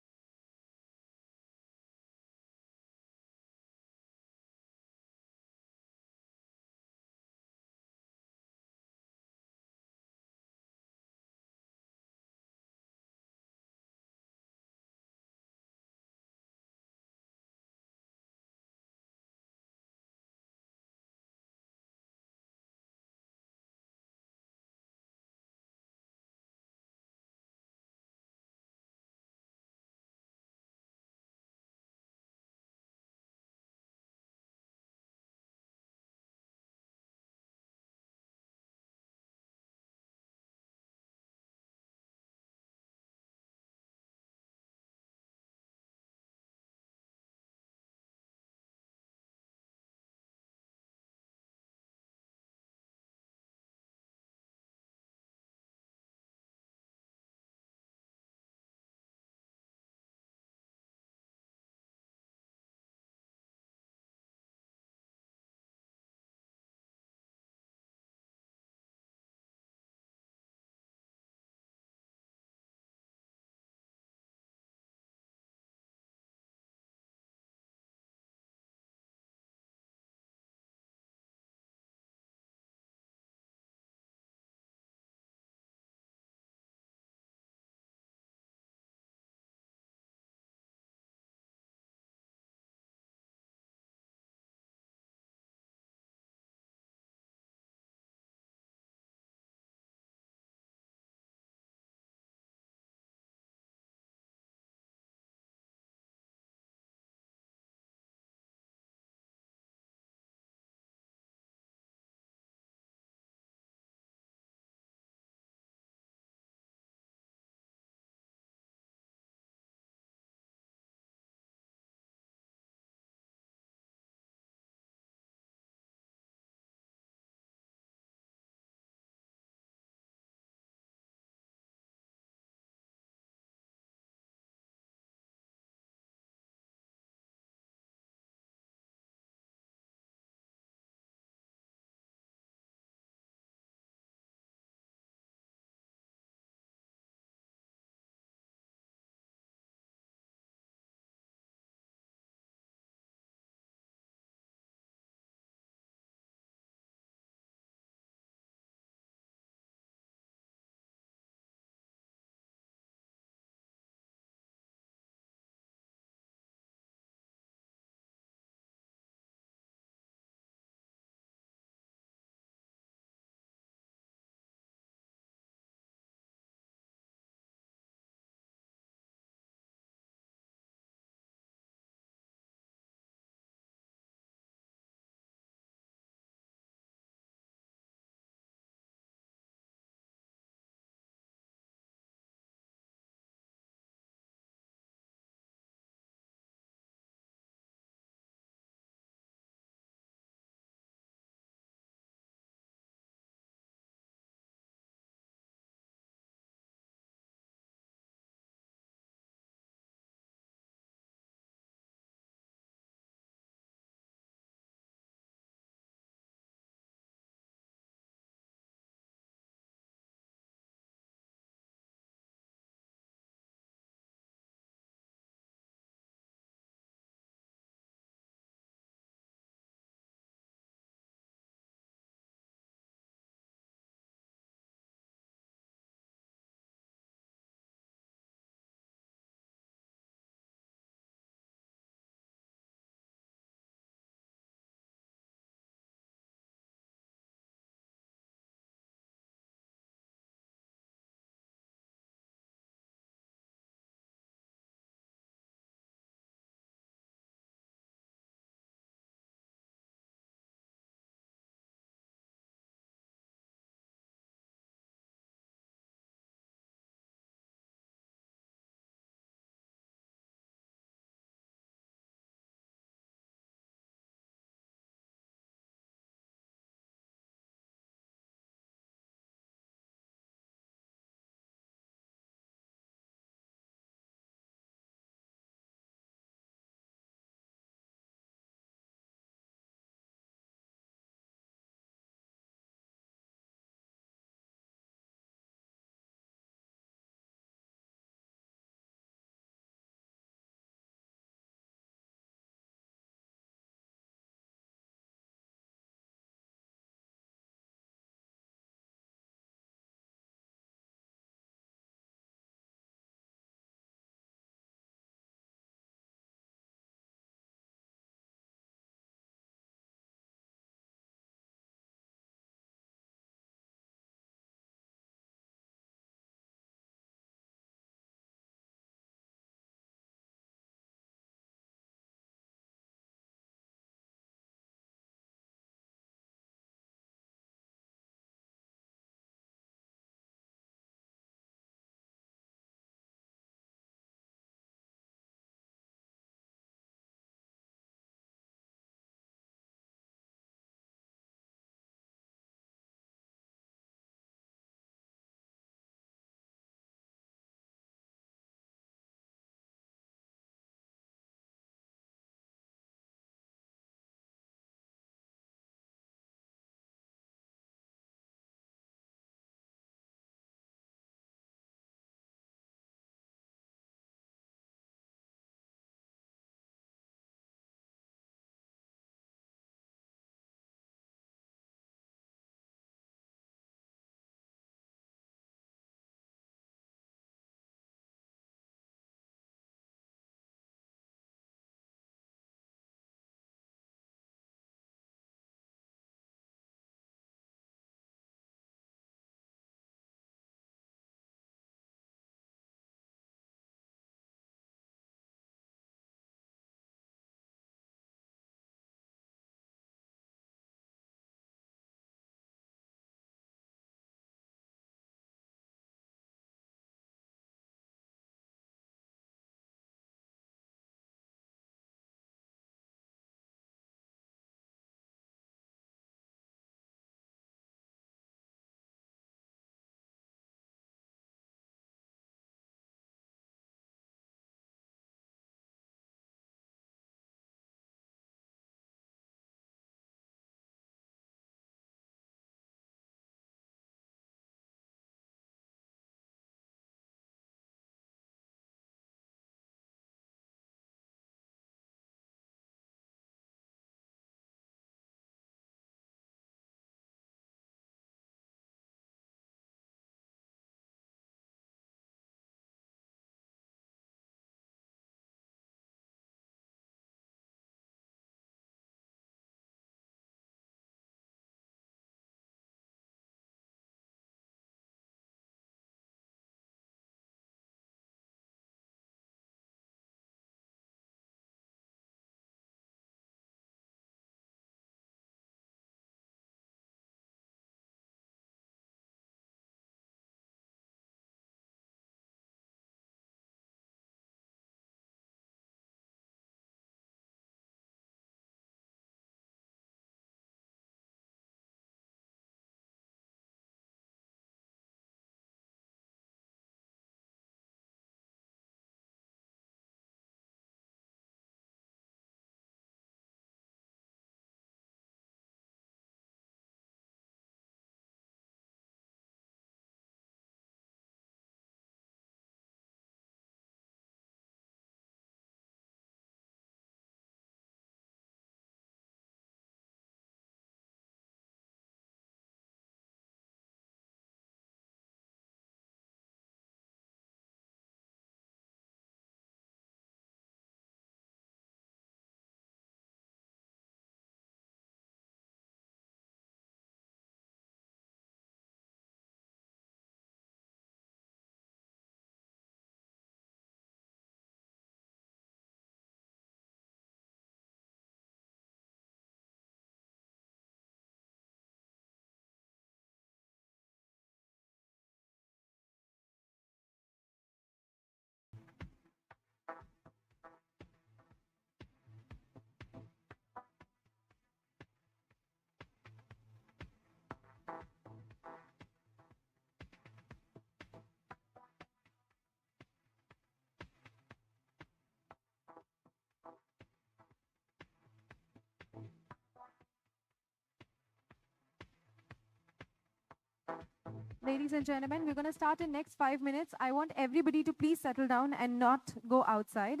ladies and gentlemen. We're going to start in next 5 minutes. I want everybody to please settle down and not go outside.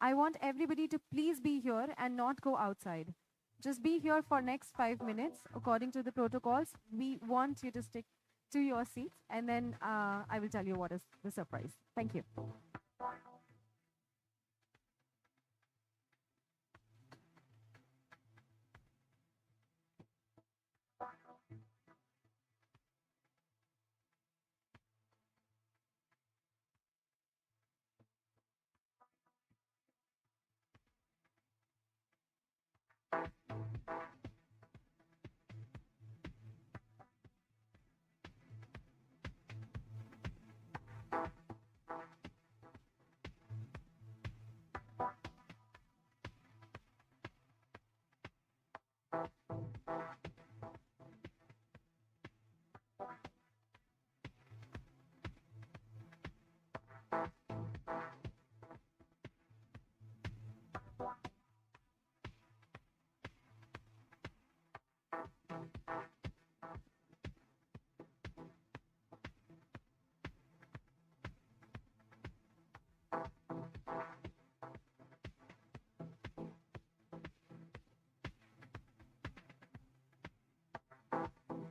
I want everybody to please be here and not go outside. Just be here for next 5 minutes. According to the protocols, we want you to stick to your seats, and then I will tell you what is the surprise. Thank you.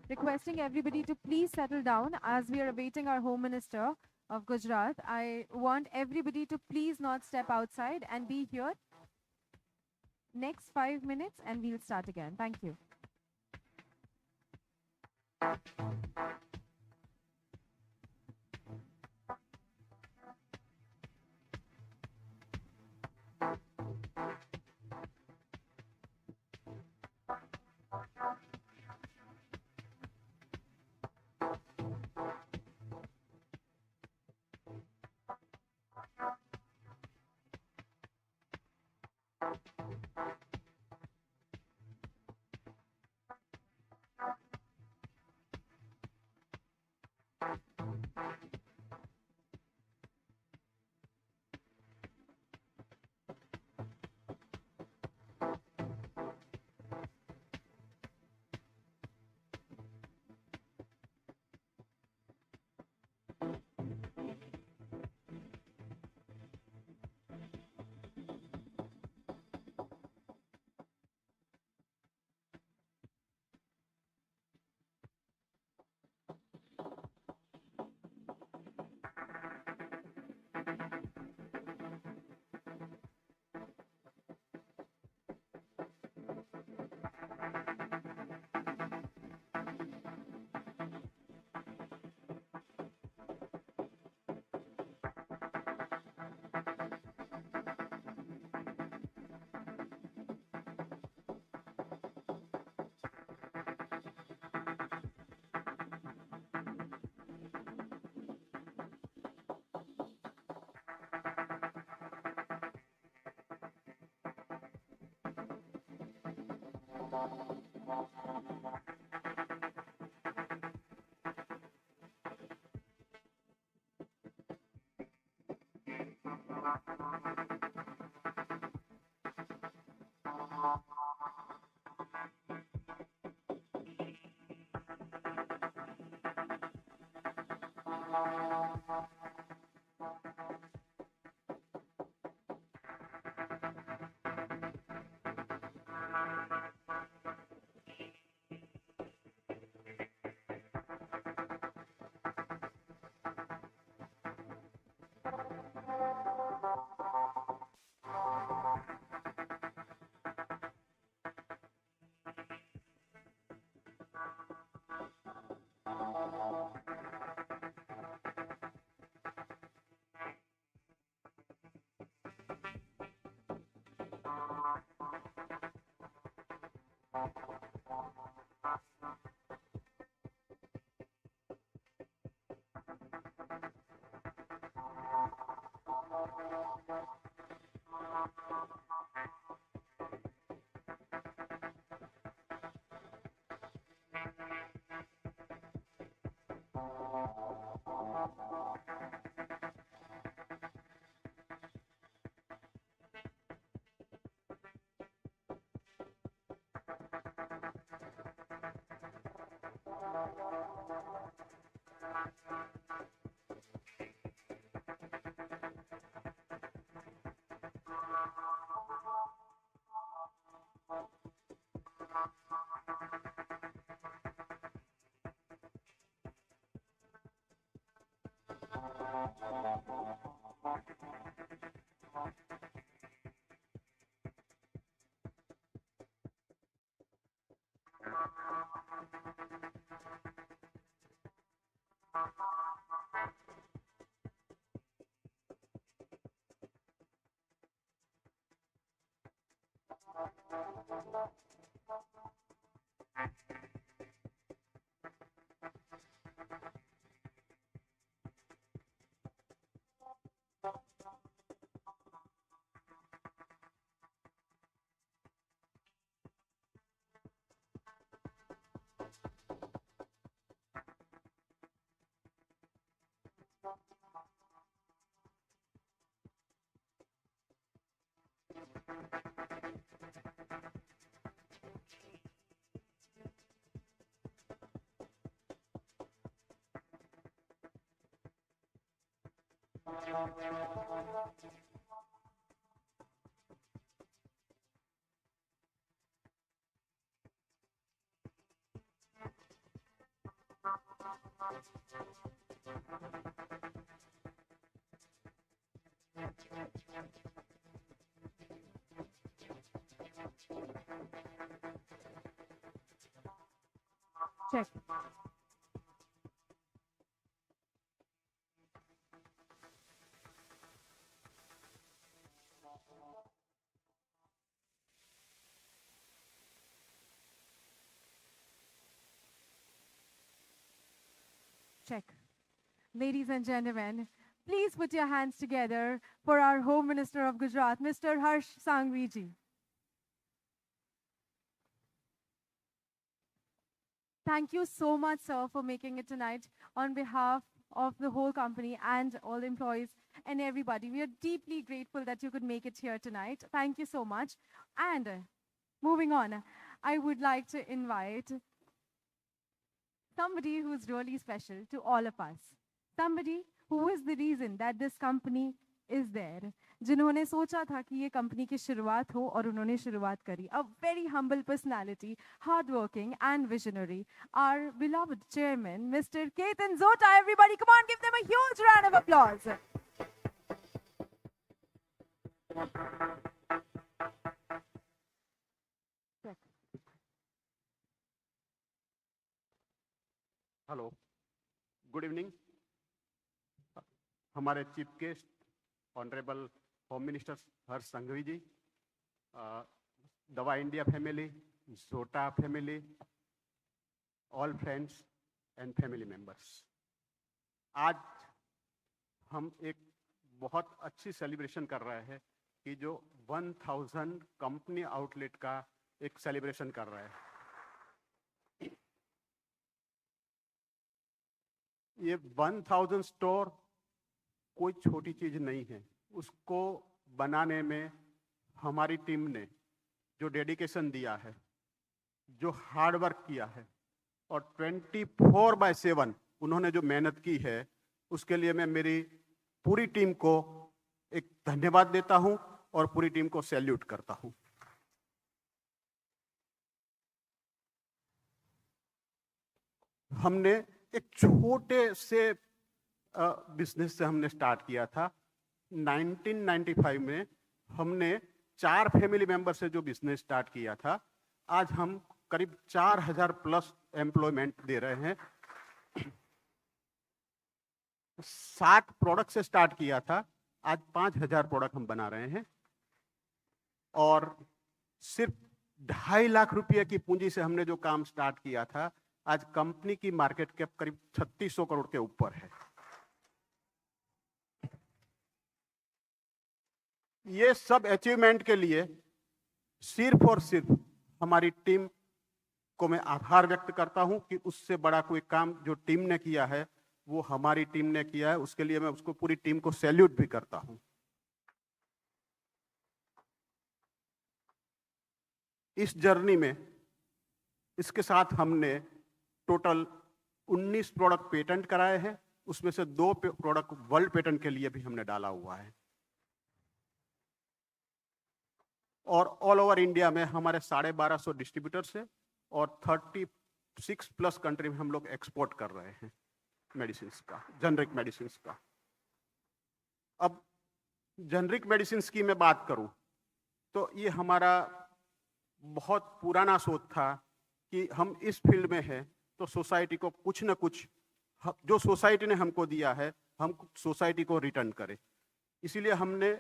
Requesting everybody to please settle down as we are awaiting our Home Minister of Gujarat. I want everybody to please not step outside and be here. Next 5 minutes and we'll start again. Thank you. Check. Check. Ladies and gentlemen, please put your hands together for our Home Minister of Gujarat, Mr. Harsh Sanghvi ji. Thank you so much, sir, for making it tonight on behalf of the whole company and all employees and everybody. We are deeply grateful that you could make it here tonight. Thank you so much. And moving on, I would like to invite somebody who's really special to all of us. Somebody who is the reason that this company is there. जिन्होंने सोचा था कि ये company की शुरुआत हो और उन्होंने शुरुआत करी. A very humble personality, hardworking and visionary. Our beloved chairman, Mr. Ketan Zota. Everybody, come on, give them a huge round of applause. Hello, good evening. हमारे chief guest honourable home minister Harsh Sanghavi ji, Dava India family, Zota family, all friends and family members. आज हम एक बहुत अच्छी celebration कर रहे हैं कि जो 1000 कंपनी आउटलेट का एक सेलिब्रेशन कर रहे हैं. ये 1000 स्टोर कोई छोटी चीज नहीं है. उसको बनाने में हमारी टीम ने जो डेडिकेशन दिया है, जो हार्ड वर्क किया है और 24/7 उन्होंने जो मेहनत की है, उसके लिए मैं मेरी पूरी टीम को एक धन्यवाद देता हूं और पूरी टीम को सैल्यूट करता हूं. हमने एक छोटे से बिजनेस से हमने स्टार्ट किया था. 1995 में हमने 4 फैमिली मेंबर से जो बिजनेस स्टार्ट किया था, आज हम करीब 4000 प्लस एम्प्लॉयमेंट दे रहे हैं. 7 प्रोडक्ट से स्टार्ट किया था, आज 5000 प्रोडक्ट हम बना रहे हैं. और सिर्फ 2.5 लाख रुपए की पूंजी से हमने जो काम स्टार्ट किया था, आज कंपनी की मार्केट कैप करीब 3600 करोड़ के ऊपर है. ये सब अचीवमेंट के लिए सिर्फ और सिर्फ हमारी टीम को मैं आभार व्यक्त करता हूं कि उससे बड़ा कोई काम जो टीम ने किया है वो हमारी टीम ने किया है. उसके लिए मैं उसको पूरी टीम को सैल्यूट भी करता हूं. इस जर्नी में इसके साथ हमने टोटल 19 प्रोडक्ट पेटेंट कराए हैं. उसमें से 2 प्रोडक्ट वर्ल्ड पेटेंट के लिए भी हमने डाला हुआ है. और ऑल ओवर इंडिया में हमारे 1250 डिस्ट्रीब्यूटर्स हैं और 36 प्लस कंट्री में हम लोग एक्सपोर्ट कर रहे हैं मेडिसिन का, जेनरिक मेडिसिन का. अब जेनरिक मेडिसिन की मैं बात करूं तो ये हमारा बहुत पुराना सोच था कि हम इस फील्ड में हैं तो सोसाइटी को कुछ न कुछ जो सोसाइटी ने हमको दिया है हम सोसाइटी को रिटर्न करें। इसीलिए हमने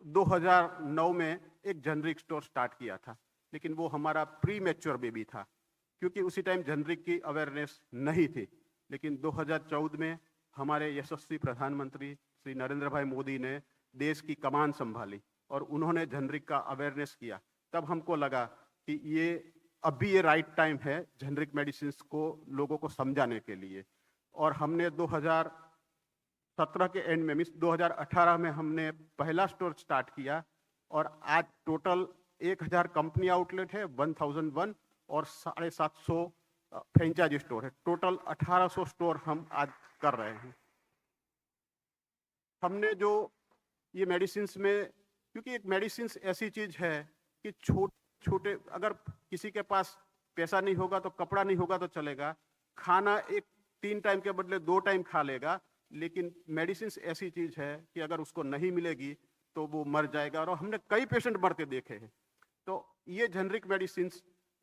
2009 में एक जेनरिक स्टोर स्टार्ट किया था, लेकिन वो हमारा प्री मैच्योर बेबी था क्योंकि उसी टाइम जेनरिक की अवेयरनेस नहीं थी। लेकिन 2014 में हमारे यशस्वी प्रधानमंत्री श्री नरेंद्र भाई मोदी ने देश की कमान संभाली और उन्होंने जेनरिक का अवेयरनेस किया। तब हमको लगा कि अभी ये राइट टाइम है जेनरिक मेडिसिन को लोगों को समझाने के लिए। और हमने 2017 के एंड में मीन्स 2018 में हमने पहला स्टोर स्टार्ट किया और आज टोटल 1000 कंपनी आउटलेट है, 1001 और 750 फ्रेंचाइजी स्टोर है। टोटल 1800 स्टोर हम आज कर रहे हैं। हमने जो ये मेडिसिन में, क्योंकि एक मेडिसिन ऐसी चीज है कि छोटे अगर किसी के पास पैसा नहीं होगा तो कपड़ा नहीं होगा तो चलेगा, खाना एक 3 टाइम के बदले 2 टाइम खा लेगा, लेकिन मेडिसिन ऐसी चीज है कि अगर उसको नहीं मिलेगी तो वो मर जाएगा। और हमने कई पेशेंट मरते देखे हैं। तो ये जेनरिक मेडिसिन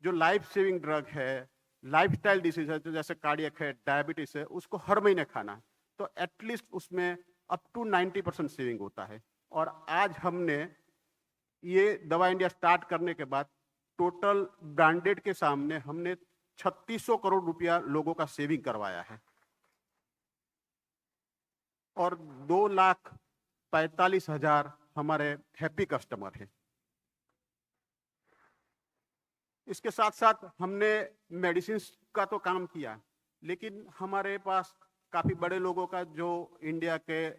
जो लाइफ सेविंग ड्रग है, लाइफस्टाइल डिसीज है, तो जैसे कार्डियक है, डायबिटीज है, उसको हर महीने खाना है, तो एटलीस्ट उसमें अप टू 90% सेविंग होता है। और आज हमने ये दवा इंडिया स्टार्ट करने के बाद टोटल ब्रांडेड के सामने हमने 3600 करोड़ रुपया लोगों का सेविंग करवाया है और 2,45,000 हमारे हैप्पी कस्टमर हैं। इसके साथ साथ हमने मेडिसिन का तो काम किया, लेकिन हमारे पास काफ़ी बड़े लोगों का जो इंडिया के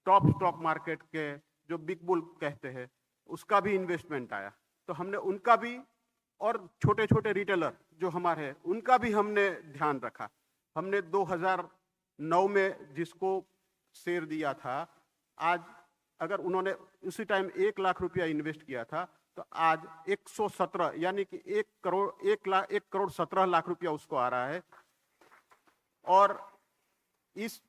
टॉप स्टॉक मार्केट के जो बिग बुल कहते हैं उसका भी इन्वेस्टमेंट आया, तो हमने उनका भी और छोटे छोटे रिटेलर जो हमारे हैं उनका भी हमने ध्यान रखा। हमने 2009 में जिसको शेयर दिया था, आज अगर उन्होंने उसी टाइम 1 लाख रुपया इन्वेस्ट किया था तो आज 117 यानी कि 1 करोड़ 17 लाख रुपया उसको आ रहा है। और इस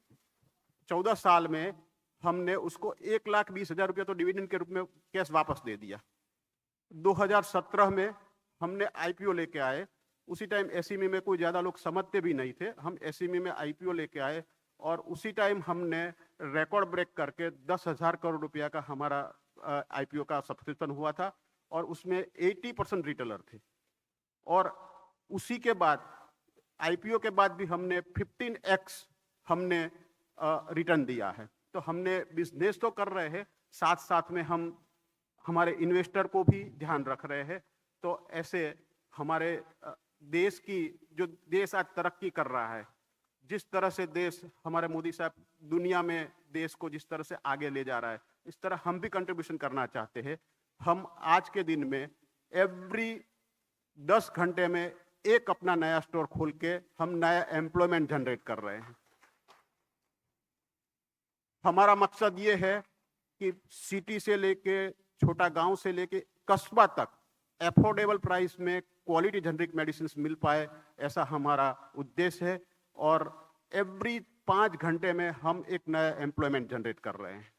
14 साल में हमने उसको 1,20,000 रुपया तो डिविडेंड के रूप में कैश वापस दे दिया। 2017 में हमने आईपीओ लेके आए, उसी टाइम एसएमई में कोई ज़्यादा लोग समझते भी नहीं थे, हम एसएमई में आईपीओ लेके आए और उसी टाइम हमने रिकॉर्ड ब्रेक करके 10,000 करोड़ रुपया का हमारा आईपीओ का सब्सक्रिप्शन हुआ था और उसमें 80% रिटेलर थे। और उसी के बाद आईपीओ के बाद भी हमने 15x हमने रिटर्न दिया है। तो हमने बिजनेस तो कर रहे हैं, साथ साथ में हम हमारे इन्वेस्टर को भी ध्यान रख रहे हैं। तो ऐसे हमारे देश की जो देश आज तरक्की कर रहा है, जिस तरह से देश हमारे मोदी साहब दुनिया में देश को जिस तरह से आगे ले जा रहा है, इस तरह हम भी कंट्रीब्यूशन करना चाहते हैं। हम आज के दिन में एवरी 10 घंटे में एक अपना नया स्टोर खोल के हम नया एम्प्लॉयमेंट जनरेट कर रहे हैं। हमारा मकसद ये है कि सिटी से लेके छोटा गांव से लेके कस्बा तक एफोर्डेबल प्राइस में क्वालिटी जेनरिक मेडिसिन मिल पाए, ऐसा हमारा उद्देश्य है। और एवरी 5 घंटे में हम एक नया एम्प्लॉयमेंट जनरेट कर रहे हैं।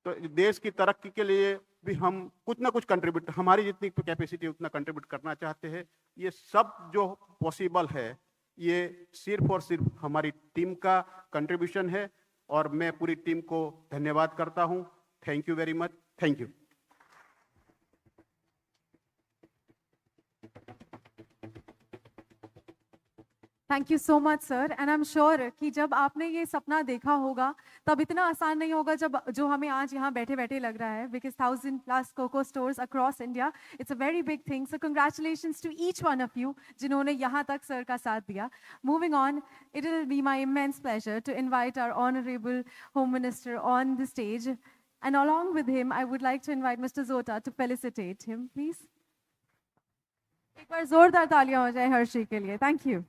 तो देश की तरक्की के लिए भी हम कुछ ना कुछ कंट्रीब्यूट, हमारी जितनी कैपेसिटी उतना कंट्रीब्यूट करना चाहते हैं। ये सब जो पॉसिबल है ये सिर्फ और सिर्फ हमारी टीम का कंट्रीब्यूशन है और मैं पूरी टीम को धन्यवाद करता हूं। Thank you very much. Thank you. Thank you so much sir. And I am sure कि जब आपने ये सपना देखा होगा तब इतना आसान नहीं होगा जब जो हमें आज यहाँ बैठे बैठे लग रहा है, because 1000+ COCO stores across India, it's a very big thing. So congratulations to each one of you जिन्होंने यहाँ तक सर का साथ दिया। Moving on, it will be my immense pleasure to invite our honourable home minister on the stage, and along with him I would like to invite mister Zota to felicitate him please. एक बार जोरदार तालियां हो जाए हर्षी के लिए। Thank you.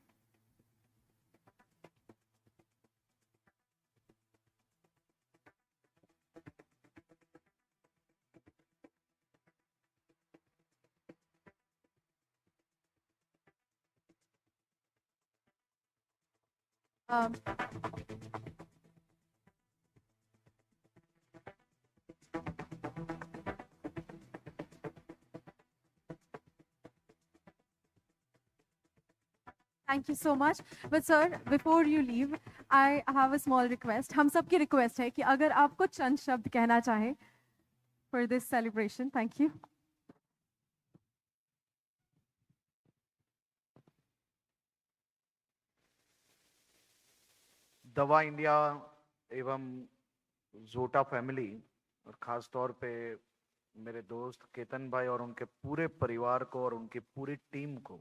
Thank you so much. But sir, before you leave, I have a small request. हम सबकी request है कि अगर आप कुछ चंद शब्द कहना चाहें for this celebration. Thank you. दवा इंडिया एवं जोटा फैमिली और ख़ास तौर पे मेरे दोस्त केतन भाई और उनके पूरे परिवार को और उनकी पूरी टीम को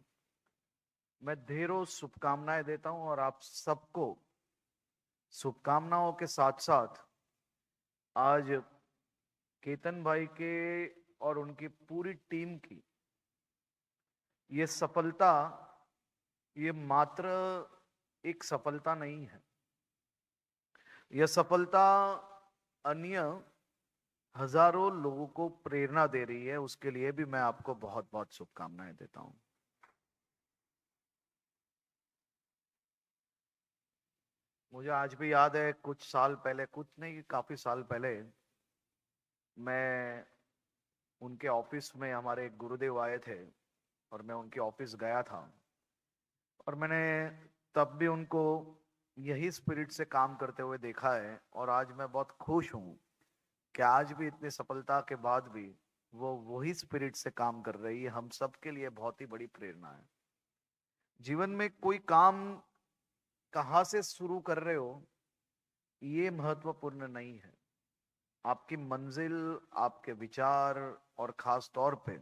मैं ढेरों शुभकामनाएं देता हूं। और आप सबको शुभकामनाओं के साथ साथ आज केतन भाई के और उनकी पूरी टीम की ये सफलता, ये मात्र एक सफलता नहीं है, यह सफलता अन्य हजारों लोगों को प्रेरणा दे रही है। उसके लिए भी मैं आपको बहुत बहुत शुभकामनाएं देता हूं। मुझे आज भी याद है, कुछ साल पहले, कुछ नहीं काफी साल पहले, मैं उनके ऑफिस में, हमारे एक गुरुदेव आए थे और मैं उनके ऑफिस गया था और मैंने तब भी उनको यही स्पिरिट से काम करते हुए देखा है। और आज मैं बहुत खुश हूं कि आज भी इतनी सफलता के बाद भी वो वही स्पिरिट से काम कर रही है। हम सब के लिए बहुत ही बड़ी प्रेरणा है। जीवन में कोई काम कहाँ से शुरू कर रहे हो ये महत्वपूर्ण नहीं है, आपकी मंजिल, आपके विचार और खास तौर पे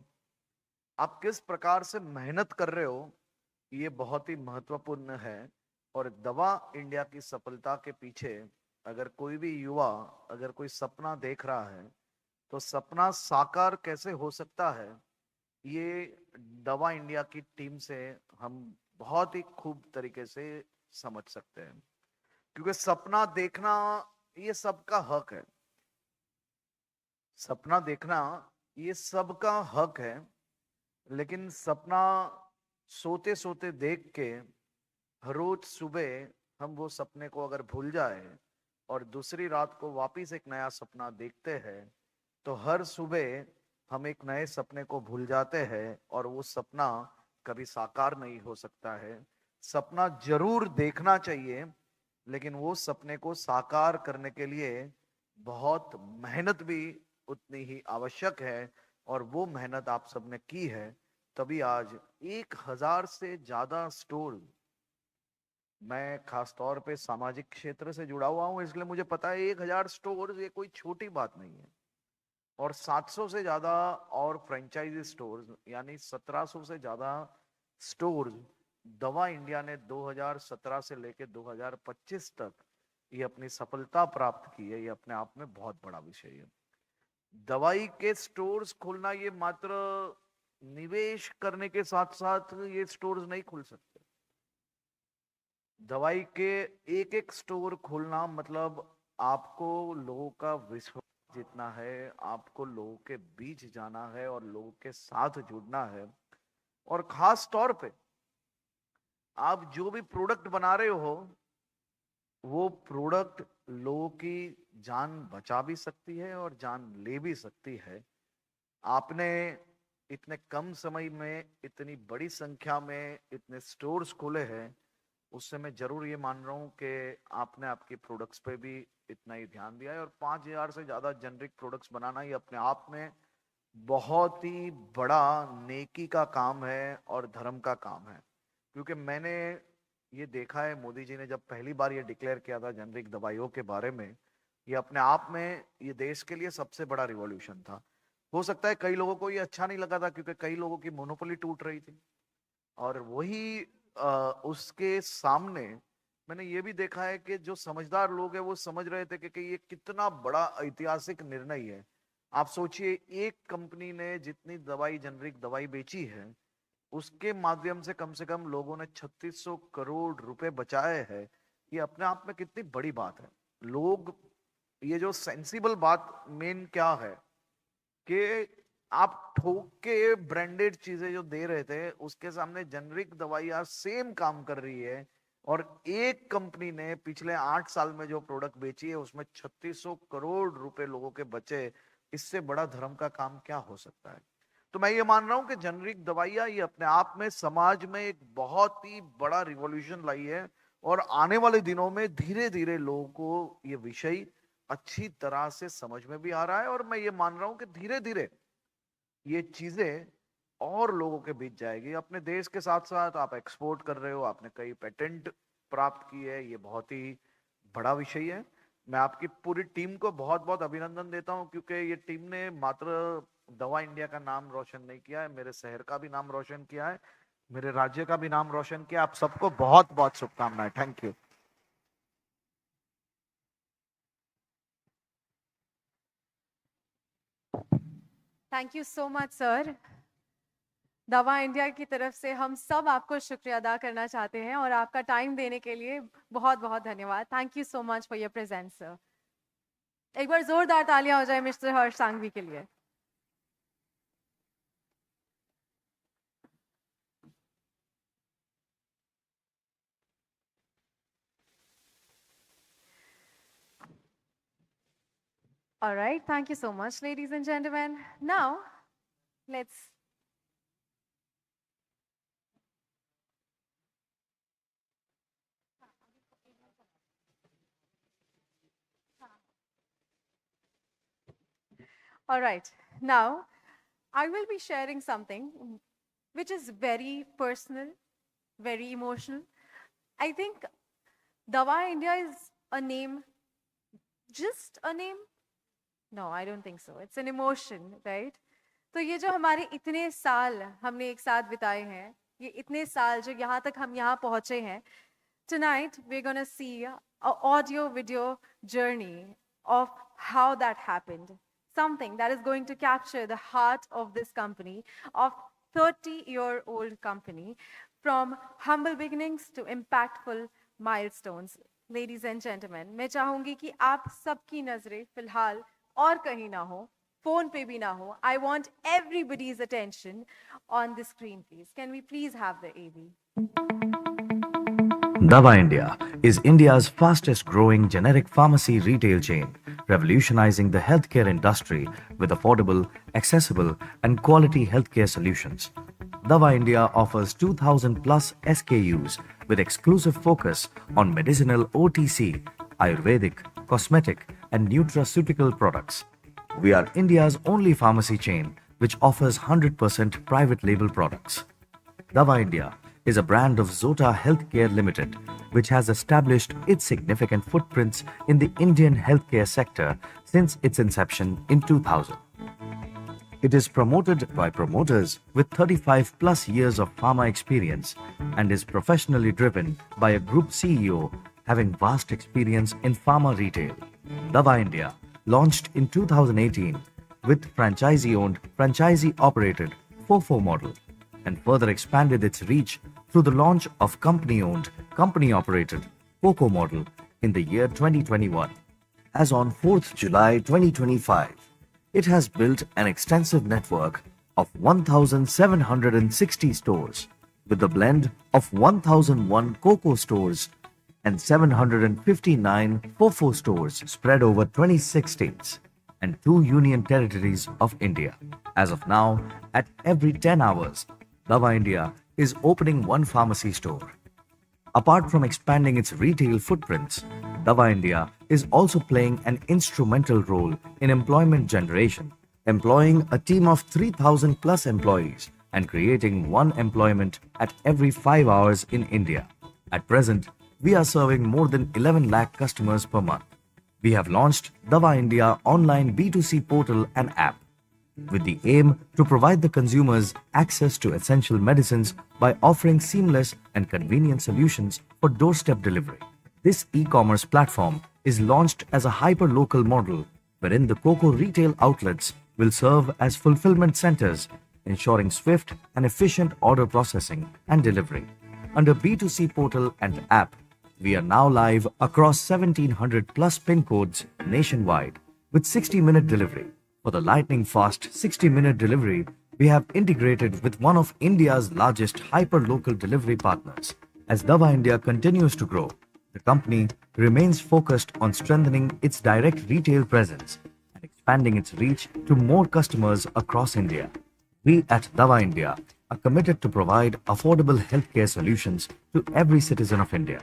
आप किस प्रकार से मेहनत कर रहे हो ये बहुत ही महत्वपूर्ण है। और दवा इंडिया की सफलता के पीछे अगर कोई भी युवा अगर कोई सपना देख रहा है तो सपना साकार कैसे हो सकता है, ये दवा इंडिया की टीम से हम बहुत ही खूब तरीके से समझ सकते हैं। क्योंकि सपना देखना ये सबका हक है, सपना देखना ये सबका हक है। लेकिन सपना सोते सोते देख के हर रोज सुबह हम वो सपने को अगर भूल जाए और दूसरी रात को वापस एक नया सपना देखते हैं तो हर सुबह हम एक नए सपने को भूल जाते हैं और वो सपना कभी साकार नहीं हो सकता है। सपना जरूर देखना चाहिए, लेकिन वो सपने को साकार करने के लिए बहुत मेहनत भी उतनी ही आवश्यक है। और वो मेहनत आप सबने की है, तभी आज 1000 से ज्यादा स्टोर, मैं खास तौर पे सामाजिक क्षेत्र से जुड़ा हुआ हूं इसलिए मुझे पता है 1000 स्टोर ये कोई छोटी बात नहीं है। और 700 से ज्यादा और फ्रेंचाइजी स्टोर्स, यानी 1700 से ज्यादा स्टोर्स दवा इंडिया ने 2017 से लेकर 2025 तक ये अपनी सफलता प्राप्त की है। ये अपने आप में बहुत बड़ा विषय है। दवाई के स्टोर्स खोलना ये मात्र निवेश करने के साथ साथ ये स्टोर्स नहीं खुल सकते। दवाई के एक एक स्टोर खोलना मतलब आपको लोगों का विश्वास जीतना है, आपको लोगों के बीच जाना है और लोगों के साथ जुड़ना है। और खास तौर पे आप जो भी प्रोडक्ट बना रहे हो वो प्रोडक्ट लोगों की जान बचा भी सकती है और जान ले भी सकती है। आपने इतने कम समय में इतनी बड़ी संख्या में इतने स्टोर्स खोले हैं, उससे मैं जरूर ये मान रहा हूँ कि आपने आपके प्रोडक्ट्स पे भी इतना ही ध्यान दिया है। और 5000 से ज्यादा जेनरिक प्रोडक्ट्स बनाना ये अपने आप में बहुत ही बड़ा नेकी का काम है और धर्म का काम है। क्योंकि मैंने ये देखा है, मोदी जी ने जब पहली बार ये डिक्लेयर किया था जेनरिक दवाइयों के बारे में, ये अपने आप में ये देश के लिए सबसे बड़ा रिवॉल्यूशन था। हो सकता है कई लोगों को ये अच्छा नहीं लगा था क्योंकि कई लोगों की मोनोपोली टूट रही थी। और वही उसके सामने मैंने ये भी देखा है कि जो समझदार लोग हैं वो समझ रहे थे कि ये कितना बड़ा ऐतिहासिक निर्णय है। आप सोचिए, एक कंपनी ने जितनी दवाई जेनरिक दवाई बेची है उसके माध्यम से कम लोगों ने 3600 करोड़ रुपए बचाए हैं। ये अपने आप में कितनी बड़ी बात है। लोग, ये जो सेंसिबल बात मेन क्या है कि आप ठोक के ब्रांडेड चीजें जो दे रहे थे उसके सामने जेनरिक दवाइयां सेम काम कर रही है। और एक कंपनी ने पिछले 8 साल में जो प्रोडक्ट बेची है उसमें 3600 करोड़ रुपए लोगों के बचे। इससे बड़ा धर्म का काम क्या हो सकता है। तो मैं ये मान रहा हूं कि जेनरिक दवाइयां ये अपने आप में समाज में एक बहुत ही बड़ा रिवॉल्यूशन लाई है, और आने वाले दिनों में धीरे धीरे लोगों को ये विषय अच्छी तरह से समझ में भी आ रहा है, और मैं ये मान रहा हूं कि धीरे धीरे ये चीजें और लोगों के बीच जाएगी। अपने देश के साथ साथ आप एक्सपोर्ट कर रहे हो, आपने कई पेटेंट प्राप्त किए है, ये बहुत ही बड़ा विषय है। मैं आपकी पूरी टीम को बहुत बहुत अभिनंदन देता हूं, क्योंकि ये टीम ने मात्र दवा इंडिया का नाम रोशन नहीं किया है, मेरे शहर का भी नाम रोशन किया है, मेरे राज्य का भी नाम रोशन किया। आप सबको बहुत बहुत शुभकामनाएं। Thank you. Thank you so much sir. दवा इंडिया की तरफ से हम सब आपको शुक्रिया अदा करना चाहते हैं, और आपका टाइम देने के लिए बहुत बहुत धन्यवाद। Thank you so much for your presence sir. एक बार जोरदार तालियां हो जाए मिस्टर हर्ष सांघवी के लिए। All right, thank you so much, ladies and gentlemen. Now, let's all right, now I will be sharing something which is very personal, very emotional. I think Dawa India is a name, just a name? No, I don't think so. It's an emotion, right? तो ये जो हमारे इतने साल हमने एक साथ बिताए हैं, ये इतने साल जो यहाँ तक हम यहाँ पहुँचे हैं, tonight we're going to see an audio video journey of how that happened. Something that is going to capture the heart of this company, of 30-year-old company, from humble beginnings to impactful milestones. Ladies and gentlemen, मैं चाहूँगी कि आप सबकी नजरें फिलहाल और कहीं ना हो, फोन पे भी ना हो. I want everybody's attention on the screen, please. Can we please have the AV? DavaIndia is India's fastest growing generic pharmacy retail chain, revolutionizing the healthcare industry with affordable, accessible, and quality healthcare solutions. DavaIndia offers 2,000 plus SKUs with exclusive focus on medicinal OTC, Ayurvedic, cosmetic, and nutraceutical products. We are India's only pharmacy chain which offers 100% private label products. DavaIndia is a brand of Zota Healthcare Limited, which has established its significant footprints in the Indian healthcare sector since its inception in 2000. It is promoted by promoters with 35 plus years of pharma experience and is professionally driven by a group CEO having vast experience in pharma retail. DavaIndia launched in 2018 with franchisee-owned, franchisee-operated FOFO model and further expanded its reach through the launch of company-owned, company-operated COCO model in the year 2021. As on 4th July 2025, it has built an extensive network of 1,760 stores with a blend of 1,001 COCO stores and 759 FOFO stores spread over 26 states and 2 union territories of India. As of now, at every 10 hours, DavaIndia is opening one pharmacy store. Apart from expanding its retail footprints, DavaIndia is also playing an instrumental role in employment generation, employing a team of 3,000 plus employees and creating one employment at every 5 hours in India. At present, we are serving more than 11 lakh customers per month. We have launched DavaIndia online B2C portal and app with the aim to provide the consumers access to essential medicines by offering seamless and convenient solutions for doorstep delivery. This e-commerce platform is launched as a hyper-local model wherein the COCO retail outlets will serve as fulfillment centers, ensuring swift and efficient order processing and delivery. Under B2C portal and app, we are now live across 1,700 plus pin codes nationwide with 60-minute delivery. For the lightning-fast 60-minute delivery, we have integrated with one of India's largest hyper-local delivery partners. As DavaIndia continues to grow, the company remains focused on strengthening its direct retail presence and expanding its reach to more customers across India. We at DavaIndia are committed to provide affordable healthcare solutions to every citizen of India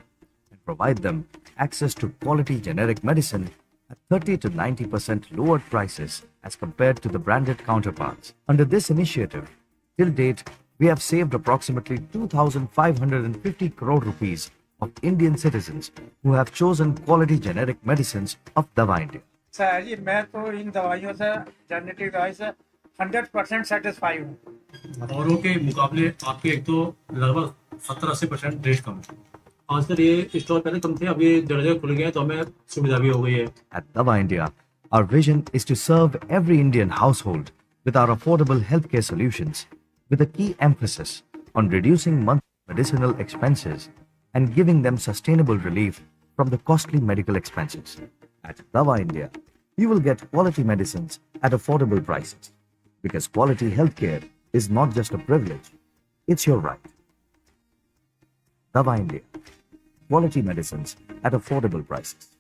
and provide them access to quality generic medicine at 30 to 90% lowered prices as compared to the branded counterparts. Under this initiative, till date, we have saved approximately 2,550 crore rupees of Indian citizens who have chosen quality generic medicines of DavaIndia. Sir ji मैं तो इन दवाइयों से generative दवाई से 100% satisfy हूँ। औरों के मुकाबले आपके एक तो लगभग 70-80% रेट कम है। आजकल ये स्टोर पहले कम थे, अब ये जगह खुल गए तो हमें सुविधा भी हो गई है। At DavaIndia, our vision is to serve every Indian household with our affordable healthcare solutions, with a key emphasis on reducing monthly medicinal expenses and giving them sustainable relief from the costly medical expenses. At DavaIndia, you will get quality medicines at affordable prices, because quality healthcare is not just a privilege, it's your right. DavaIndia, quality medicines at affordable prices.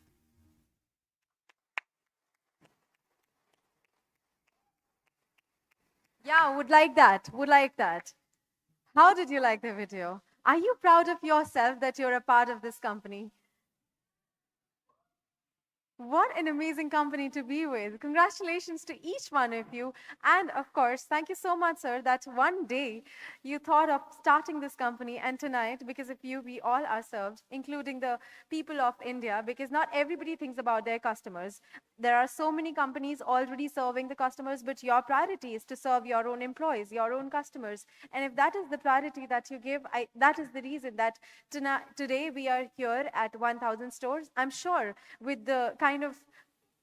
Yeah, would like that. Would like that. How did you like the video? Are you proud of yourself that you're a part of this company? What an amazing company to be with. Congratulations to each one of you. And of course, thank you so much, sir, that one day you thought of starting this company, and tonight, because of you, we all are served, including the people of India, because not everybody thinks about their customers. There are so many companies already serving the customers, but your priority is to serve your own employees, your own customers. And if that is the priority that you give, that is the reason that today we are here at 1,000 stores. I'm sure with the kind of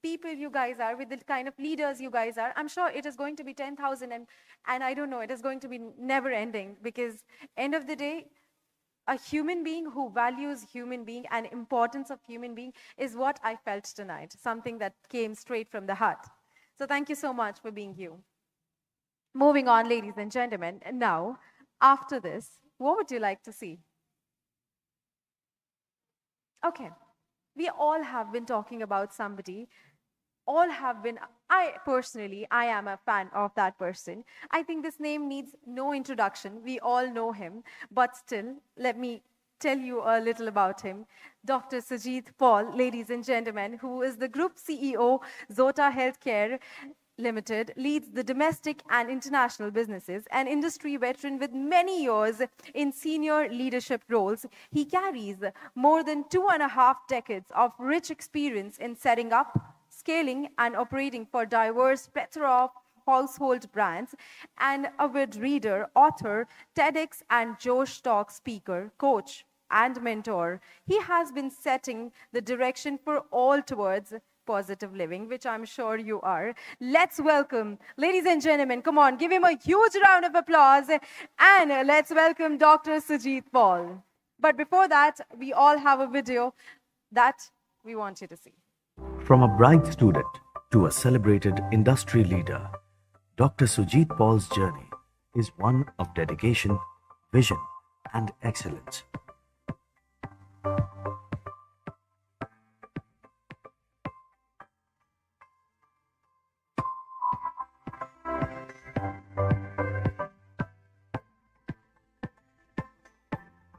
people you guys are, with the kind of leaders you guys are, I'm sure it is going to be 10,000, and I don't know, it is going to be never ending, because end of the day, a human being who values human being and importance of human being is what I felt tonight, something that came straight from the heart. So thank you so much for being you. Moving on, ladies and gentlemen, and now, after this, what would you like to see? Okay. We all have been talking about somebody. All have been, I am a fan of that person. I think this name needs no introduction. We all know him. But still, let me tell you a little about him. Dr. Sujit Paul, ladies and gentlemen, who is the Group CEO, Zota Healthcare Limited, leads the domestic and international businesses, an industry veteran with many years in senior leadership roles. He carries more than 2.5 decades of rich experience in setting up, scaling, and operating for diverse plethora of household brands, and avid reader, author, TEDx and Josh Talk speaker, coach, and mentor. He has been setting the direction for all towards positive living, which I'm sure you are. Let's welcome, ladies and gentlemen, come on, give him a huge round of applause, and let's welcome Dr. Sujit Paul. But before that, we all have a video that we want you to see. From a bright student to a celebrated industry leader, Dr. Sujit Paul's journey is one of dedication, vision, and excellence.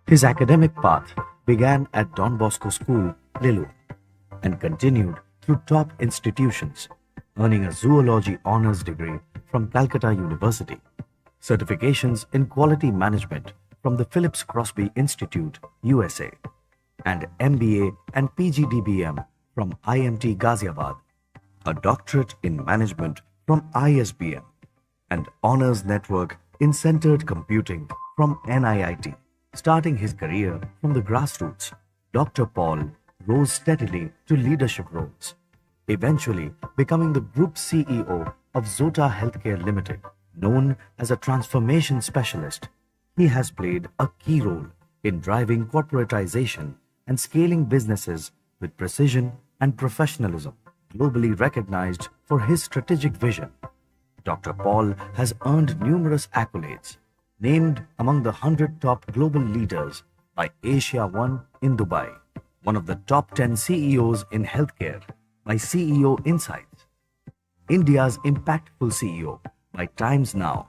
His academic path began at Don Bosco School, Lilu, and continued through top institutions, earning a zoology honors degree from Calcutta University, certifications in quality management from the Phillips Crosby Institute, USA, and MBA and PGDBM from IMT Ghaziabad, a doctorate in management from ISBM, and honors network in centered computing from NIIT. Starting his career from the grassroots, Dr. Paul rose steadily to leadership roles, eventually becoming the Group CEO of Zota Healthcare Limited. Known as a transformation specialist, he has played a key role in driving corporatization and scaling businesses with precision and professionalism. Globally recognized for his strategic vision, Dr. Paul has earned numerous accolades, named among the 100 top global leaders by Asia One in Dubai, one of the top 10 CEOs in healthcare by CEO Insights, India's impactful CEO by Times Now,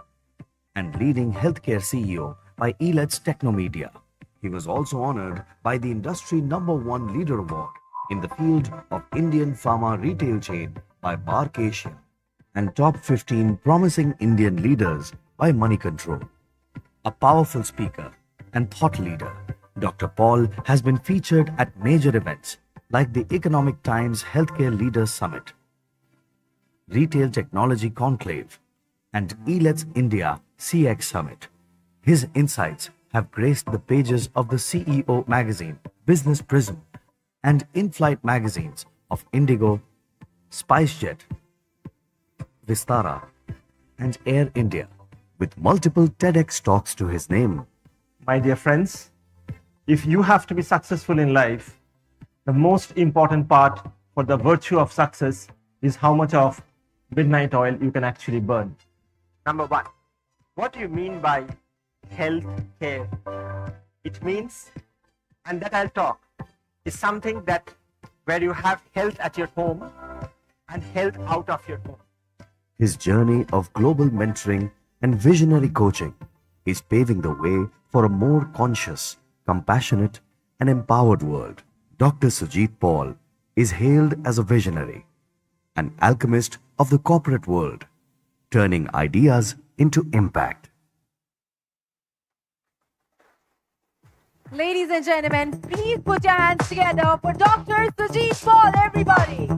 and leading healthcare CEO by ELET's Technomedia. He was also honored by the industry #1 leader award in the field of Indian pharma retail chain by Bark Asia and top 15 promising Indian leaders by Money Control. A powerful speaker and thought leader, Dr. Paul has been featured at major events like the Economic Times Healthcare Leaders Summit, Retail Technology Conclave, and ELET's India CX Summit. His insights have graced the pages of the CEO magazine, Business Prism, and in-flight magazines of Indigo, SpiceJet, Vistara, and Air India, with multiple TEDx talks to his name. My dear friends, if you have to be successful in life, the most important part for the virtue of success is how much of midnight oil you can actually burn. Number one, what do you mean by health care? It means, and that I'll talk, is something that where you have health at your home and health out of your home. His journey of global mentoring and visionary coaching is paving the way for a more conscious, compassionate, and empowered world. Dr. Sujit Paul is hailed as a visionary, an alchemist of the corporate world, turning ideas into impact. Ladies and gentlemen, please put your hands together for Dr. Sujit Paul, everybody.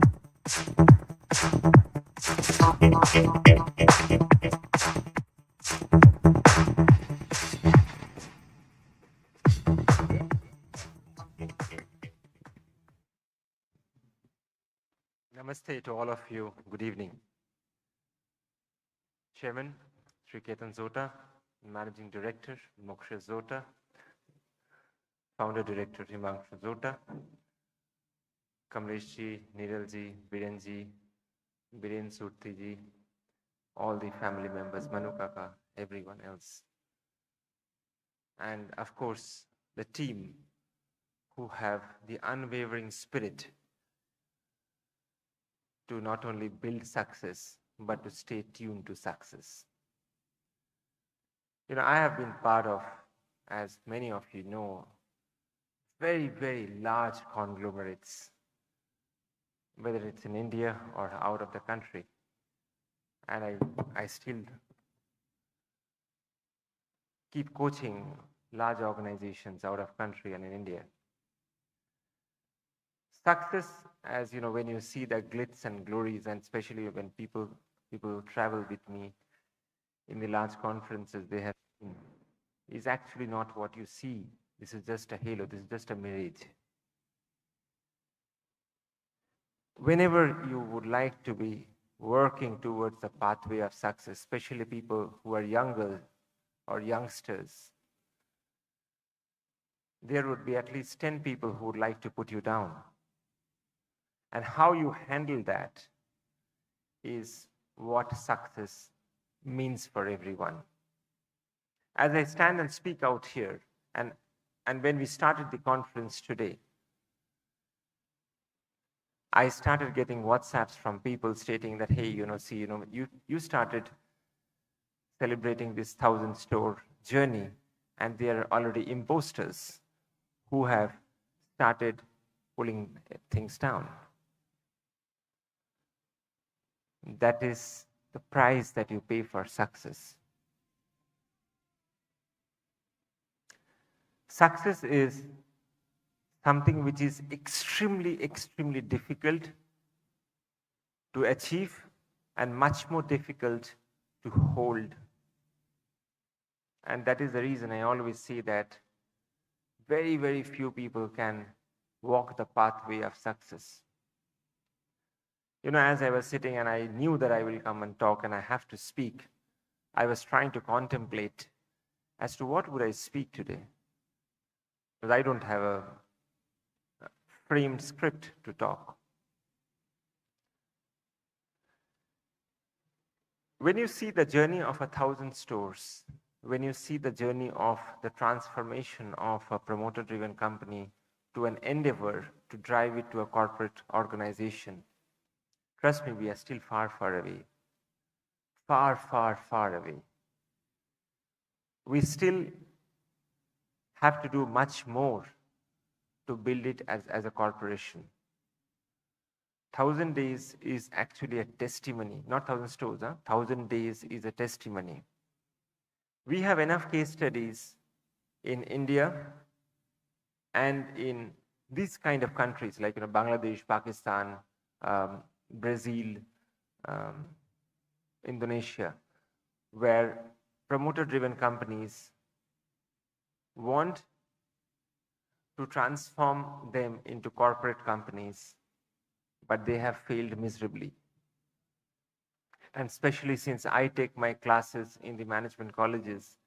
Namaste to all of you. Good evening. Chairman, Sri Ketan Zota, Managing Director, Moksha Zota, Founder Director, Himanshu Zota, Kamlesh ji, Niral ji, Biren ji, Biren Surti ji, all the family members, Manu Kaka, everyone else. And of course, the team who have the unwavering spirit to not only build success, but to stay tuned to success. You know, I have been part of, as many of you know, very, very large conglomerates, whether it's in India or out of the country. And I still keep coaching large organizations out of country and in India. Success, as you know, when you see the glitz and glories, and especially when people travel with me in the large conferences they have seen, is actually not what you see. This is just a halo, this is just a mirage. Whenever you would like to be working towards the pathway of success, especially people who are younger or youngsters, there would be at least 10 people who would like to put you down. And how you handle that is what success means for everyone. As I stand and speak out here, and when we started the conference today, I started getting WhatsApps from people stating that, hey, you started celebrating this 1,000-store journey, and there are already imposters who have started pulling things down. That is the price that you pay for success. Success is something which is extremely, extremely difficult to achieve and much more difficult to hold. And that is the reason I always say that very, very few people can walk the pathway of success. You know, as I was sitting and I knew that I will come and talk and I have to speak, I was trying to contemplate as to what would I speak today. Because I don't have a framed script to talk. When you see the journey of 1,000 stores, when you see the journey of the transformation of a promoter-driven company to an endeavor to drive it to a corporate organization, trust me, we are still far, far away. Far, far, far away. we still have to do much more to build it as a corporation. 1,000 days is actually a testimony, not 1,000 stores, 1,000 days is a testimony. We have enough case studies in India and in these kind of countries like Bangladesh, Pakistan, Brazil, Indonesia, where promoter-driven companies want to transform them into corporate companies, but they have failed miserably. And especially since I take my classes in the management colleges,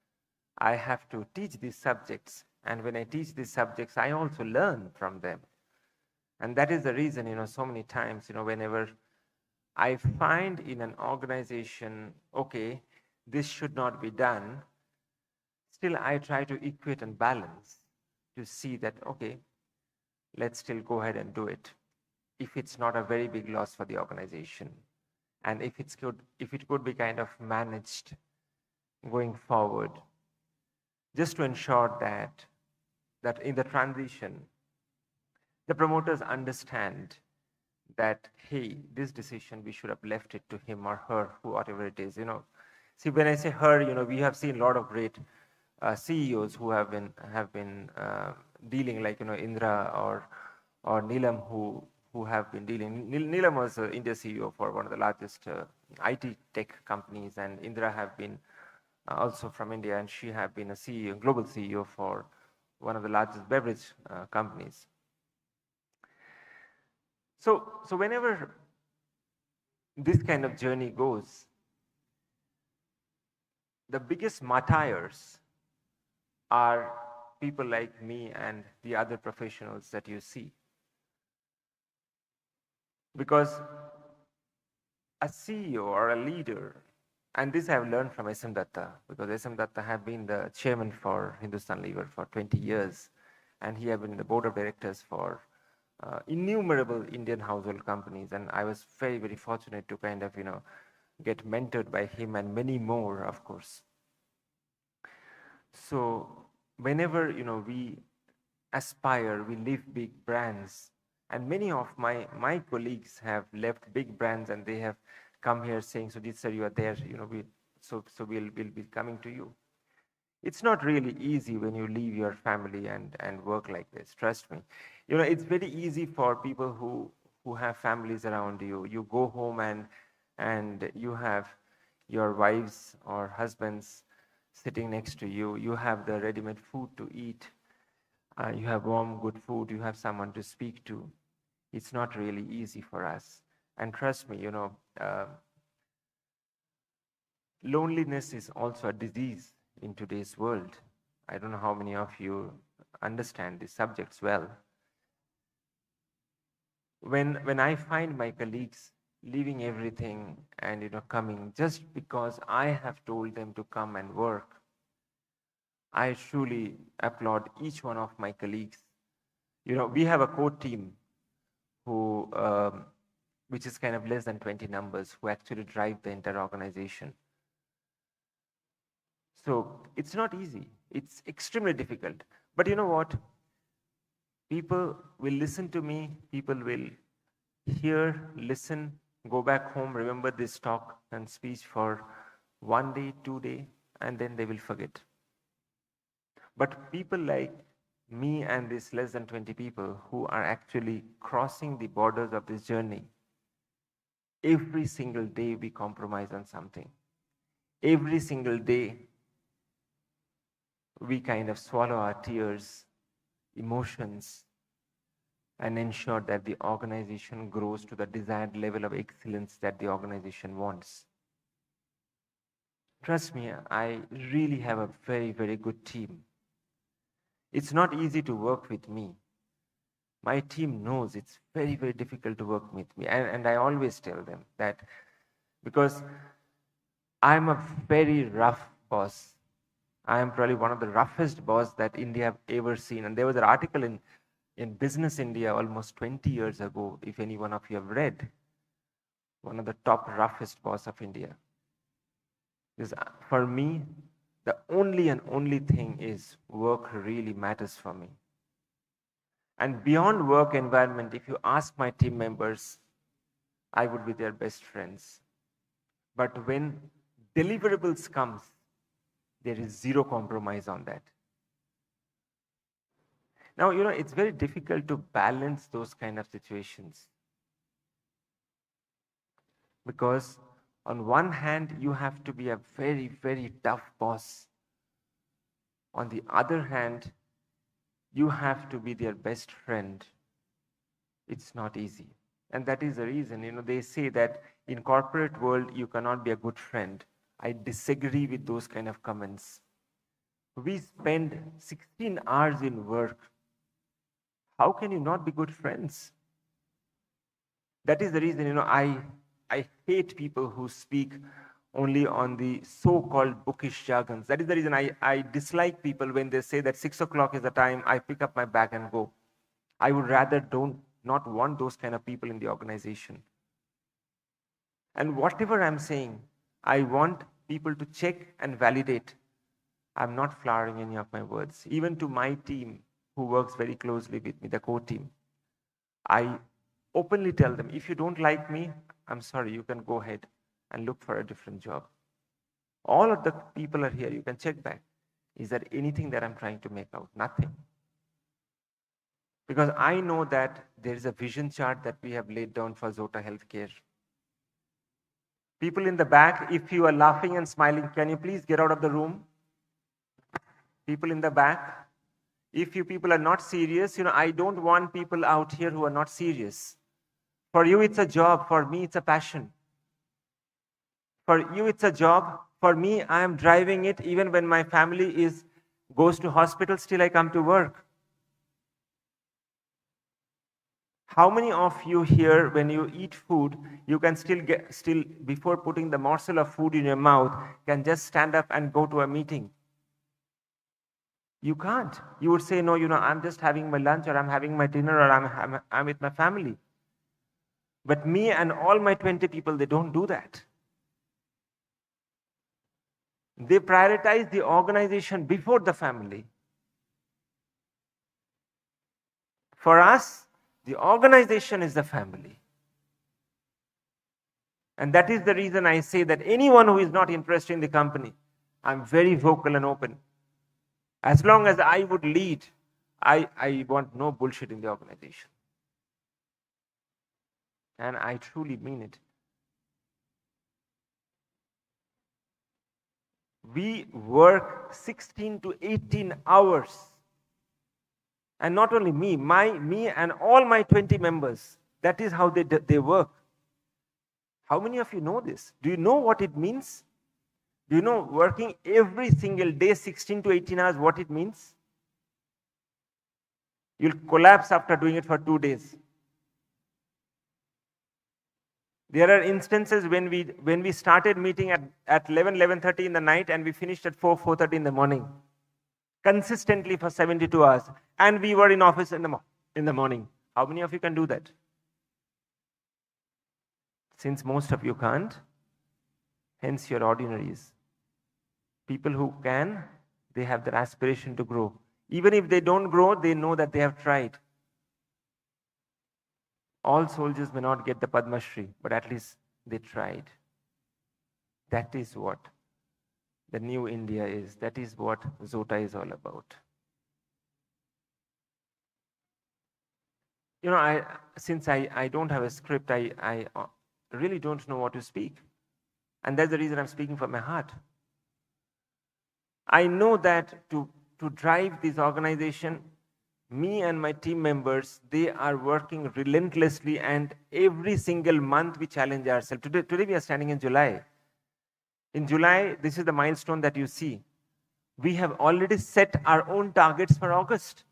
I have to teach these subjects. And when I teach these subjects, I also learn from them. And that is the reason, so many times, whenever I find in an organization, okay, this should not be done, still I try to equate and balance to see that, okay, let's still go ahead and do it. If it's not a very big loss for the organization, and if it could be kind of managed going forward, just to ensure that in the transition, the promoters understand that, hey, this decision, we should have left it to him or her, whatever it is, See, when I say her, we have seen a lot of great CEOs who have been dealing, like, Indra or Neelam, who have been dealing. Neelam was India CEO for one of the largest IT tech companies, and Indra have been also from India, and she have been a CEO, global CEO for one of the largest beverage companies. So whenever this kind of journey goes, the biggest martyrs are people like me and the other professionals that you see. Because a CEO or a leader, and this I have learned from SM Datta, because SM Datta have been the chairman for Hindustan Lever for 20 years, and he have been in the board of directors for innumerable Indian household companies, and I was very, very fortunate to kind of, get mentored by him and many more, of course. So whenever, we aspire, we leave big brands, and many of my colleagues have left big brands, and they have come here saying, Sujit sir, you are there, so we'll be coming to you. It's not really easy when you leave your family and work like this, trust me. It's very easy for people who have families around you. You go home and you have your wives or husbands sitting next to you. You have the ready-made food to eat. You have warm, good food. You have someone to speak to. It's not really easy for us. And trust me, loneliness is also a disease in today's world. I don't know how many of you understand these subjects well. When I find my colleagues leaving everything and coming just because I have told them to come and work, I truly applaud each one of my colleagues. We have a core team who, which is kind of less than 20 numbers, who actually drive the entire organization. So it's not easy. It's extremely difficult. But you know what? People will listen to me. People will hear, listen, go back home, remember this talk and speech for 1 day, 2 days, and then they will forget. But people like me and these less than 20 people who are actually crossing the borders of this journey, every single day we compromise on something. Every single day we kind of swallow our tears, emotions, and ensure that the organization grows to the desired level of excellence that the organization wants. Trust me, I really have a very, very good team. It's not easy to work with me. My team knows it's very, very difficult to work with me. And I always tell them that because I'm a very rough boss. I am probably one of the roughest boss that India have ever seen. And there was an article in Business India almost 20 years ago, if any one of you have read, one of the top roughest boss of India. Because for me, the only and only thing is work really matters for me. And beyond work environment, if you ask my team members, I would be their best friends. But when deliverables comes, there is zero compromise on that. Now, it's very difficult to balance those kind of situations. Because on one hand, you have to be a very, very tough boss. On the other hand, you have to be their best friend. It's not easy. And that is the reason, they say that in corporate world, you cannot be a good friend. I disagree with those kind of comments. We spend 16 hours in work. How can you not be good friends? That is the reason, I hate people who speak only on the so-called bookish jargons. That is the reason I dislike people when they say that 6 o'clock is the time I pick up my bag and go. I would rather not want those kind of people in the organization. And whatever I'm saying, I want people to check and validate. I'm not flowering any of my words. Even to my team who works very closely with me, the core team, I openly tell them, if you don't like me, I'm sorry, you can go ahead and look for a different job. All of the people are here. You can check back. Is there anything that I'm trying to make out? Nothing. Because I know that there is a vision chart that we have laid down for Zota Healthcare. People in the back, if you are laughing and smiling, can you please get out of the room? People in the back, if you people are not serious, I don't want people out here who are not serious. For you, it's a job. For me, it's a passion. For you, it's a job. For me, I am driving it. Even when my family goes to hospital, still I come to work. How many of you here, when you eat food, you can still before putting the morsel of food in your mouth, can just stand up and go to a meeting? You can't. You would say, no, I'm just having my lunch, or I'm having my dinner, or I'm with my family. But me and all my 20 people, they don't do that. They prioritize the organization before the family. For us, the organization is the family. And that is the reason I say that anyone who is not interested in the company, I'm very vocal and open. As long as I would lead, I want no bullshit in the organization. And I truly mean it. We work 16 to 18 hours. And not only me and all my 20 members, that is how they work. How many of you know this? Do you know what it means? Do you know working every single day, 16 to 18 hours, what it means? You'll collapse after doing it for 2 days. There are instances when we started meeting at 11:30 in the night and we finished at 4:30 in the morning. Consistently for 72 hours. And we were in office in the morning. How many of you can do that? Since most of you can't, hence you're ordinaries. People who can, they have their aspiration to grow. Even if they don't grow, they know that they have tried. All soldiers may not get the Padma Shri, but at least they tried. That is what the new India is. That is what Zota is all about. Since I don't have a script, I really don't know what to speak. And that's the reason I'm speaking from my heart. I know that to drive this organization, me and my team members, they are working relentlessly, and every single month we challenge ourselves. Today we are standing in July. In July, this is the milestone that you see. We have already set our own targets for August.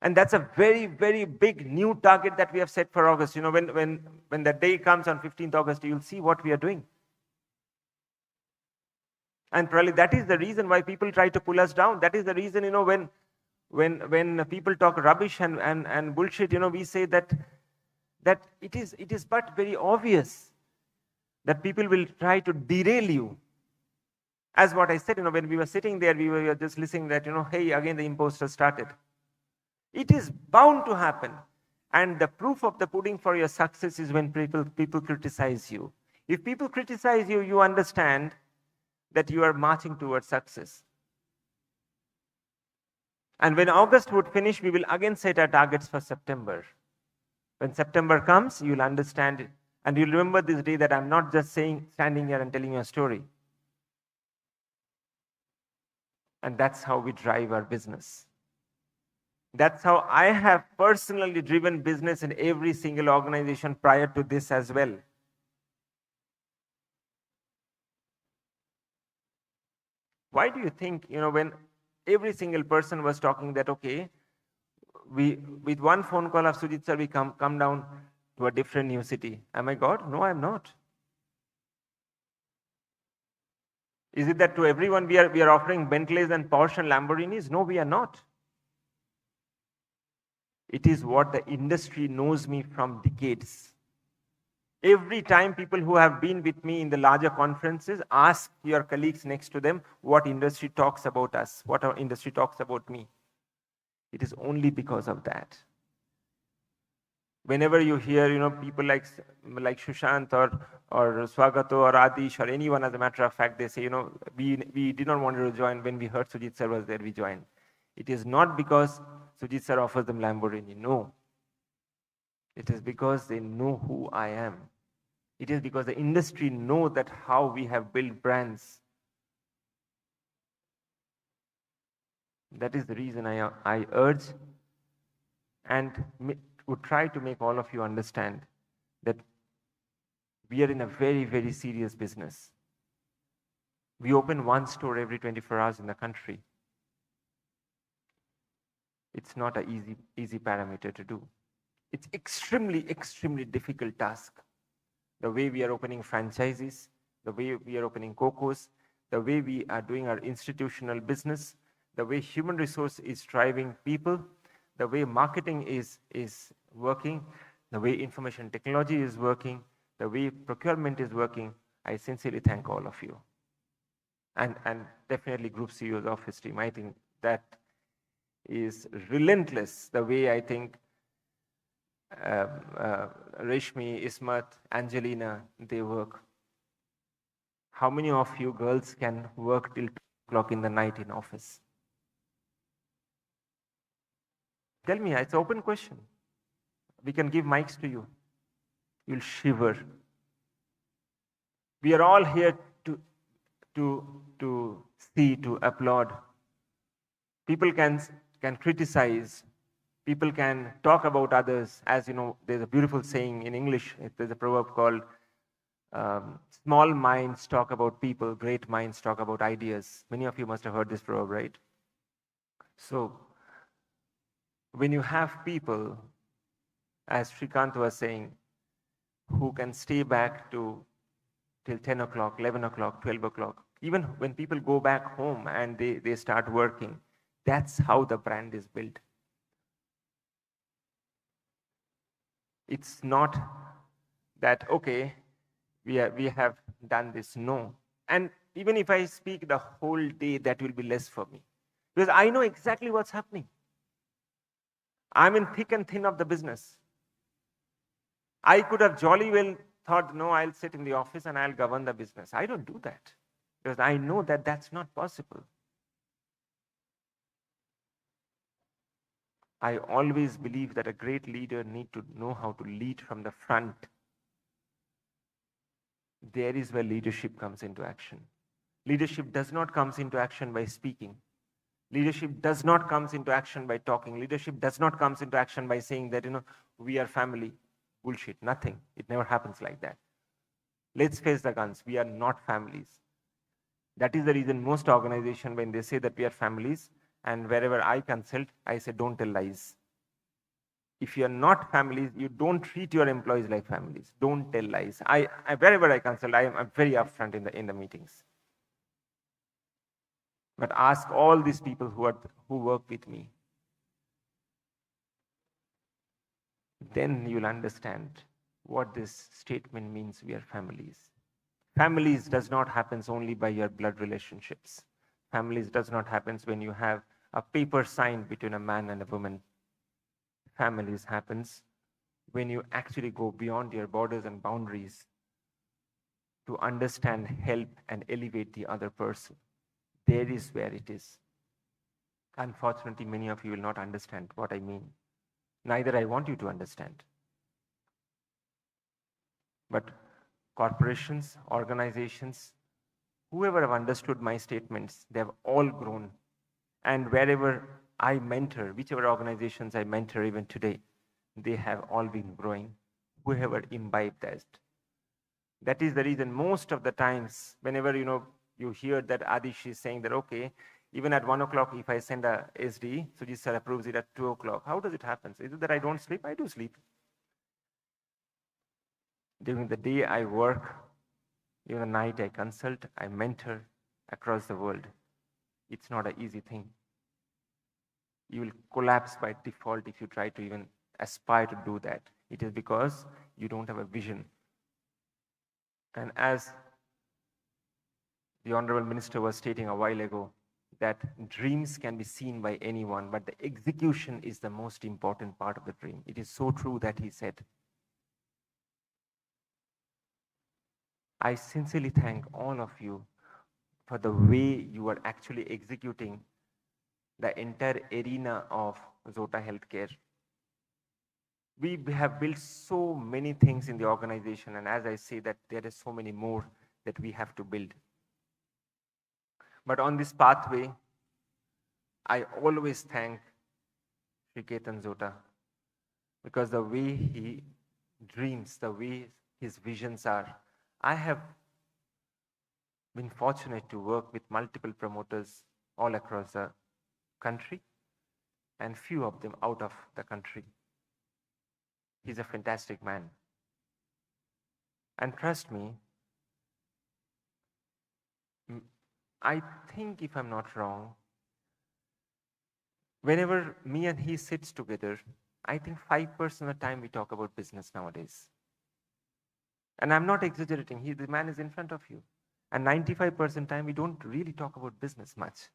And that's a very, very big new target that we have set for August. When the day comes on 15th August, you'll see what we are doing. And probably that is the reason why people try to pull us down. That is the reason, when people talk rubbish and bullshit, we say that it is but very obvious that people will try to derail you. As what I said, when we were sitting there, we were just listening that, hey, again the imposter started. It is bound to happen. And the proof of the pudding for your success is when people criticize you. If people criticize you, you understand that you are marching towards success. And when August would finish, we will again set our targets for September. When September comes, you'll understand it. And you'll remember this day that I'm not just standing here and telling you a story. And that's how we drive our business. That's how I have personally driven business in every single organization prior to this as well. Why do you think, when every single person was talking that, okay, with one phone call of Sujit sir, we come down to a different new city. Am I God? No, I'm not. Is it that to everyone we are offering Bentleys and Porsche and Lamborghinis? No, we are not. It is what the industry knows me from decades. Every time people who have been with me in the larger conferences, ask your colleagues next to them what industry talks about us, what our industry talks about me. It is only because of that. Whenever you hear, people like Shushant or Swagato or Adish or anyone, as a matter of fact, they say, we did not want to join. When we heard Sujit sir was there, we joined. It is not because Sujit sir offers them Lamborghini. No. It is because they know who I am. It is because the industry know that how we have built brands. That is the reason I urge and would try to make all of you understand that we are in a very, very serious business. We open one store every 24 hours in the country. It's not an easy parameter to do. It's extremely, extremely difficult task. The way we are opening franchises, the way we are opening COCOs, the way we are doing our institutional business, the way human resource is driving people, the way marketing is working, the way information technology is working, the way procurement is working. I sincerely thank all of you. And definitely Group CEO's office team. I think that is relentless, the way I think Reshmi, Ismat, Angelina, they work. How many of you girls can work till 2 o'clock in the night in office? Tell me, it's an open question. We can give mics to you. You'll shiver. We are all here to see, to applaud. People can criticize. People can talk about others. As you know, there's a beautiful saying in English. There's a proverb called, small minds talk about people, great minds talk about ideas. Many of you must have heard this proverb, right? So, when you have people, as Shrikant was saying, who can stay back till 10 o'clock, 11 o'clock, 12 o'clock, even when people go back home and they start working, that's how the brand is built. It's not that, okay, we have done this. No. And even if I speak the whole day, that will be less for me. Because I know exactly what's happening. I'm in thick and thin of the business. I could have jolly well thought, no, I'll sit in the office and I'll govern the business. I don't do that. Because I know that that's not possible. I always believe that a great leader needs to know how to lead from the front. There is where leadership comes into action. Leadership does not come into action by speaking. Leadership does not come into action by talking. Leadership does not come into action by saying that, we are family. Bullshit, nothing. It never happens like that. Let's face the guns. We are not families. That is the reason most organizations, when they say that we are families, and wherever I consult, I say, don't tell lies. If you are not families, you don't treat your employees like families. Don't tell lies. Wherever I consult, I'm very upfront in the meetings. But ask all these people who work with me. Then you'll understand what this statement means. We are families. Families does not happen only by your blood relationships. Families does not happen when you have a paper signed between a man and a woman. Families happens when you actually go beyond your borders and boundaries to understand, help, and elevate the other person. There is where it is. Unfortunately, many of you will not understand what I mean. Neither I want you to understand. But corporations, organizations, whoever have understood my statements, they have all grown. And wherever I mentor, whichever organizations I mentor even today, they have all been growing, whoever imbibed that. That is the reason most of the times, whenever you hear that Adish is saying that, okay, even at 1 o'clock, if I send a SD, Sujit sir approves it at 2 o'clock. How does it happen? Is it that I don't sleep? I do sleep. During the day, I work. During the night, I consult, I mentor across the world. It's not an easy thing. You will collapse by default if you try to even aspire to do that. It is because you don't have a vision. And as the Honorable Minister was stating a while ago, that dreams can be seen by anyone, but the execution is the most important part of the dream. It is so true that he said. I sincerely thank all of you for the way you are actually executing the entire arena of Zota Healthcare. We have built so many things in the organization, and as I say that there is so many more that we have to build. But on this pathway, I always thank Sri Ketan Zota, because the way he dreams, the way his visions are, I have been fortunate to work with multiple promoters all across the country and few of them out of the country. He's a fantastic man. And trust me, I think, if I'm not wrong, whenever me and he sits together, I think 5% of the time we talk about business nowadays. And I'm not exaggerating. The man is in front of you. And 95% time we don't really talk about business much.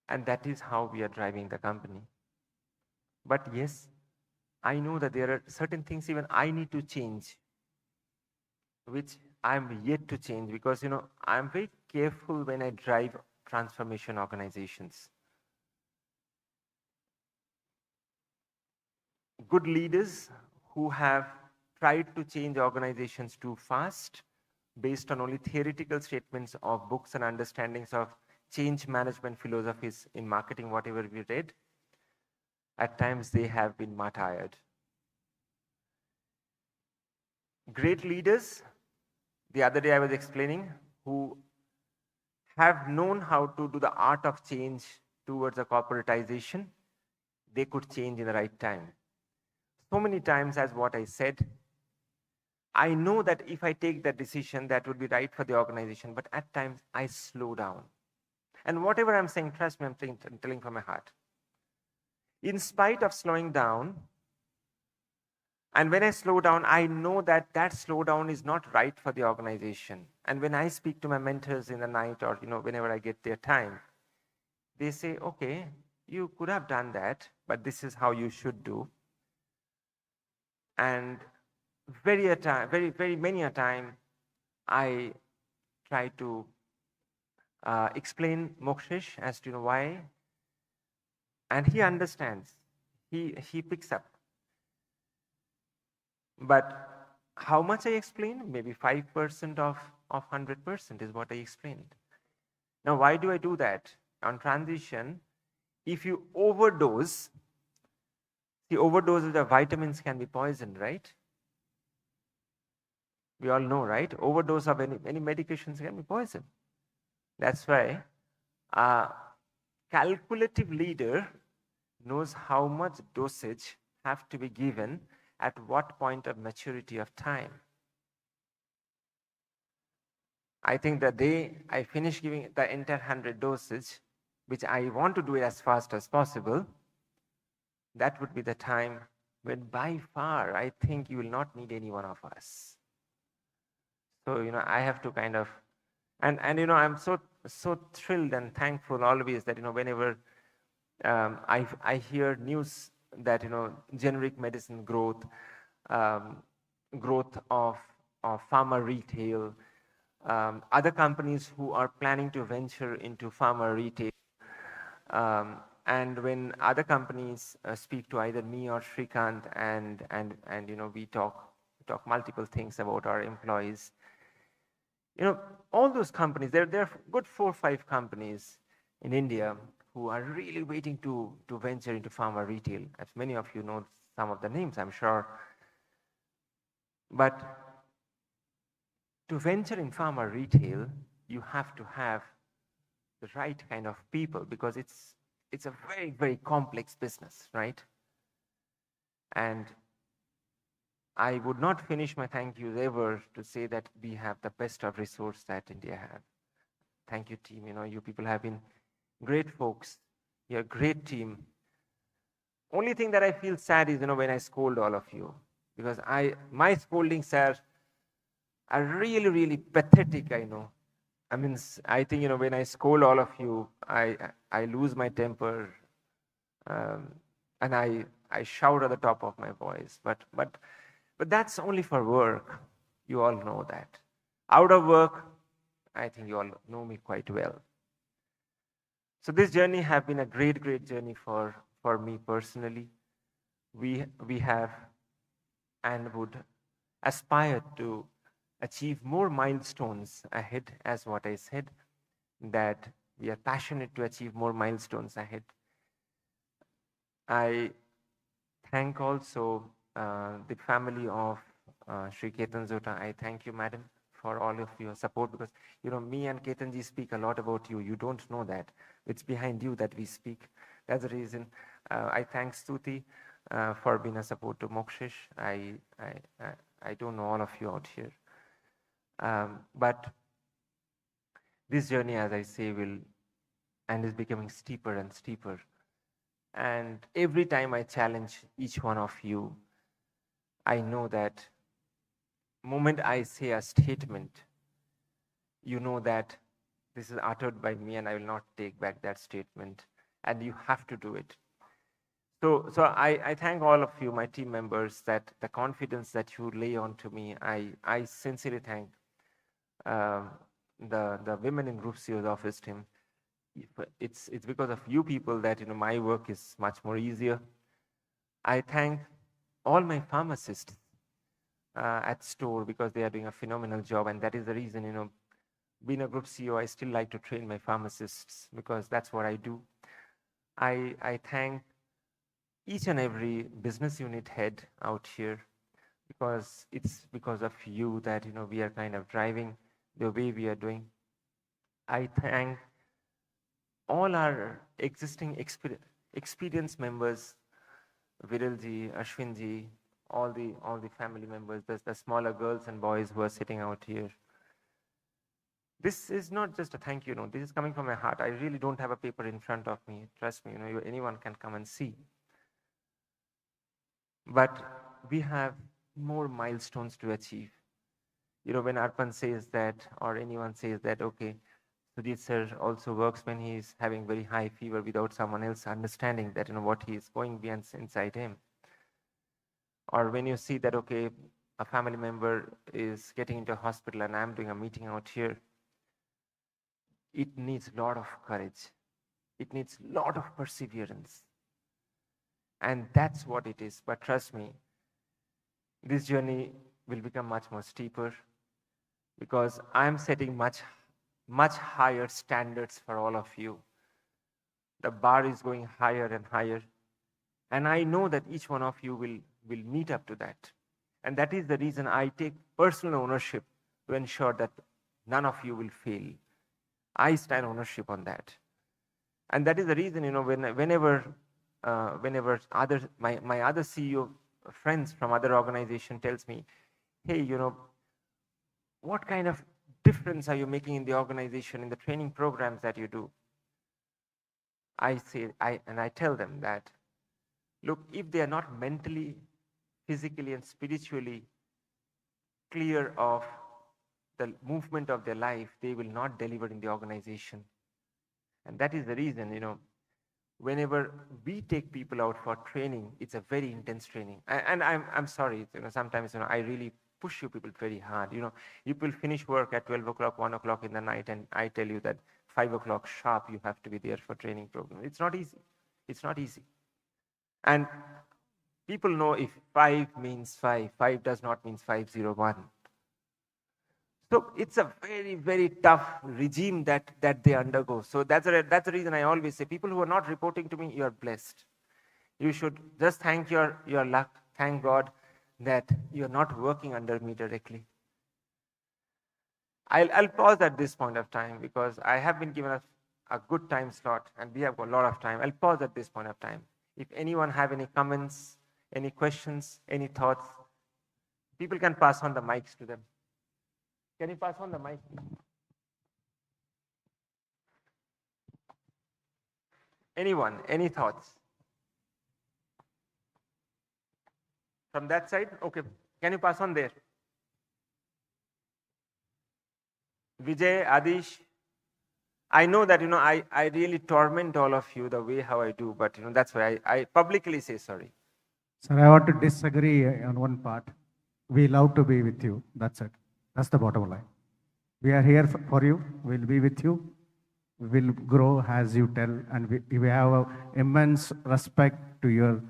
And that is how we are driving the company. But yes, I know that there are certain things even I need to change, which I'm yet to change, because I'm very careful when I drive transformation organizations. Good leaders who have tried to change organizations too fast based on only theoretical statements of books and understandings of change management philosophies in marketing, whatever we read, at times they have been martyred. Great leaders, the other day I was explaining, who have known how to do the art of change towards a corporatization, they could change in the right time. So many times, as what I said, I know that if I take that decision, that would be right for the organization, but at times I slow down. And whatever I'm saying, trust me, I'm telling from my heart. In spite of slowing down, and when I slow down, I know that that slowdown is not right for the organization. And when I speak to my mentors in the night, or whenever I get their time, they say, okay, you could have done that, but this is how you should do. And very many a time, I try to explain Mokshish as to why, and he understands. He picks up. But how much I explain? Maybe 5% of 100% is what I explained. Now, why do I do that? On transition, if you overdose, the overdoses of vitamins can be poison, right? We all know, right? Overdose of any medications can be poison. That's why a calculative leader knows how much dosage have to be given at what point of maturity of time. I think the day I finish giving the entire 100 dosage, which I want to do it as fast as possible, that would be the time but by far, I think you will not need any one of us. So, I have to kind of, and I'm so thrilled and thankful always that, whenever I hear news that, generic medicine growth, growth of pharma retail, other companies who are planning to venture into pharma retail, and when other companies speak to either me or Shrikant, and we talk multiple things about our employees, all those companies, there are good 4 or 5 companies in India who are really waiting to venture into pharma retail. As many of you know some of the names, I'm sure. But to venture in pharma retail, you have to have the right kind of people, because it's a very, very complex business, right? And I would not finish my thank yous ever to say that we have the best of resource that India have. Thank you, team. You people have been great folks. You're a great team. Only thing that I feel sad is, when I scold all of you, because my scoldings are really, really pathetic, I know. I mean, I think, when I scold all of you, I lose my temper, and I shout at the top of my voice. But that's only for work. You all know that. Out of work, I think you all know me quite well. So this journey has been a great, great journey for me personally. We have and would aspire to achieve more milestones ahead, as what I said, that we are passionate to achieve more milestones ahead. I thank also the family of Shri Ketan Zota. I thank you, madam, for all of your support, because, me and Ketanji speak a lot about you. You don't know that. It's behind you that we speak. That's the reason. I thank Stuti for being a support to Mokshish. I don't know all of you out here. But this journey, as I say, is becoming steeper and steeper. And every time I challenge each one of you, I know that moment I say a statement, you know that this is uttered by me and I will not take back that statement, and you have to do it. So I thank all of you, my team members, that the confidence that you lay onto me, I sincerely thank the women in Group CEO's office team. It's because of you people that, my work is much more easier. I thank all my pharmacists at store, because they are doing a phenomenal job, and that is the reason, being a Group CEO, I still like to train my pharmacists, because that's what I do. I thank each and every business unit head out here, because it's because of you that, we are kind of driving the way we are doing. I thank all our existing experienced members, Viralji, Ashwinji, all the family members, the smaller girls and boys who are sitting out here. This is not just a thank you, this is coming from my heart. I really don't have a paper in front of me. Trust me, anyone can come and see. But we have more milestones to achieve. When Arpan says that, or anyone says that, okay, Sujit sir also works when he is having very high fever without someone else understanding that, what he is going beyond inside him. Or when you see that, okay, a family member is getting into a hospital and I'm doing a meeting out here, it needs a lot of courage. It needs a lot of perseverance. And that's what it is. But trust me, this journey will become much more steeper, because I'm setting much higher standards for all of you. The bar is going higher and higher. And I know that each one of you will meet up to that. And that is the reason I take personal ownership to ensure that none of you will fail. I stand ownership on that. And that is the reason, whenever my other CEO friends from other organization tells me, hey, what kind of difference are you making in the organization, in the training programs that you do? I tell them that, look, if they are not mentally physically and spiritually clear of the movement of their life, they will not deliver in the organization. And that is the reason, whenever we take people out for training, it's a very intense training. And I'm sorry, sometimes, I really push you people very hard. You will finish work at 12 o'clock, 1 o'clock in the night, and I tell you that 5 o'clock sharp, you have to be there for training program. It's not easy. It's not easy. And people know if 5 means 5, 5 does not mean 501. So it's a very, very tough regime that they undergo. So that's the reason I always say, people who are not reporting to me, you are blessed. You should just thank your luck, thank God that you're not working under me directly. I'll pause at this point of time because I have been given a good time slot and we have got a lot of time. I'll pause at this point of time. If anyone have any comments, any questions, any thoughts, people can pass on the mics to them. Can you pass on the mic? Anyone, any thoughts? From that side? Okay, can you pass on there? Vijay, Adish, I know that, I really torment all of you the way how I do, but, that's why I publicly say sorry. Sir, I want to disagree on one part. We love to be with you. That's it. That's the bottom line. We are here for you. We'll be with you. We will grow as you tell. And we have an immense respect to your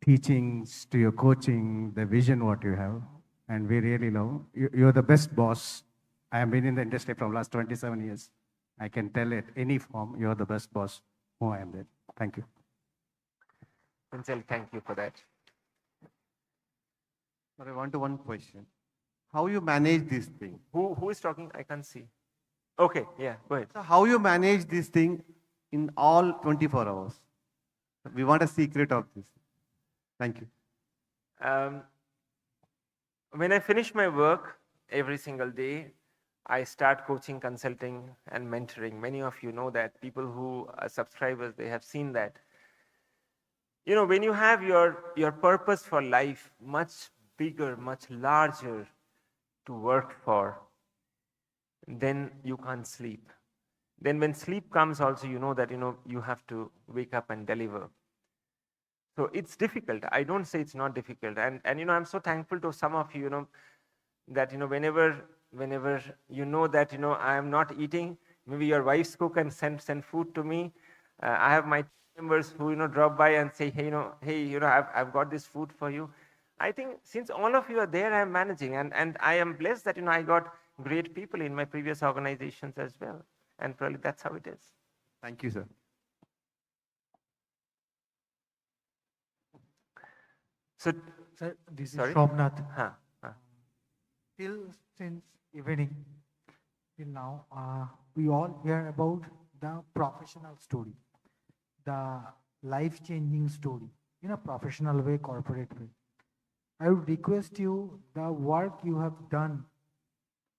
teachings, to your coaching, the vision what you have. And we really love. You're the best boss. I have been in the industry from last 27 years. I can tell it any form, you're the best boss who I am there. Thank you. Ansel, thank you for that. But I want to one question. How you manage this thing? Who is talking? I can't see. Okay, yeah, go ahead. So how you manage this thing in all 24 hours? We want a secret of this. Thank you. When I finish my work every single day, I start coaching, consulting, and mentoring. Many of you know that. People who are subscribers, they have seen that. When you have your purpose for life much bigger, much larger to work for, then you can't sleep. Then when sleep comes also, you know that, you have to wake up and deliver. So it's difficult. I don't say it's not difficult. And I'm so thankful to some of you, that, whenever you know that, I am not eating, maybe your wife's cook and send food to me. I have my members who, drop by and say, hey, I've got this food for you. I think since all of you are there, I am managing. And I am blessed that, I got great people in my previous organizations as well. And probably that's how it is. Thank you, sir. So, sir, this sorry? is Shomnath. Till since evening, till now, we all hear about the professional story, the life-changing story, in a professional way, corporate way. I would request you, the work you have done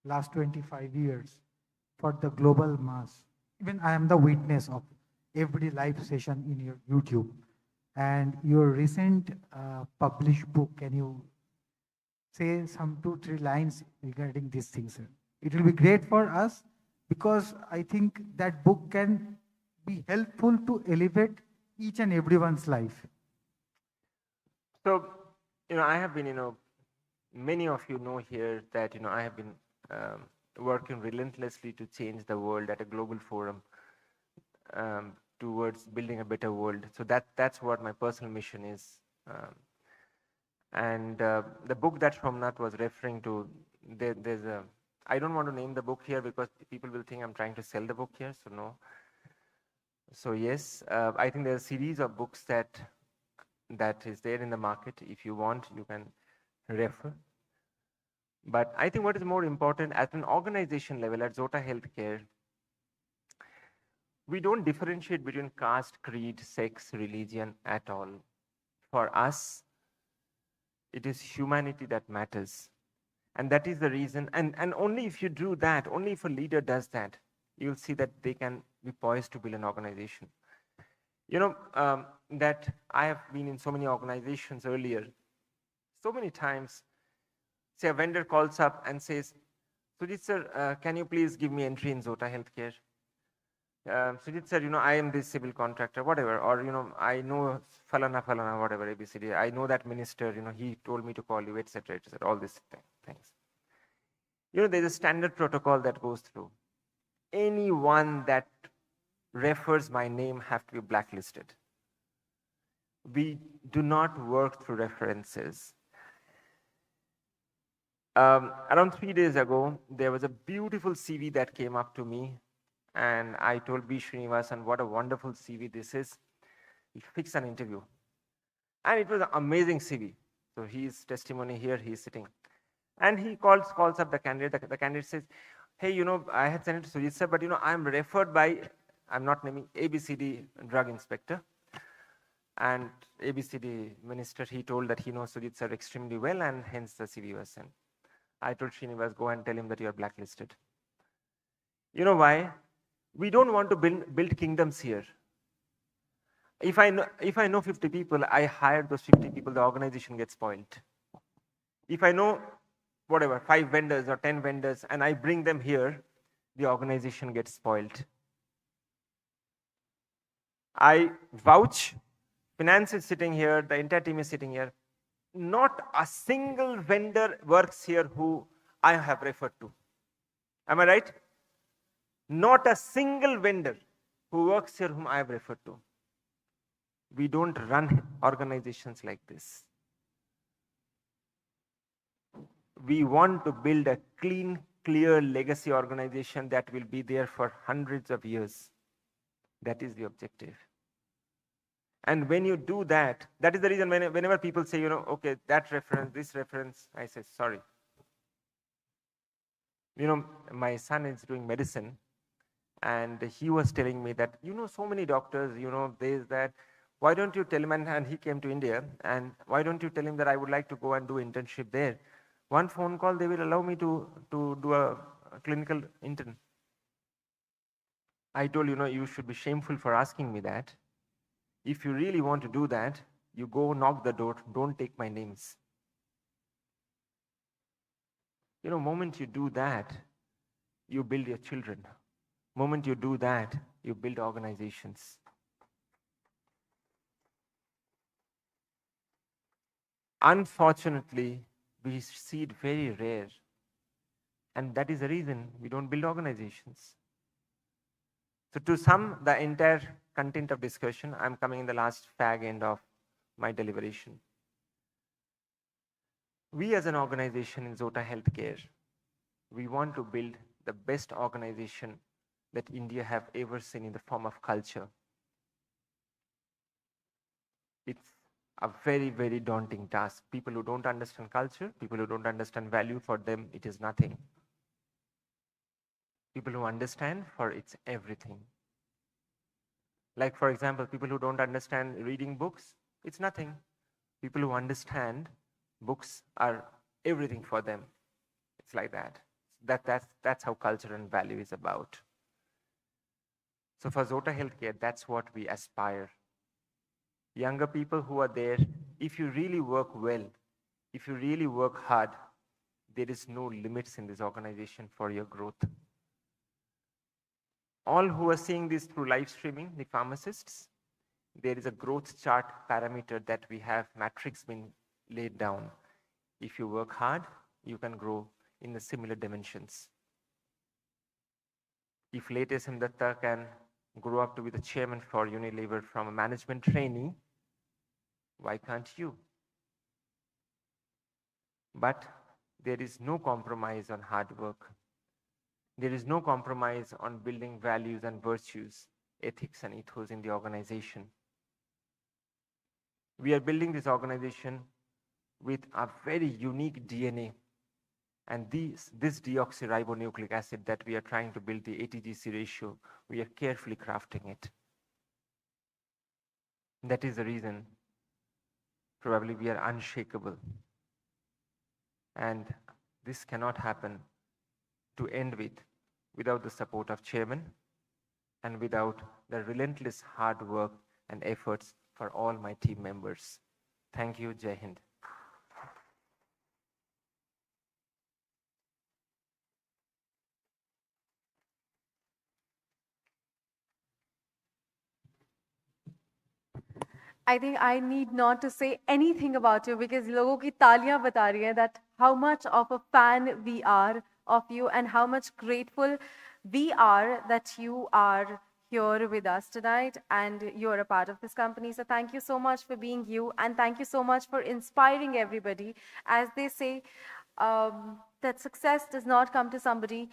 last 25 years for the global mass. Even I am the witness of every live session in your YouTube. And your recent published book, can you say some 2-3 lines regarding these things, sir? It will be great for us because I think that book can be helpful to elevate each and everyone's life. So, I have been, many of you know here that, I have been working relentlessly to change the world at a global forum towards building a better world. So that's what my personal mission is. And the book that Shomnath was referring to, there's a, I don't want to name the book here because people will think I'm trying to sell the book here, so no. So yes, I think there's a series of books that is there in the market. If you want, you can refer. But I think what is more important at an organization level, at Zota Healthcare, we don't differentiate between caste, creed, sex, religion at all. For us, it is humanity that matters. And that is the reason, and only if you do that, only if a leader does that, you'll see that they can be poised to build an organization. that I have been in so many organizations earlier. So many times, say a vendor calls up and says, Sujit sir, can you please give me entry in Zota Healthcare? Sujit sir, I am this civil contractor, whatever, or, I know falana, whatever, ABCD. I know that minister, he told me to call you, etc., all these things. There's a standard protocol that goes through. Anyone that refers my name have to be blacklisted. We do not work through references. Around 3 days ago, there was a beautiful CV that came up to me, and I told B. Srinivasan, what a wonderful CV this is. He fixed an interview. And it was an amazing CV. So his testimony here, he's sitting. And he calls up the candidate. The candidate says, hey, I had sent it to Sujit sir, but I'm referred by, I'm not naming, ABCD drug inspector. And ABCD minister, he told that he knows Sujit sir extremely well, and hence the CV was sent. I told Srinivas, go and tell him that you are blacklisted. You know why? We don't want to build kingdoms here. If I know 50 people, I hire those 50 people, the organization gets spoiled. If I know, whatever, 5 vendors or 10 vendors, and I bring them here, the organization gets spoiled. I vouch, finance is sitting here, the entire team is sitting here. Not a single vendor works here who I have referred to. Am I right? Not a single vendor who works here whom I have referred to. We don't run organizations like this. We want to build a clean, clear legacy organization that will be there for hundreds of years. That is the objective. And when you do that, that is the reason whenever people say, okay, that reference, this reference, I say, sorry. My son is doing medicine, and he was telling me that, so many doctors, there's that, why don't you tell him, and he came to India, and why don't you tell him that I would like to go and do internship there? One phone call, they will allow me to do a clinical intern. I told, you should be shameful for asking me that. If you really want to do that, you go knock the door, don't take my names. Moment you do that, you build your children. Moment you do that, you build organizations. Unfortunately, we see it very rare. And that is the reason we don't build organizations. So to sum the entire content of discussion, I'm coming in the last fag end of my deliberation. We as an organization in Zota Healthcare, we want to build the best organization that India have ever seen in the form of culture. It's a very, very daunting task. People who don't understand culture, people who don't understand value, for them, it is nothing. People who understand, for it's everything. Like, for example, people who don't understand reading books, it's nothing. People who understand, books are everything for them. It's like that. That's how culture and value is about. So for Zota Healthcare, that's what we aspire. Younger people who are there, if you really work well, if you really work hard, there is no limits in this organization for your growth. All who are seeing this through live streaming, the pharmacists, there is a growth chart parameter that we have matrix been laid down. If you work hard, you can grow in the similar dimensions. If late SM Datta can grow up to be the chairman for Unilever from a management trainee, why can't you? But there is no compromise on hard work. There is no compromise on building values and virtues, ethics and ethos in the organization. We are building this organization with a very unique DNA. And this deoxyribonucleic acid that we are trying to build, the ATGC ratio, we are carefully crafting it. That is the reason probably we are unshakable. And this cannot happen to end with without the support of chairman and without the relentless hard work and efforts for all my team members. Thank you. Jai Hind. I think I need not to say anything about you because लोगों की तालियां बता रही हैं that how much of a fan we are of you and how much grateful we are that you are here with us tonight and you're a part of this company. So thank you so much for being you and thank you so much for inspiring everybody. As they say, that success does not come to somebody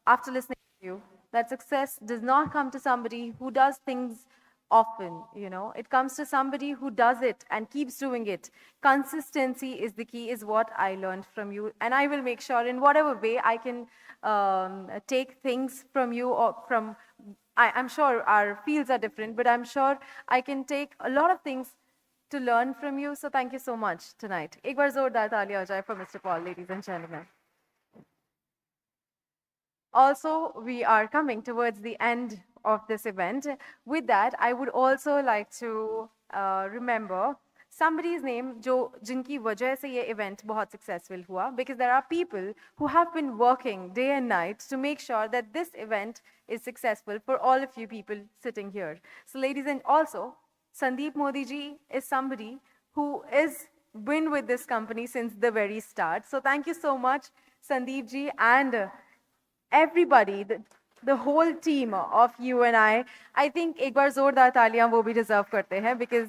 after listening to you. That success does not come to somebody who does things often, you know. It comes to somebody who does it and keeps doing it. Consistency is the key, is what I learned from you. And I will make sure in whatever way I can take things from you or from, I'm sure our fields are different, but I'm sure I can take a lot of things to learn from you. So thank you so much tonight. एक बार जोरदार तालियां हो जाए for Mr. Paul, ladies and gentlemen. Also, we are coming towards the end of this event. With that, I would also like to remember somebody's name जिनकी वजह से ये event बहुत successful हुआ, because there are people who have been working day and night to make sure that this event is successful for all of you people sitting here. So ladies, and also Sandeep Modi ji is somebody who is been with this company since the very start. So thank you so much, Sandeep ji, and everybody, the whole team of you and I think एक बार जोरदार तालियां वो भी deserve करते हैं, because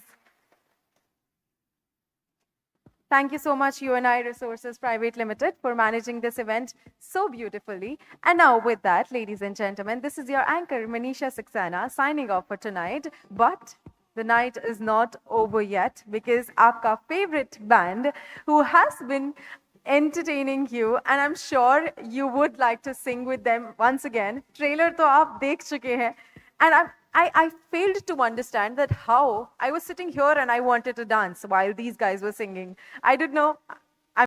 thank you so much UNI Resources Private Limited for managing this event so beautifully. And now with that, ladies and gentlemen, this is your anchor Manisha Saxena signing off for tonight. But the night is not over yet, because आपका favorite band who has been entertaining you, and I'm sure you would like to sing with them once again. Trailer तो आप देख चुके हैं, and I failed to understand that how I was sitting here and I wanted to dance while these guys were singing. I didn't know.